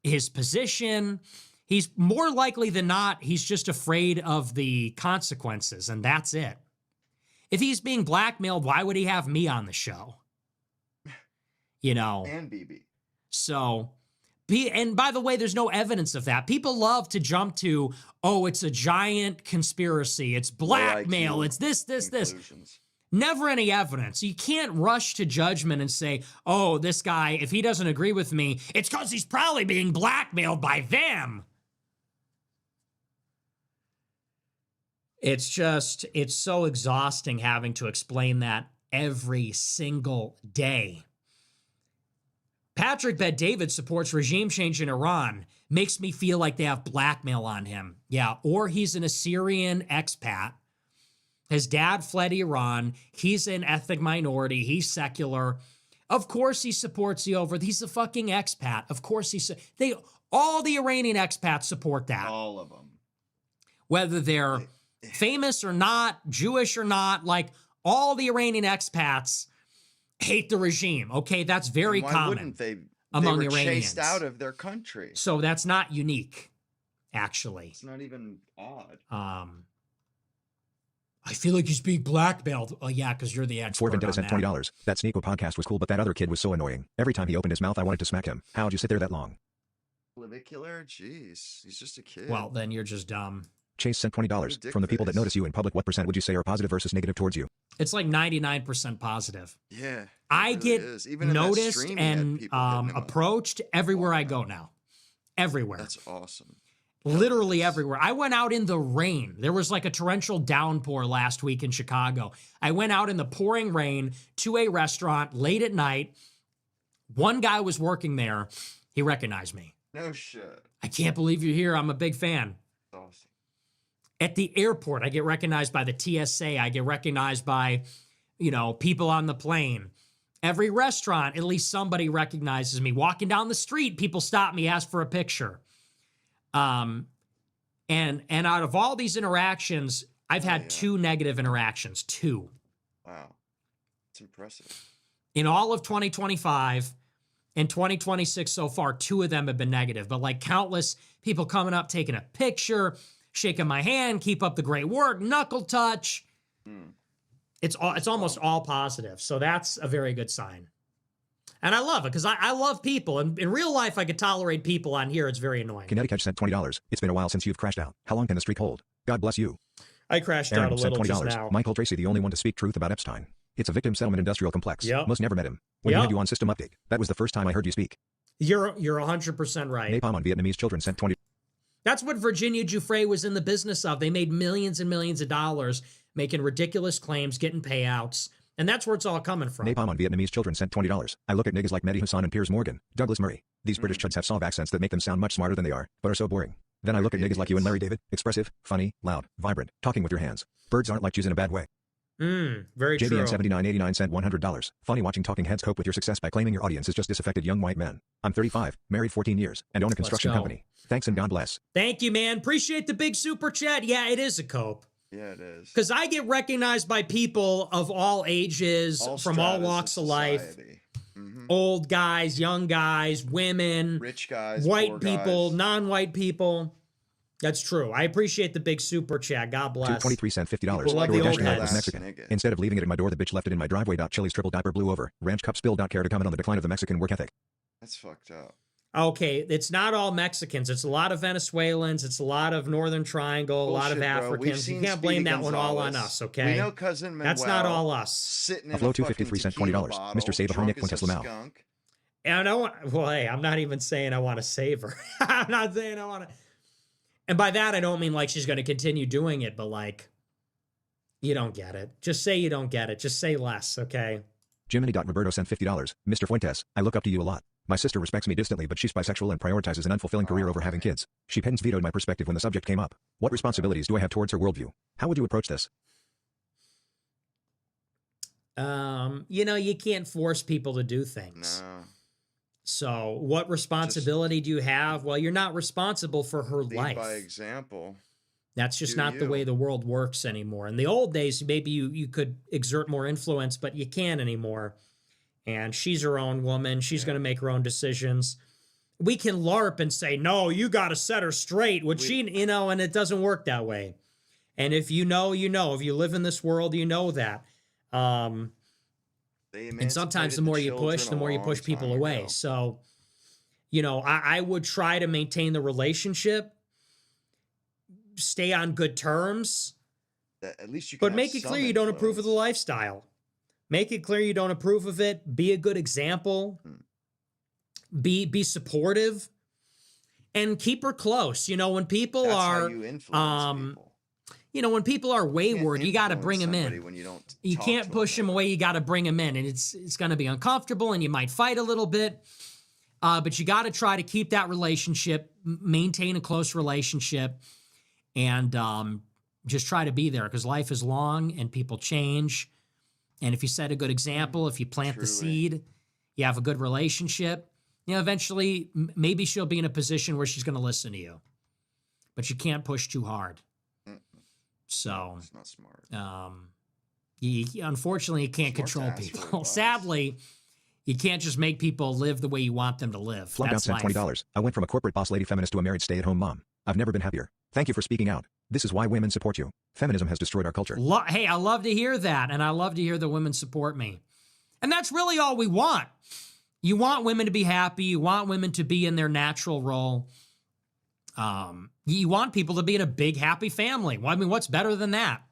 his position. He's more likely than not, he's just afraid of the consequences, and that's it. If he's being blackmailed, why would he have me on the show? And BB. So, and by the way, there's no evidence of that. People love to jump to, oh, it's a giant conspiracy. It's blackmail. It's this. Never any evidence. You can't rush to judgment and say, oh, this guy, if he doesn't agree with me, it's because he's probably being blackmailed by them. It's so exhausting having to explain that every single day. Patrick Bet David supports regime change in Iran. Makes me feel like they have blackmail on him. Yeah, or he's an Assyrian expat. His dad fled Iran. He's an ethnic minority. He's secular. Of course he supports he's a fucking expat. Of course all the Iranian expats support that. All of them. Whether they're famous or not, Jewish or not, like all the Iranian expats hate the regime. Okay, that's very common. Wouldn't they? Among they were Iranians. Chased out of their country. So that's not unique, actually. It's not even odd. I feel like he's being blackmailed. Oh, yeah, because you're the expert. Fort Vendetta sent $20. That Sneako podcast was cool, but that other kid was so annoying. Every time he opened his mouth, I wanted to smack him. How'd you sit there that long? Clavicular? Jeez, he's just a kid. Well, then you're just dumb. Chase sent $20. From the people that notice you in public, what percent would you say are positive versus negative towards you? It's like 99% positive. Yeah. I really get Even noticed and approached everywhere I go now. Everywhere. That's awesome. Literally everywhere. I went out in the rain. There was like a torrential downpour last week in Chicago. I went out in the pouring rain to a restaurant late at night. One guy was working there. He recognized me. No shit. I can't believe you're here. I'm a big fan. Awesome. At the airport, I get recognized by the TSA. I get recognized by, people on the plane. Every restaurant, at least somebody recognizes me. Walking down the street, people stop me, ask for a picture. And out of all these interactions, I've had 2 negative interactions. 2. Wow. It's impressive. In all of 2025 and 2026 so far, 2 of them have been negative. But like countless people coming up, taking a picture, shaking my hand, keep up the great work, knuckle touch. It's almost all positive. So that's a very good sign. And I love it because I love people. And in real life, I could tolerate people. On here, it's very annoying. Connecticut sent $20. It's been a while since you've crashed out. How long can the streak hold? God bless you. I crashed Aaron out a little sent $20. just now. Michael Tracy, the only one to speak truth about Epstein. It's a victim settlement industrial complex. Yep. Most never met him. When you had you on System Update, that was the first time I heard you speak. You're 100% right. Napalm on Vietnamese children sent $20. That's what Virginia Giuffre was in the business of. They made millions and millions of dollars making ridiculous claims, getting payouts. And that's where it's all coming from. Napalm on Vietnamese children sent $20. I look at niggas like Mehdi Hassan and Piers Morgan, Douglas Murray. These British chuds have solve accents that make them sound much smarter than they are, but are so boring. Then I look at niggas like you and Larry David, expressive, funny, loud, vibrant, talking with your hands. Birds aren't like Jews in a bad way. Very true. JBN7989 sent $100. Funny watching talking heads cope with your success by claiming your audience is just disaffected young white men. I'm 35, married 14 years, and own a construction company. Thanks and God bless. Thank you, man. Appreciate the big super chat. Yeah, it is a cope. Yeah, it is. Because I get recognized by people of all ages, from all walks of life. Old guys, young guys, women, rich guys, white people, non-white people. That's true. I appreciate the big super chat. God bless. 223 cent $50. Love the old was Mexican. Instead of leaving it at my door, the bitch left it in my driveway. Chili's triple diaper blew over. Ranch cup spilled. Care to comment on the decline of the Mexican work ethic? That's fucked up. Okay, it's not all Mexicans. It's a lot of Venezuelans. It's a lot of Northern Triangle, a lot of Africans. You can't blame that one all on us, okay? We know Cousin Manuel. That's not all us. Sitting in a flow 253 cent $20. Mr. Save Honik Fuentes Lamau. And I don't want, well, hey, I'm not even saying I want to save her. I'm not saying I want to. And by that, I don't mean like she's going to continue doing it, but like, you don't get it. Just say you don't get it. Just say less, okay? Jiminy.Roberto sent $50. Mr. Fuentes, I look up to you a lot. My sister respects me distantly, but she's bisexual and prioritizes an unfulfilling career over having kids. She pens vetoed my perspective when the subject came up. What responsibilities do I have towards her worldview? How would you approach this? You can't force people to do things. No. So what responsibility do you have? Well, you're not responsible for her life. By example. That's just not the way the world works anymore. In the old days, maybe you could exert more influence, but you can't anymore. And she's her own woman. She's going to make her own decisions. We can LARP and say, no, you got to set her straight, which and it doesn't work that way. And if you know, you know. If you live in this world, you know that. And sometimes the more you push people away. So, I would try to maintain the relationship, stay on good terms. At least you can, but make it clear you don't approve of the lifestyle. Make it clear you don't approve of it. Be a good example. Be supportive, and keep her close. When people are, when people are wayward, you got to bring them in. You can't push them away. You got to bring them in, and it's going to be uncomfortable, and you might fight a little bit. But you got to try to keep that relationship, maintain a close relationship, and just try to be there, because life is long and people change. And if you set a good example, if you plant the seed, you have a good relationship, eventually maybe she'll be in a position where she's going to listen to you. But you can't push too hard. So it's not smart. Unfortunately, you can't control people. Sadly, you can't just make people live the way you want them to live. Flunk out sent $20. I went from a corporate boss lady feminist to a married stay-at-home mom. I've never been happier. Thank you for speaking out. This is why women support you. Feminism has destroyed our culture. Hey, I love to hear that, and I love to hear that women support me. And that's really all we want. You want women to be happy. You want women to be in their natural role. You want people to be in a big, happy family. Well, what's better than that?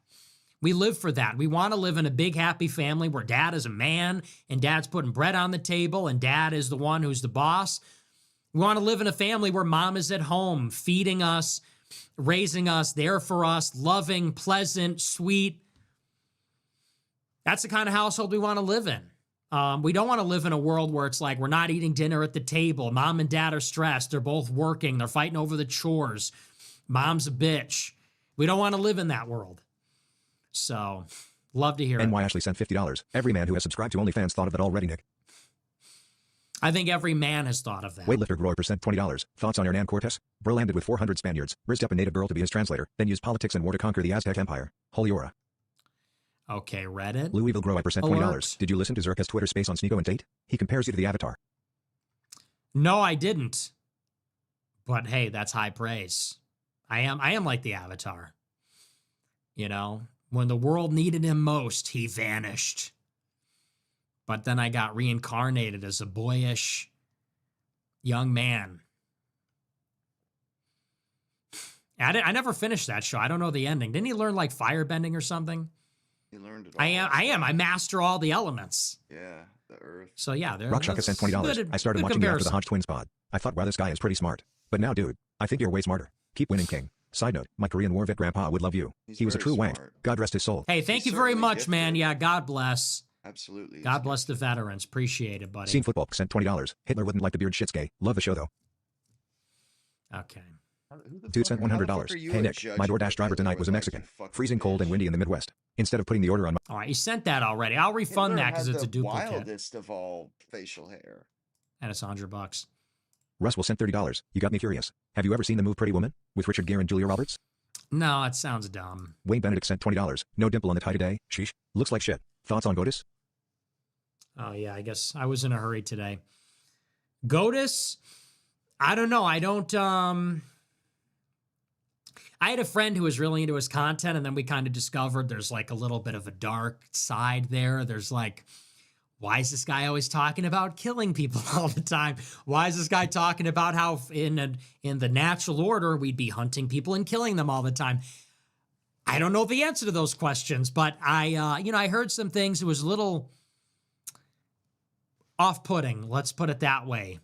We live for that. We want to live in a big, happy family where dad is a man and dad's putting bread on the table and dad is the one who's the boss. We want to live in a family where mom is at home, feeding us, raising us, there for us, loving, pleasant, sweet. That's the kind of household we want to live in. We don't want to live in a world where it's like we're not eating dinner at the table. Mom and dad are stressed. They're both working. They're fighting over the chores. Mom's a bitch. We don't want to live in that world. So, love to hear it. NY Ashley sent $50. Every man who has subscribed to OnlyFans thought of that already, Nick. I think every man has thought of that. Weightlifter Grower sent $20. Thoughts on Hernan Cortes? Bro landed with 400 Spaniards, raised up a native girl to be his translator, then used politics and war to conquer the Aztec Empire. Holy aura. Okay, Reddit. Louisville Grow sent $20. Did you listen to Zerka's Twitter space on Sneeko and Tate? He compares you to the Avatar. No, I didn't. But hey, that's high praise. I am like the Avatar. When the world needed him most, he vanished. But then I got reincarnated as a boyish young man. I never finished that show. I don't know the ending. Didn't he learn like firebending or something? He learned it all. I master all the elements. Yeah, the earth. So yeah, Rockshaka sent $20. I started watching you after the Hodge Twins pod. I thought, wow, this guy is pretty smart. But now, dude, I think you're way smarter. Keep winning, King. Side note, my Korean War vet grandpa would love you. He was a true wank. God rest his soul. Hey, thank you very much, gifted. Man. Yeah, God bless. Absolutely. God bless the veterans. Appreciate it, buddy. Seen Football sent $20. Hitler wouldn't like the beard, shit's gay. Love the show, though. Okay. Dude sent $100. Hey, Nick, my DoorDash driver tonight was a Mexican. Freezing cold and windy in the Midwest. Instead of putting the order on my... All right, you sent that already. I'll refund that because it's a duplicate. Wildest of all facial hair. And it's $100. Russ will sent $30. You got me curious. Have you ever seen the movie Pretty Woman with Richard Gere and Julia Roberts? No, it sounds dumb. Wayne Benedict sent $20. No dimple on the tie today. Sheesh. Looks like shit. Thoughts on Goatus? Oh, yeah, I guess I was in a hurry today. Goatus? I don't know. I had a friend who was really into his content, and then we kind of discovered there's like a little bit of a dark side there. There's like, why is this guy always talking about killing people all the time? Why is this guy talking about how in the natural order we'd be hunting people and killing them all the time? I don't know the answer to those questions, but I heard some things. It was a little off-putting, let's put it that way.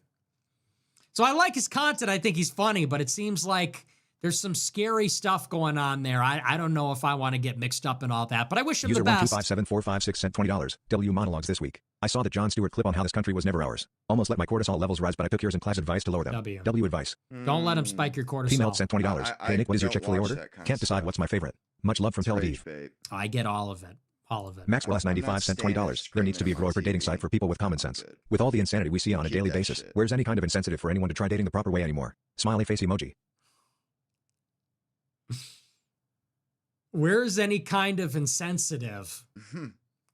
So I like his content. I think he's funny, but it seems like there's some scary stuff going on there. I don't know if I want to get mixed up in all that, but I wish him the best. User 1257456 sent $20. W monologues this week. I saw the Jon Stewart clip on how this country was never ours. Almost let my cortisol levels rise, but I took yours in class advice to lower them. W advice. Don't let him spike your cortisol. Female sent $20. Hey Nick, what is your Chick-fil-A order? Can't decide what's my favorite. Much love from Tel Aviv. I get all of it. All of it. Maxwell S95 sent $20. There needs to be a grower for dating site for people with common sense. With all the insanity we see on a daily basis, where's any kind of incentive for anyone to try dating the proper way anymore? Smiley face emoji. Where's any kind of insensitive?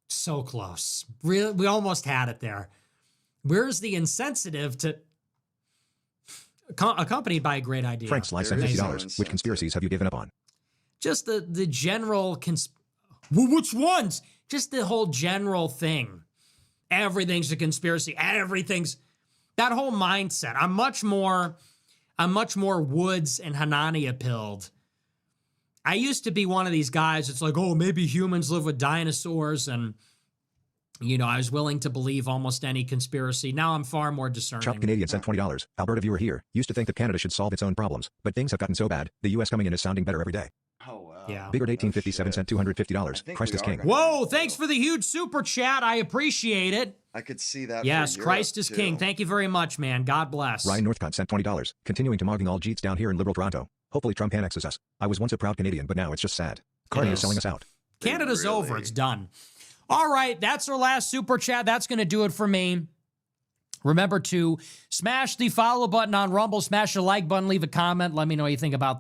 So close. Really, we almost had it there. Where's the insensitive to accompanied by a great idea? Frank Sly sent $50. Which conspiracies have you given up on? Just the general which ones? Just the whole general thing. Everything's a conspiracy. Everything's that whole mindset. I'm much more Woods and Hanania pilled. I used to be one of these guys. It's like, oh, maybe humans live with dinosaurs, and I was willing to believe almost any conspiracy. Now I'm far more discerning. Chopped Canadian sent $20. Alberta viewer here. Used to think that Canada should solve its own problems, but things have gotten so bad. The U.S. coming in is sounding better every day. Oh, wow. Yeah. Bigger 1857 sent $250. Christ is king. Whoa, thanks for the huge super chat. I appreciate it. I could see that. Yes, Christ is king. Thank you very much, man. God bless. Ryan Northcott sent $20. Continuing to mogging all Jeets down here in liberal Toronto. Hopefully Trump annexes us. I was once a proud Canadian, but now it's just sad. Kanye is selling us out. Canada's over. It's done. All right, that's our last super chat. That's going to do it for me. Remember to smash the follow button on Rumble, smash the like button, leave a comment, let me know what you think about